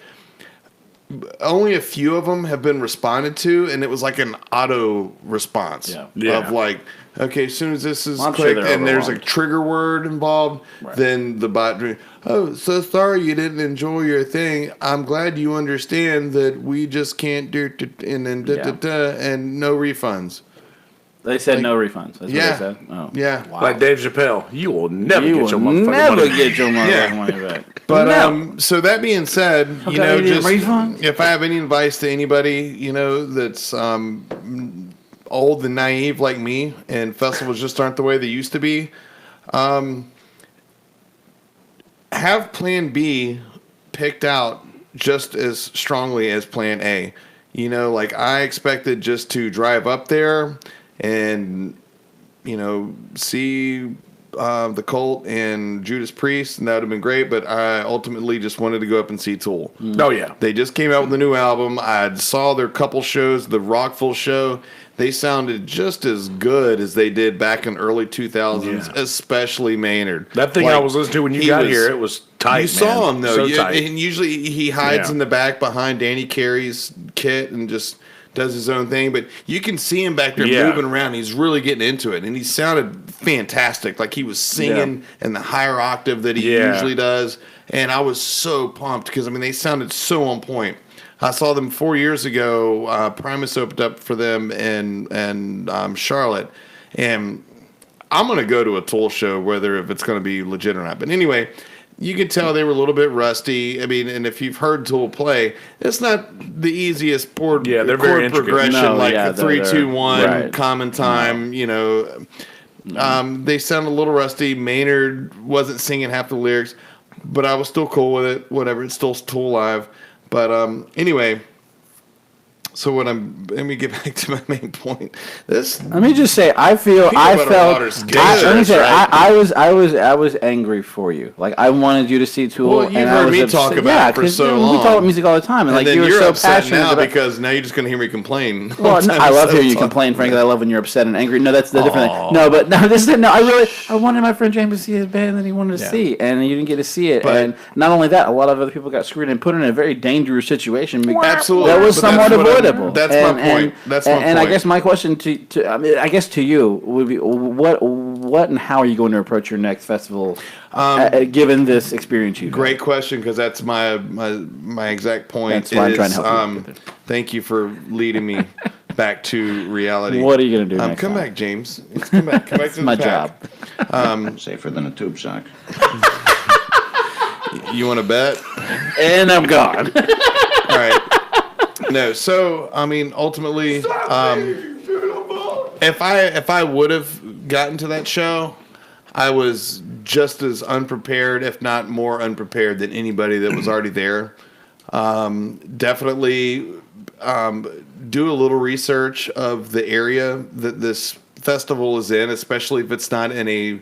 only a few of them have been responded to, and it was like an auto response of like, okay, as soon as this is clicked and there's a trigger word involved, then the bot, oh, so sorry you didn't enjoy your thing. I'm glad you understand that we just can't do and no refunds. They said no refunds. That's what they said. Oh. Yeah. Wow. Like Dave Chappelle, you will never get your motherfucking money back. But so that being said, if I have any advice to anybody, that's old and naive like me, and festivals just aren't the way they used to be, have Plan B picked out just as strongly as Plan A. I expected just to drive up there and see the Cult and Judas Priest, and that would have been great, but I ultimately just wanted to go up and see Tool. Oh yeah, they just came out with a new album. I saw their couple shows, the Rockful show. They sounded just as good as they did back in early 2000s, especially Maynard. That thing I was listening to when you got here, it was tight. You saw him though, and usually he hides in the back behind Danny Carey's kit and just does his own thing, but you can see him back there moving around. He's really getting into it, and he sounded fantastic. Like he was singing in the higher octave that he usually does, and I was so pumped because, they sounded so on point. I saw them 4 years ago. Primus opened up for them in Charlotte, and I'm going to go to a Tool show, whether if it's going to be legit or not. But anyway, you could tell they were a little bit rusty. And if you've heard Tool play, it's not the easiest chord progression, the 3-2-1 common time. They sound a little rusty. Maynard wasn't singing half the lyrics, but I was still cool with it. Whatever, it's still Tool live. But anyway. So let me get back to my main point. Let me just say, I was angry for you. Like I wanted you to see Tool. Well, you've heard me talk about it for so long. We talk about music all the time, and like you were so passionate now because now you're just going to hear me complain. Well, I love hearing you complain, frankly. I love when you're upset and angry. No, that's the different thing. No, but I wanted my friend James to see his band that he wanted to see, and you didn't get to see it. And not only that, a lot of other people got screwed and put in a very dangerous situation. Absolutely, that was somewhat avoidable. That's my point. And I guess my question to you would be, what and how are you going to approach your next festival, given this experience you've had? Great question, because that's my exact point. That's why I'm trying to help you. Thank you for leading me back to reality. What are you going to do next come time? back, James. Come back to the my pack. Job. Safer than a tube sock. You want to bet? And I'm gone. All right. No, so ultimately, if I would have gotten to that show, I was just as unprepared, if not more unprepared, than anybody that was already there. Definitely do a little research of the area that this festival is in, especially if it's not in a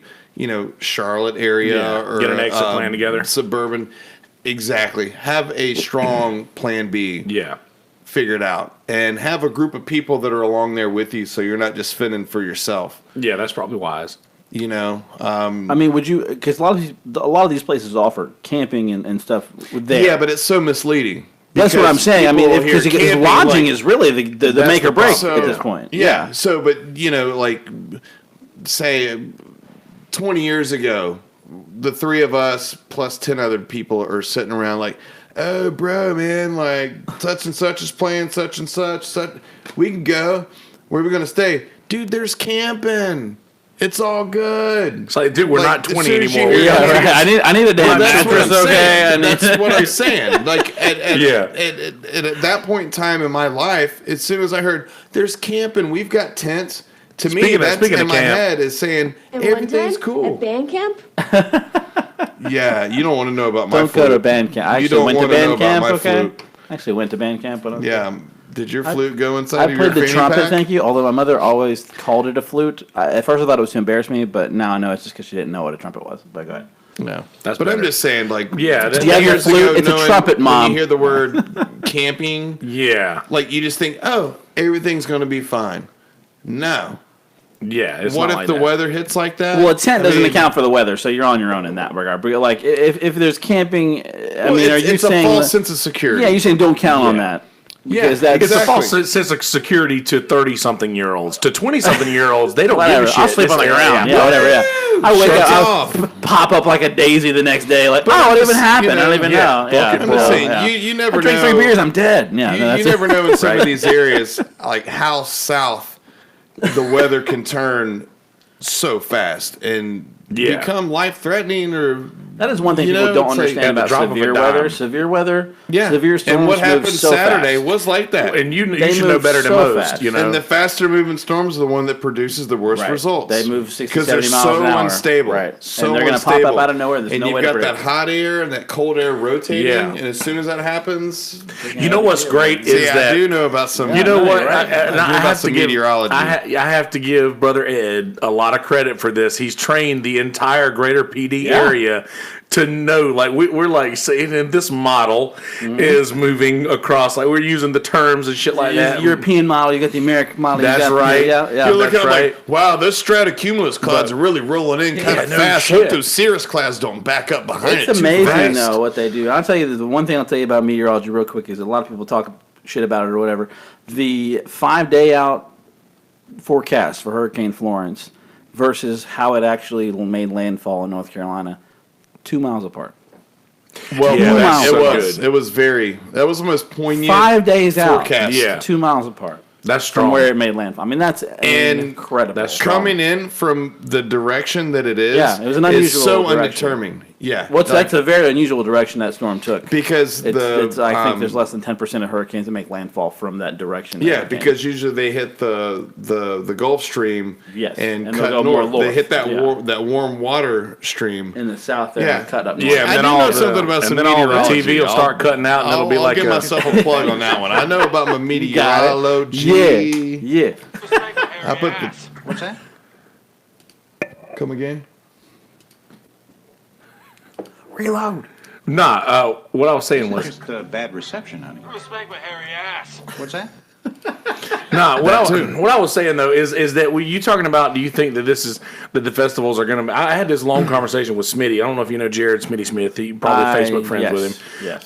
Charlotte area or get an exit plan together. Suburban. Exactly. Have a strong plan B. Yeah. Figured out, and have a group of people that are along there with you, so you're not just fending for yourself. Yeah, that's probably wise. I mean, would you? Because a lot of these places offer camping and stuff there. Yeah, but it's so misleading. That's what I'm saying. I mean, because lodging is really the make or break at this point. Yeah. So, but say 20 years ago, the three of us plus 10 other people are sitting around like, oh, bro, man, like such and such is playing such and such. We can go. Where are we going to stay? Dude, there's camping. It's all good. It's like, dude, we're not 20 anymore. I need a damn mattress, okay? That's what I'm saying. Like, at that point in time in my life, as soon as I heard, there's camping, we've got tents, to me, that's in my head is saying, everything's cool. At band camp? Yeah, you don't want to know about my flute. Don't go to band camp. I actually went to band camp, okay? I actually went to band camp. But yeah. Did your flute go inside of your I played the trumpet, pack? thank you, although my mother always called it a flute. At first I thought it was to embarrass me, but now I know it's just because she didn't know what a trumpet was. But go ahead. No. I'm just saying, like, yeah, the flute, it's a trumpet, Mom. When you hear the word camping, yeah, like you just think, oh, everything's going to be fine. No. Yeah, it's what not if like the that. weather hits like that? Well, a tent doesn't account for the weather, so you're on your own in that regard. But like, if there's camping, are you saying a false sense of security? Yeah, you're saying don't count on that. Because it's a false sense of security to 30-something-year-olds. To 20-something-year-olds, they don't give a shit. I'll sleep on the ground. Yeah, whatever. Yeah. I wake up, I'll pop up like a daisy the next day. Like, what even happened? I don't even know. I'm just saying, you never know. I drink 3 beers, I'm dead. Yeah, you never know in some of these areas, like how south the weather can turn so fast and become life-threatening or... That is one thing people don't understand about severe weather. Severe weather, severe storms. And what happened so Saturday fast. was like that. And you should know better than most. And the faster moving storms are the one that produces the worst results. They move 60, 70 miles an hour. Because they're so unstable. Right. So and they're going to pop up out of nowhere. There's no way to predict. And you've got that hot air and that cold air rotating. Yeah. And as soon as that happens... You know what's great is that... I do know about some... You know what? I have to give meteorology. I have to give Brother Ed a lot of credit for this. He's trained the entire greater PD area to know, like, we're like saying, and this model is moving across, like, we're using the terms and shit like that. European model, you got the American model. That's right. You're looking at like, wow, those stratocumulus clouds are really rolling in kind of fast. Hope those cirrus clouds don't back up behind it. It's amazing, though, what they do. I'll tell you, the one thing I'll tell you about meteorology real quick is a lot of people talk shit about it or whatever. The 5-day out forecast for Hurricane Florence versus how it actually made landfall in North Carolina, 2 miles apart. Well, it was that was the most poignant 5 days forecast. out, 2 miles apart. That's strong. From where it made landfall. I mean, that's incredible. That's coming in from the direction that it is. Yeah, it was an unusual so direction. undetermined. Yeah. That's a very unusual direction that storm took. Because I think there's less than 10% of hurricanes that make landfall from that direction. Yeah, because usually they hit the Gulf Stream and cut north. They hit that warm water stream. In the south there and cut up north. Yeah, and then all the TV will start cutting out and it'll be like I'll give myself a plug on that one. I know about my meteorology. Yeah. I put the... What's that? Come again? Reload. Nah, what I was saying was... Just a bad reception, honey. Respect my hairy ass. What's that? Nah, what I was saying though is that you talking about? Do you think that that the festivals are going to? I had this long conversation with Smitty. I don't know if you know Jared Smitty Smith. You probably Facebook friends with him. Yes.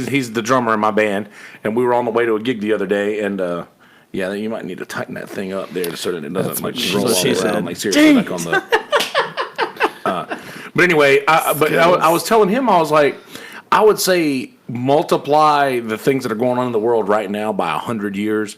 He's the drummer in my band, and we were on the way to a gig the other day, and you might need to tighten that thing up there so that it doesn't roll all around. Like seriously, like on the. But anyway, I was telling him, I was like, I would say multiply the things that are going on in the world right now by 100 years.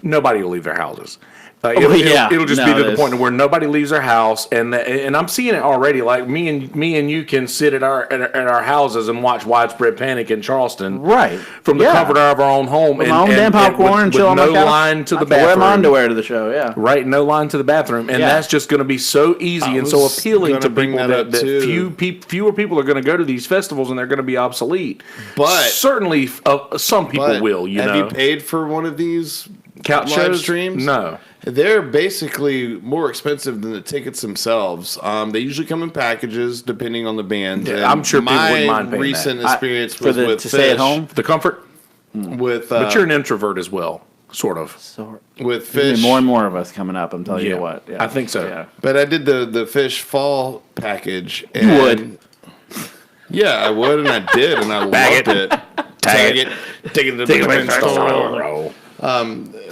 Nobody will leave their houses. It'll just be to the point where nobody leaves their house, and I'm seeing it already. Like me and you can sit at our houses and watch Widespread Panic in Charleston, right, from the comfort of our own home, with my own damn popcorn, with chill on no my couch. line to the bathroom. Wear my underwear to the show, right, no line to the bathroom, and that's just going to be so easy and so appealing to people that fewer people are going to go to these festivals, and they're going to be obsolete. But certainly, some people will. Have you paid for one of these couch live streams? No. They're basically more expensive than the tickets themselves. They usually come in packages depending on the band. Yeah, I'm sure people wouldn't mind paying recent that. experience was with to stay at home, the comfort. With but you're an introvert as well, sort of. With Fish, more and more of us coming up. I'm telling you what. I think so. Yeah. But I did the Fish Fall package. And you would. Yeah, I would, and I did, and I loved it. Tag it. Take it to the store.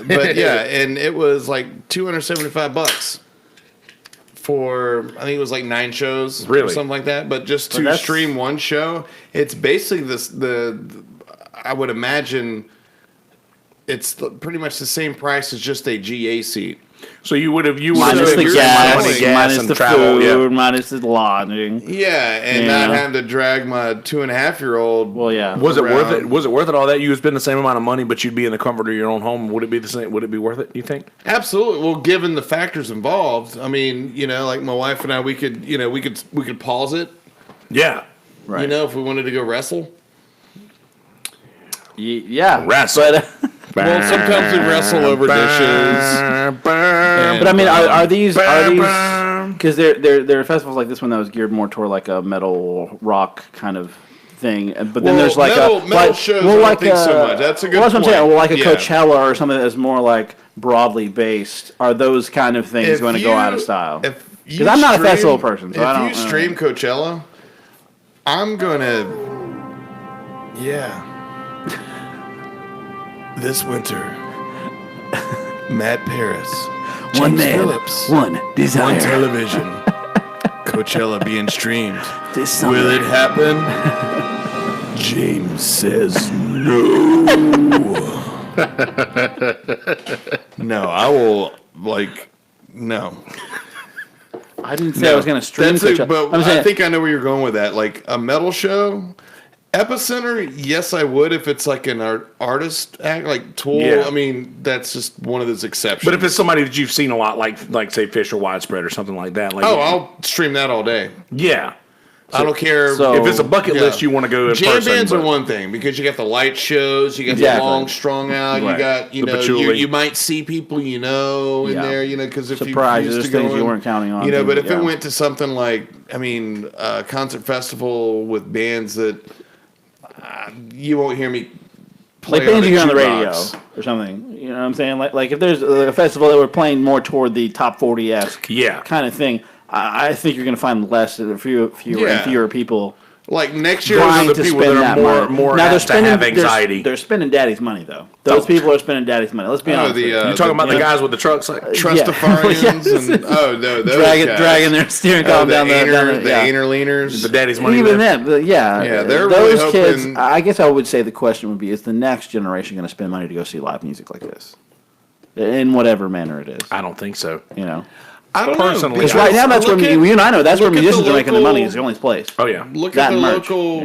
But yeah, and it was like $275 for, I think it was like 9 shows or something like that. But just to stream one show, it's basically I would imagine it's pretty much the same price as just a GA seat. So you would have minus the gas, minus the travel, food, minus the lodging. Yeah, and not having to drag my 2.5-year-old. Well, yeah. Was it worth it? Was it worth it all that? You would spend the same amount of money, but you'd be in the comfort of your own home. Would it be the same? Would it be worth it? You think? Absolutely. Well, given the factors involved, I mean, like my wife and I, we could pause it. Yeah. Right. If we wanted to go wrestle. Yeah. Wrestle. But, well, sometimes we wrestle over dishes. But I mean, are these because there are festivals like this one that was geared more toward like a metal rock kind of thing, but then there's like metal shows. I don't think so much. That's a good point. What I'm saying, well, like a Coachella or something that's more like broadly based. Are those kind of things going to go out of style? Because I'm not a festival person, so I don't. If you stream Coachella, I'm gonna. Yeah. This winter, Matt Parris, James Phillips, one desire, one television, Coachella being streamed. This summer. Will it happen? James says no. No, I will no. I didn't say I was going to stream Coachella. But I think I know where you're going with that. Like a metal show. Epicenter, yes, I would if it's like an artist act, like Tool. Yeah. I mean, that's just one of those exceptions. But if it's somebody that you've seen a lot, like say Fish or Widespread or something like that, I'll stream that all day. Yeah, I don't care if it's a bucket list you want to go in jam person. Bands are one thing because you got the light shows, you got the long strung out, you got you might see people in there, because if surprises, there's things you weren't counting on. But if it went to something like a concert festival with bands that. You won't hear me play like bands you hear on the radio or something. You know what I'm saying? Like if there's a festival that we're playing more toward the top 40-esque kind of thing, I think you're going to find fewer people. Like next year, are the people that are more now apt to have anxiety. They're spending daddy's money though. Those people are spending daddy's money. Let's be honest. You're talking about the guys with the trucks, like Trustafarians, and those dragging their steering column down the Interleaners, the daddy's money. Even them, they're they're those really kids. hoping. I guess I would say the question would be: is the next generation going to spend money to go see live music like this, in whatever manner it is? I don't think so. I don't personally, because right now that's where you and I know that's where musicians are making their money. Is the only place. Oh yeah, look at the local,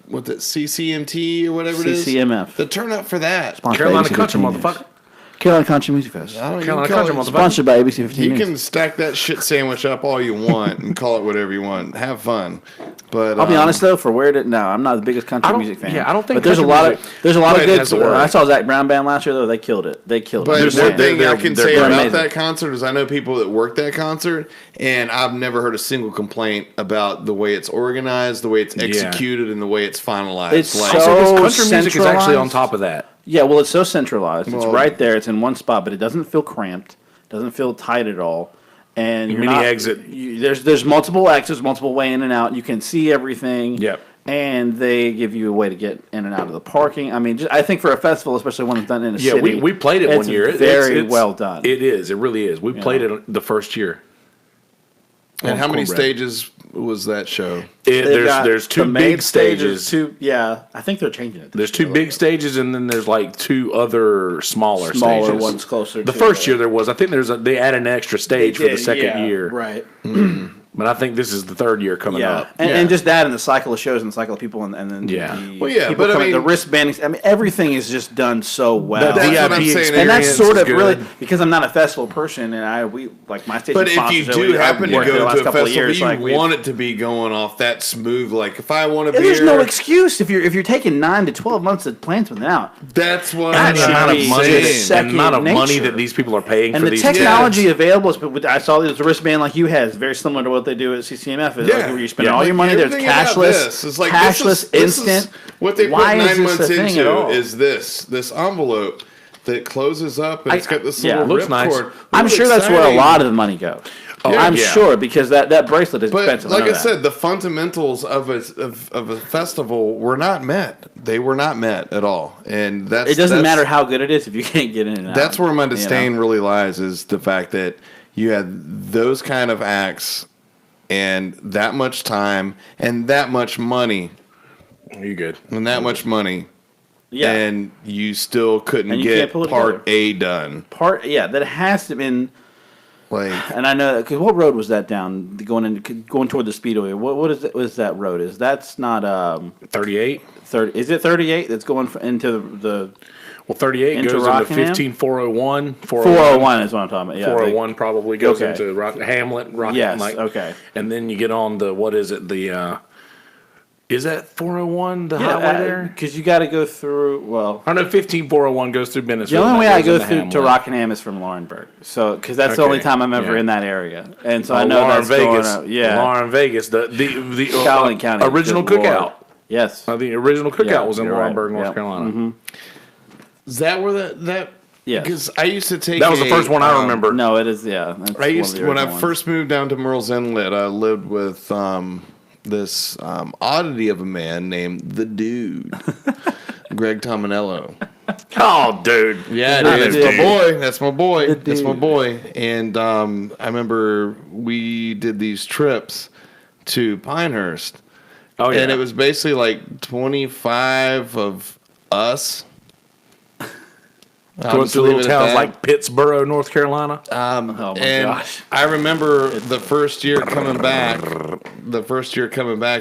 what's it, CCMT or whatever it is, CCMF. The turnout for that, Carolina Country, motherfucker. Carolina Country Music Fest. Carolina Country, motherfucker. Sponsored by ABC 15 You Minutes. can stack that shit sandwich up all you want and call it whatever you want. Have fun, but I'll be honest though, for where it now, I'm not the biggest country music fan. Yeah, I don't think. But there's a lot of good. I saw Zach Brown Band last year though. They killed it. But one thing I can say about that concert is I know people that work that concert, and I've never heard a single complaint about the way it's organized, the way it's executed, and the way it's finalized. It's country music is actually on top of that. Yeah, well, it's so centralized. It's right there. It's in one spot, but it doesn't feel cramped. Doesn't feel tight at all. And you're not, exit. There's multiple exits, multiple way in and out. You can see everything. Yep. And they give you a way to get in and out of the parking. I mean, I think for a festival, especially one that's done in a city. Yeah, we played it one year. It's very well done. It is. It really is. We played it the first year. And how many stages was that show? There's two big stages. I think they're changing it. There's two big stages, and then there's like two other smaller stages. ones closer. The first year there was. I think they added an extra stage for the second year. Right. But I think this is the third year coming up. And just that and the cycle of shows and the cycle of people and then the wristbanding. I mean, everything is just done so well. That's what I'm saying. And that's sort of really because I'm not a festival person and my station. But if you do happen to go to a festival, you want it to be going off that smooth. Like if I want to be, there's no excuse if you're taking 9 to 12 months to plan something out. That's what I'm saying. The amount of money that these people are paying and for the technology available. I saw this wristband like you had is very similar to what they do at CCMF. Is like where you spend all your money. There's cashless. It's like cashless, instant. What they put 9 months into is this envelope that closes up and it's got this little rip cord. I'm sure that's where a lot of the money goes. I'm sure because that bracelet is expensive. Like I said, the fundamentals of a festival were not met. They were not met at all, and it doesn't matter how good it is if you can't get in and out. That's where my disdain really lies: is the fact that you had those kind of acts and that much time and that much money. You good? And that much money. Yeah. And you still couldn't get part A done. That has to have been. And I know because what road was that down going toward the speedway? What is that road? That's not 38. 30 is it 38 that's going into the 38 into goes Rockingham? into 15401. 401 is what I'm talking about. Yeah, 401 probably goes into Hamlet. Yes. Okay. And then you get on the what is it? The is that 401 the highway there? Because you got to go through. Well, I know 15401 goes through Bennettsville. The only way I go through to Rockingham is from Laurinburg. So because that's the only time I'm ever in that area, and so I know that's Vegas. Laurin Vegas. The County original cookout. Yes. The original cookout was in Laurinburg, North Carolina. Mm-hmm. Is that where that? Yeah. Because I used to take. That was the first one I remember. No, it is. Yeah. When I first moved down to Merle's Inlet, I lived with this oddity of a man named the Dude, Greg Tominello. Oh, dude. Yeah, dude. That's my boy. That's my boy. And I remember we did these trips to Pinehurst. Oh, yeah. And it was basically like 25 of us. Going through little towns like Pittsboro, North Carolina. Oh my gosh! I remember the first year coming back. They're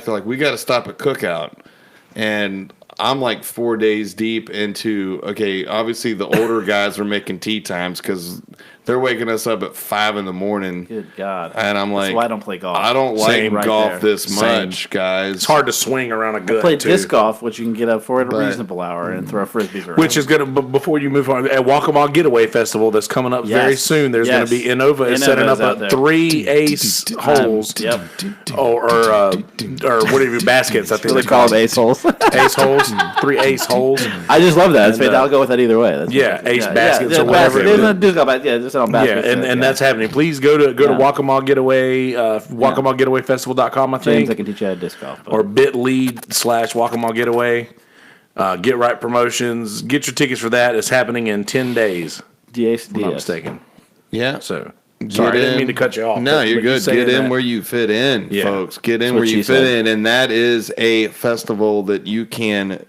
like, we got to stop at Cookout, and I'm like 4 days deep into. Okay, obviously the older guys are making tea times because they're waking us up at 5 a.m. Good God! And I'm like, that's why I don't play golf. I don't like golf this much, guys. It's hard to swing around a gut. I play disc golf, which you can get up for at a reasonable hour and throw frisbees around. Which is gonna. Before you move on, at Waccamaw Getaway Festival that's coming up very soon. There's gonna be Innova is setting up 3 ace holes. Yep. Or whatever baskets. I think they call them ace holes. Ace holes. 3 ace holes. I just love that. I'll go with that either way. Ace baskets or whatever. And that's happening. Please go to Waccamaw Getaway, WaccamawGetawayFestival.com, I think. James, I can teach you how to disc golf. Or bit.ly/Waccamaw Getaway. Get Right Promotions. Get your tickets for that. It's happening in 10 days. If I'm not mistaken. Yeah. So, sorry, I didn't mean to cut you off. No, you're good. Get in where you fit in, folks. Get in where you fit in. And that is a festival that you can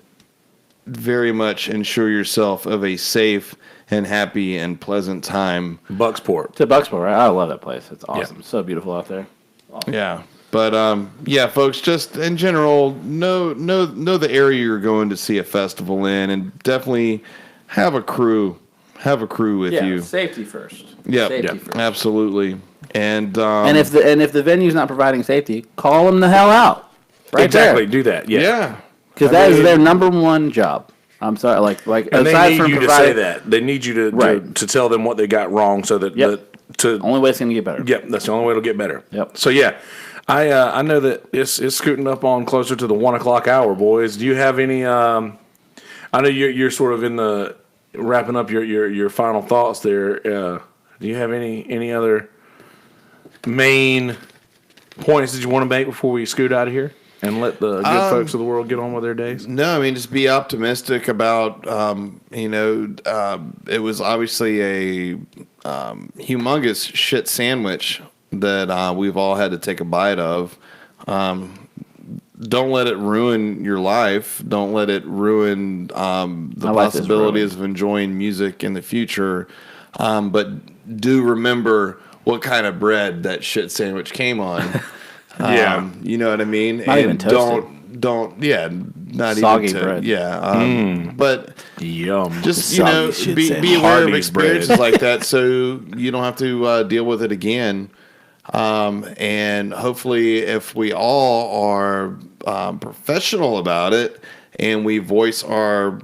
very much ensure yourself of a safe and happy and pleasant time. Bucksport. It's Bucksport, right? I love that place. It's awesome. Yeah. So beautiful out there. Awesome. Yeah. But folks, just in general, know the area you're going to see a festival in, and definitely have a crew with you. Safety first. Yeah, absolutely. And if the venue's not providing safety, call them the hell out. Right exactly. There. Do that. Yeah. Because that is their number one job. I'm sorry, like and they need you to say that. They need you to tell them what they got wrong, so that only way it's going to get better. Yep, that's the only way it'll get better. Yep. So I know that it's scooting up on closer to the 1 o'clock hour, boys. Do you have any? I know you're sort of in the wrapping up your final thoughts there. Do you have any other main points that you want to make before we scoot out of here? And let the good folks of the world get on with their days? No, I mean, just be optimistic about, it was obviously a humongous shit sandwich that we've all had to take a bite of. Don't let it ruin your life. Don't let it ruin the possibilities of enjoying music in the future. But do remember what kind of bread that shit sandwich came on. You know what I mean? Not even toasted. Not soggy even bread. But yum. Just aware be aware of Hardy's experiences bread. like that, so you don't have to deal with it again. And hopefully, if we all are professional about it, and we voice our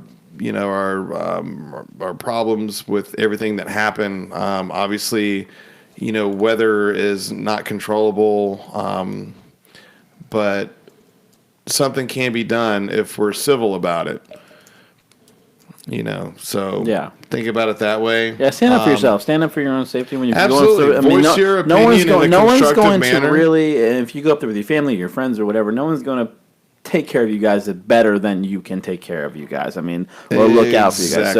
problems with everything that happened, obviously, weather is not controllable, but something can be done if we're civil about it. So think about it that way. Yeah, stand up for yourself. Stand up for your own safety when you're absolutely. going through. Voice your opinion in a constructive manner. To really, if you go up there with your family, your friends, or whatever, no one's going to take care of you guys better than you can take care of you guys. I mean, or look out for you guys.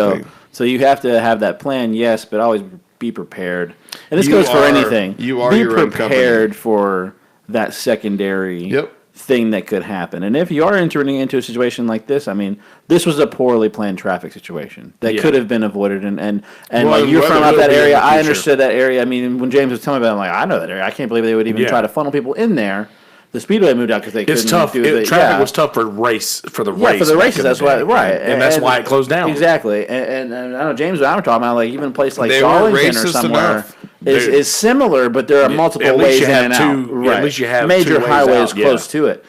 So you have to have that plan, yes, but always be prepared. And this goes for anything. You are be your own company. prepared for that secondary thing that could happen. And if you are entering into a situation like this, I mean, this was a poorly planned traffic situation that could have been avoided. And you're from out that area. I understood that area. I mean, when James was telling me about it, I'm like, I know that area. I can't believe they would even try to funnel people in there. The Speedway moved out because they couldn't do it. Traffic was tough for the race. For the races, that's why, right. And that's why it closed down. Exactly. And I know James and I were talking about, like, even a place like Darlington or somewhere is similar, but there are multiple ways in and out. Right. At least you have major two ways highways out, close to it.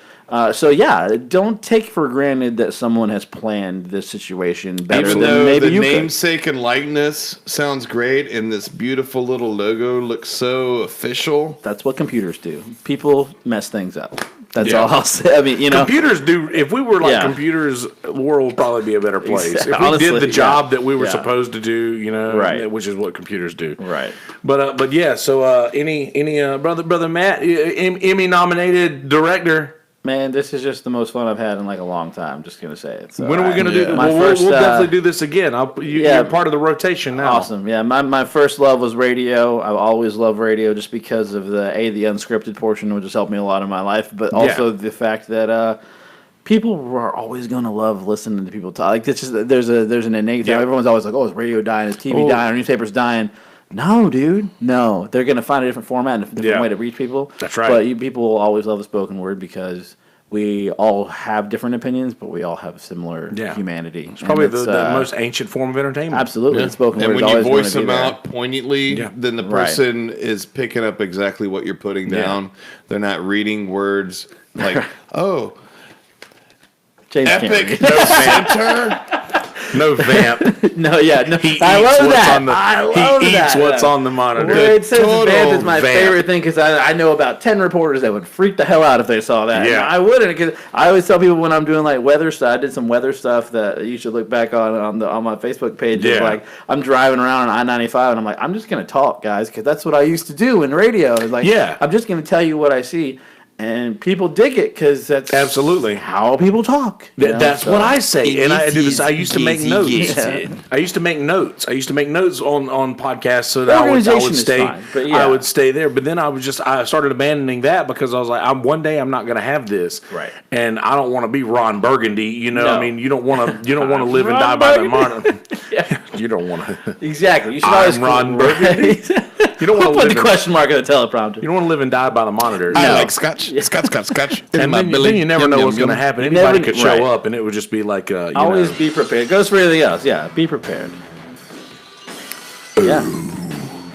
Don't take for granted that someone has planned this situation better Even than though maybe the you could. namesake and likeness sounds great, and this beautiful little logo looks so official. That's what computers do. People mess things up. That's all I'll say. I mean, computers do. If we were like computers, the world would probably be a better place. If we honestly, did the job that we were supposed to do, right. which is what computers do. Right. But yeah. So any brother Matt, Emmy nominated director. Man, this is just the most fun I've had in like a long time. I'm just gonna say it. So when are we gonna do? My we'll definitely do this again. You're part of the rotation now. Awesome. Yeah, my first love was radio. I've always loved radio just because of the unscripted portion, which has helped me a lot in my life, but also the fact that people are always gonna love listening to people talk. Like it's just there's an innate thing. Everyone's always like, oh, is radio dying? Is TV dying? Are newspapers dying? No, dude. No. They're going to find a different format and a different way to reach people. That's right. But people will always love the spoken word because we all have different opinions, but we all have similar humanity. It's probably the most ancient form of entertainment. Absolutely. The spoken word and is when you always voice them out poignantly, then the person is picking up exactly what you're putting down. They're not reading words like, oh, James epic, no center. No vamp. I love that. He eats what's on the monitor. Well, it says vamp is my favorite thing because I know about 10 reporters that would freak the hell out if they saw that. Yeah. And I wouldn't because I always tell people when I'm doing like weather stuff, I did some weather stuff that you should look back on my Facebook page. It's like I'm driving around on I-95 and I'm like, I'm just going to talk, guys, because that's what I used to do in radio. It's like, I'm just going to tell you what I see. And people dig it because that's absolutely how people talk. That's what I say, and I do this. I used to make notes. I used to make notes. I used to make notes on podcasts so that I would stay. I would stay there, but then I started abandoning that because I was like, one day I'm not going to have this, right? And I don't want to be Ron Burgundy. I mean, you don't want to live and die by the monitor. You don't want to. Exactly. You should always Ron Burgundy. You don't want to put the question mark on the teleprompter. You don't want to live and die by the monitor. I like scotch. Scotch. And then you never know what's going to happen. Anybody could show up, and it would just be like, always be prepared. Goes for anything else. Yeah, be prepared. Yeah.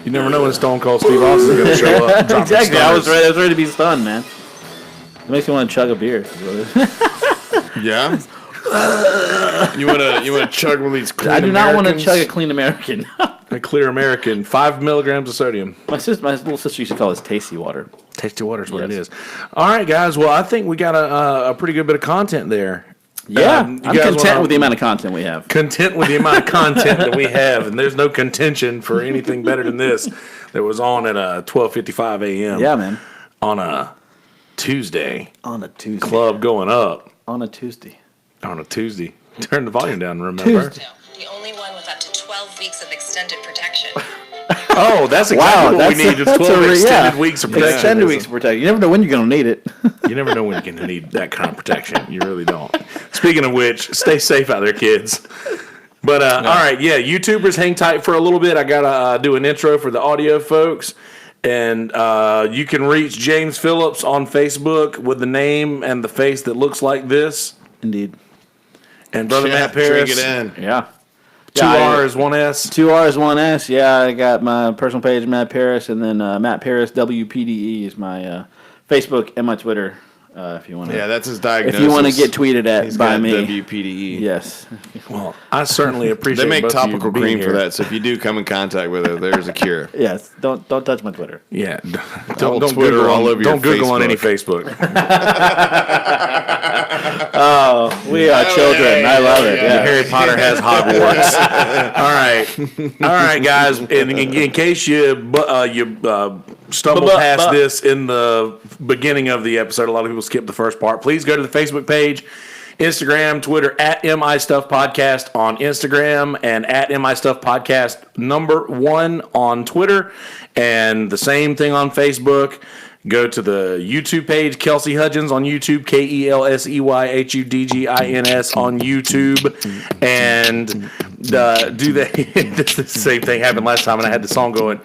You never know when Stone Cold Steve Austin's going to show up. Exactly. I was ready to be stunned, man. It makes me want to chug a beer. Yeah. You want to chug one of these clean I do not want to Americans? chug a clean American. A clear American, 5 milligrams of sodium. My little sister used to call this tasty water. Tasty water is what it is. All right, guys. Well, I think we got a pretty good bit of content there. Yeah, I'm content with the amount of content we have. Content with the amount of content that we have, and there's no contention for anything better than this that was on at 12:55 a.m. Yeah, man. On a Tuesday. On a Tuesday. Club going up. On a Tuesday. On a Tuesday. Turn the volume down, remember? The only one with up to 12 weeks of extended protection. Oh, that's exactly what we need. It's 12 extended weeks of protection. Extended weeks of protection. You never know when you're going to need it. You never know when you're going to need that kind of protection. You really don't. Speaking of which, stay safe out there, kids. But, all right, yeah, YouTubers, hang tight for a little bit. I got to do an intro for the audio folks. And you can reach James Phillips on Facebook with the name and the face that looks like this. Indeed. And Brother Matt Parris. Drink it in. Yeah. 2 R's, 1 S. 2 R's, 1 S. Yeah, I got my personal page, Matt Parris, and then Matt Parris WPDE is my Facebook and my Twitter. If you want to, that's his diagnosis. If you want to get tweeted at by me, WPDE. Yes. Well, I certainly appreciate. They make both topical of you cream being for here. that. So if you do come in contact with it, there's a cure. Yes. Don't touch my Twitter. Yeah, Don't don't Twitter Google all over Don't your Google on any Facebook. Facebook. Oh, we are children. I love it. Yeah. Harry Potter has Hogwarts. All right, guys. In case you stumbled past this in the beginning of the episode, a lot of people skipped the first part. Please go to the Facebook page, Instagram, Twitter at MI Stuff Podcast on Instagram and at MI Stuff Podcast #1 on Twitter, and the same thing on Facebook. Go to the YouTube page, Kelsey Hudgens on YouTube, KELSEYHUDGINS on YouTube, and do that. The same thing happened last time, and I had the song going.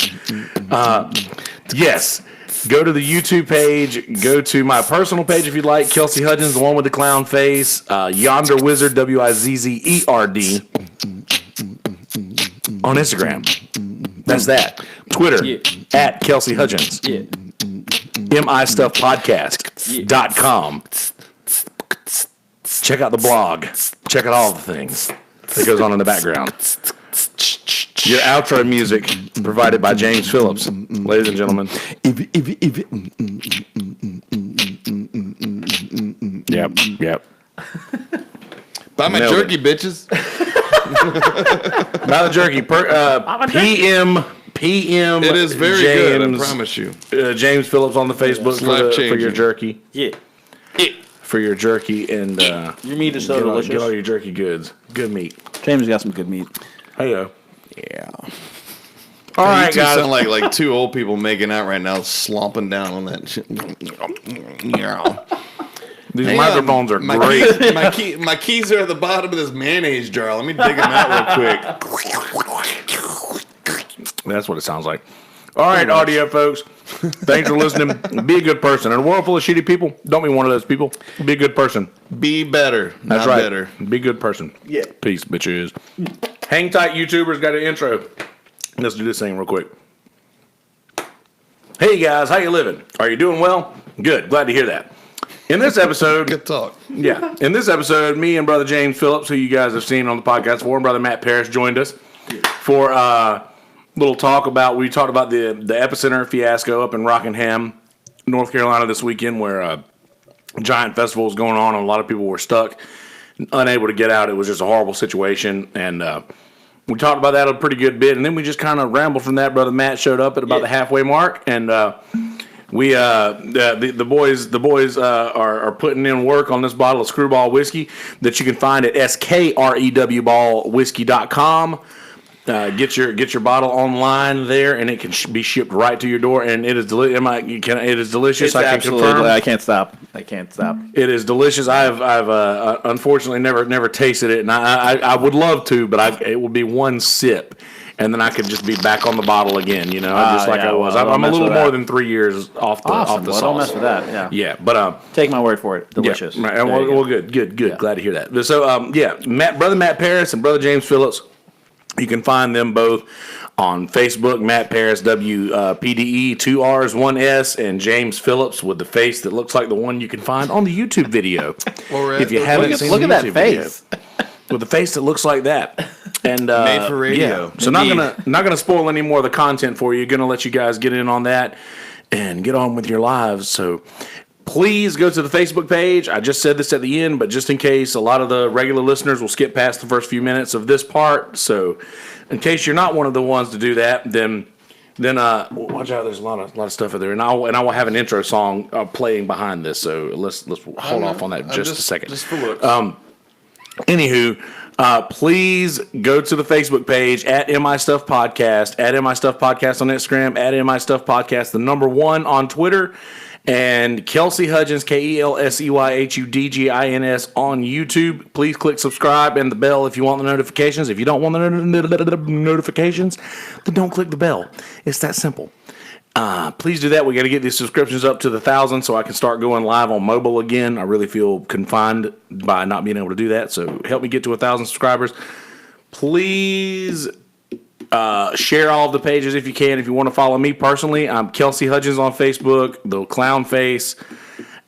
Yes. Go to the YouTube page. Go to my personal page if you'd like. Kelsey Hudgens, the one with the clown face. Yonder Wizard, WIZZERD. On Instagram. That's that. Twitter, at Kelsey Hudgens. Yeah. MIStuffPodcast.com. Check out the blog. Check out all the things that goes on in the background. Your outro music provided by James Phillips, ladies and gentlemen. Yep. Buy my Nailed jerky, bitches. Buy the jerky. PM. It is very good, I promise you. James Phillips on the Facebook for your jerky. Yeah. For your jerky and Your meat is so get delicious. all your jerky goods. Good meat. James got some good meat. Hey-o. Yeah. All right, You two guys. sound like two old people making out right now, slomping down on that shit. These Hang microphones on. are my great. Keys, my keys are at the bottom of this mayonnaise jar. Let me dig them out real quick. That's what it sounds like. All right, audio folks. Thanks for listening. Be a good person. In a world full of shitty people, don't be one of those people. Be a good person. Be better, That's not right. better. Be a good person. Yeah. Peace, bitches. Hang tight, YouTubers. Got an intro. Let's do this thing real quick. Hey, guys. How you living? Are you doing well? Good. Glad to hear that. In this episode... Good talk. Yeah. In this episode, me and Brother James Phillips, who you guys have seen on the podcast before, and Brother Matt Parris joined us for little talk about, we talked about the Epicenter fiasco up in Rockingham, North Carolina this weekend, where a giant festival was going on and a lot of people were stuck, unable to get out. It was just a horrible situation, and we talked about that a pretty good bit, and then we just kind of rambled from that. Brother Matt showed up at about the halfway mark, and we the boys are putting in work on this bottle of Screwball whiskey that you can find at SKREWBallwhiskey.com. Get your bottle online there, and it can be shipped right to your door. And it is it is delicious. It's I can confirm. I can't stop. It is delicious. I've unfortunately never tasted it, and I would love to, but it would be one sip, and then I could just be back on the bottle again. You know, just like I was. I'm a little more than 3 years off the sauce. Don't mess with that. Yeah. Yeah, but Take my word for it. Delicious. Yeah, right. Well, good. Yeah. Glad to hear that. So, Brother Matt Parris and Brother James Phillips. You can find them both on Facebook, Matt Parris, WPDE, 2 R's, 1 S, and James Phillips with the face that looks like the one you can find on the YouTube video. If you haven't seen look the at YouTube that face. video. With a face that looks like that. And Made for radio. Yeah. So not gonna spoil any more of the content for you. Gonna let you guys get in on that and get on with your lives. So please go to the Facebook page. I just said this at the end, but just in case, a lot of the regular listeners will skip past the first few minutes of this part. So in case you're not one of the ones to do that, then watch out. There's a lot of stuff in there, and I will have an intro song playing behind this. So let's hold off on that just a second. Just for looks. Anywho, Please go to the Facebook page at MI Stuff Podcast, at MI Stuff Podcast on Instagram, at MI Stuff Podcast, the number 1 on Twitter, and Kelsey Hudgens, KELSEYHUDGINS on YouTube. Please click subscribe and the bell if you want the notifications. If you don't want the notifications, then don't click the bell. It's that simple. Please do that. We got to get these subscriptions up to 1,000 so I can start going live on mobile again. I really feel confined by not being able to do that. So help me get to 1,000 subscribers. Please share all of the pages if you can. If you want to follow me personally, I'm Kelsey Hudgens on Facebook, the Clown Face,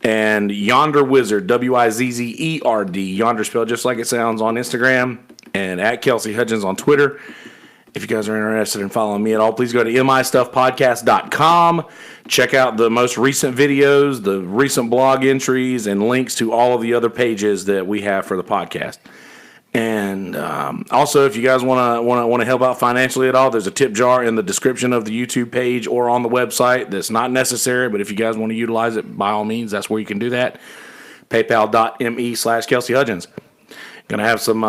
and Yonder Wizard, WIZZERD. Yonder spelled just like it sounds on Instagram, and at Kelsey Hudgens on Twitter. If you guys are interested in following me at all, please go to mistuffpodcast.com. Check out the most recent videos, the recent blog entries, and links to all of the other pages that we have for the podcast. And also, if you guys want to help out financially at all, there's a tip jar in the description of the YouTube page or on the website. That's not necessary, but if you guys want to utilize it, by all means, that's where you can do that. PayPal.me/Kelsey Hudgens. Gonna have some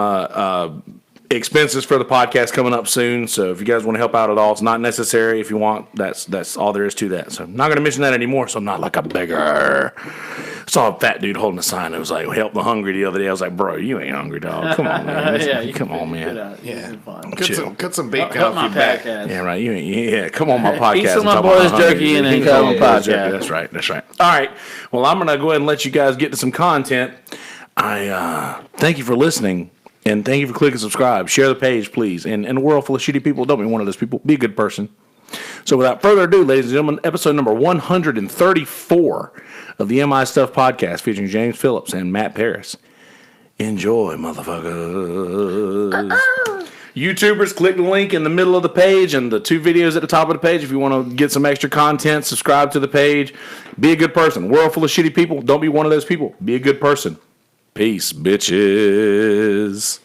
expenses for the podcast coming up soon, so if you guys want to help out at all, it's not necessary. If you want, that's all there is to that. So I'm not going to mention that anymore, so I'm not like a beggar. Saw a fat dude holding a sign that was like, help the hungry the other day. I was like, bro, you ain't hungry, dog. Come on, man. Come on, man. Cut some bacon off your back. Yeah, right. You ain't, come on my podcast. Eat some of my boys' jerky and then come on my podcast. That's right. All right. Well, I'm going to go ahead and let you guys get to some content. I thank you for listening. And thank you for clicking subscribe. Share the page, please. And in a world full of shitty people, don't be one of those people. Be a good person. So without further ado, ladies and gentlemen, episode number 134 of the MI Stuff Podcast featuring James Phillips and Matt Parris. Enjoy, motherfuckers. YouTubers, click the link in the middle of the page and the 2 videos at the top of the page if you want to get some extra content. Subscribe to the page. Be a good person. World full of shitty people. Don't be one of those people. Be a good person. Peace, bitches.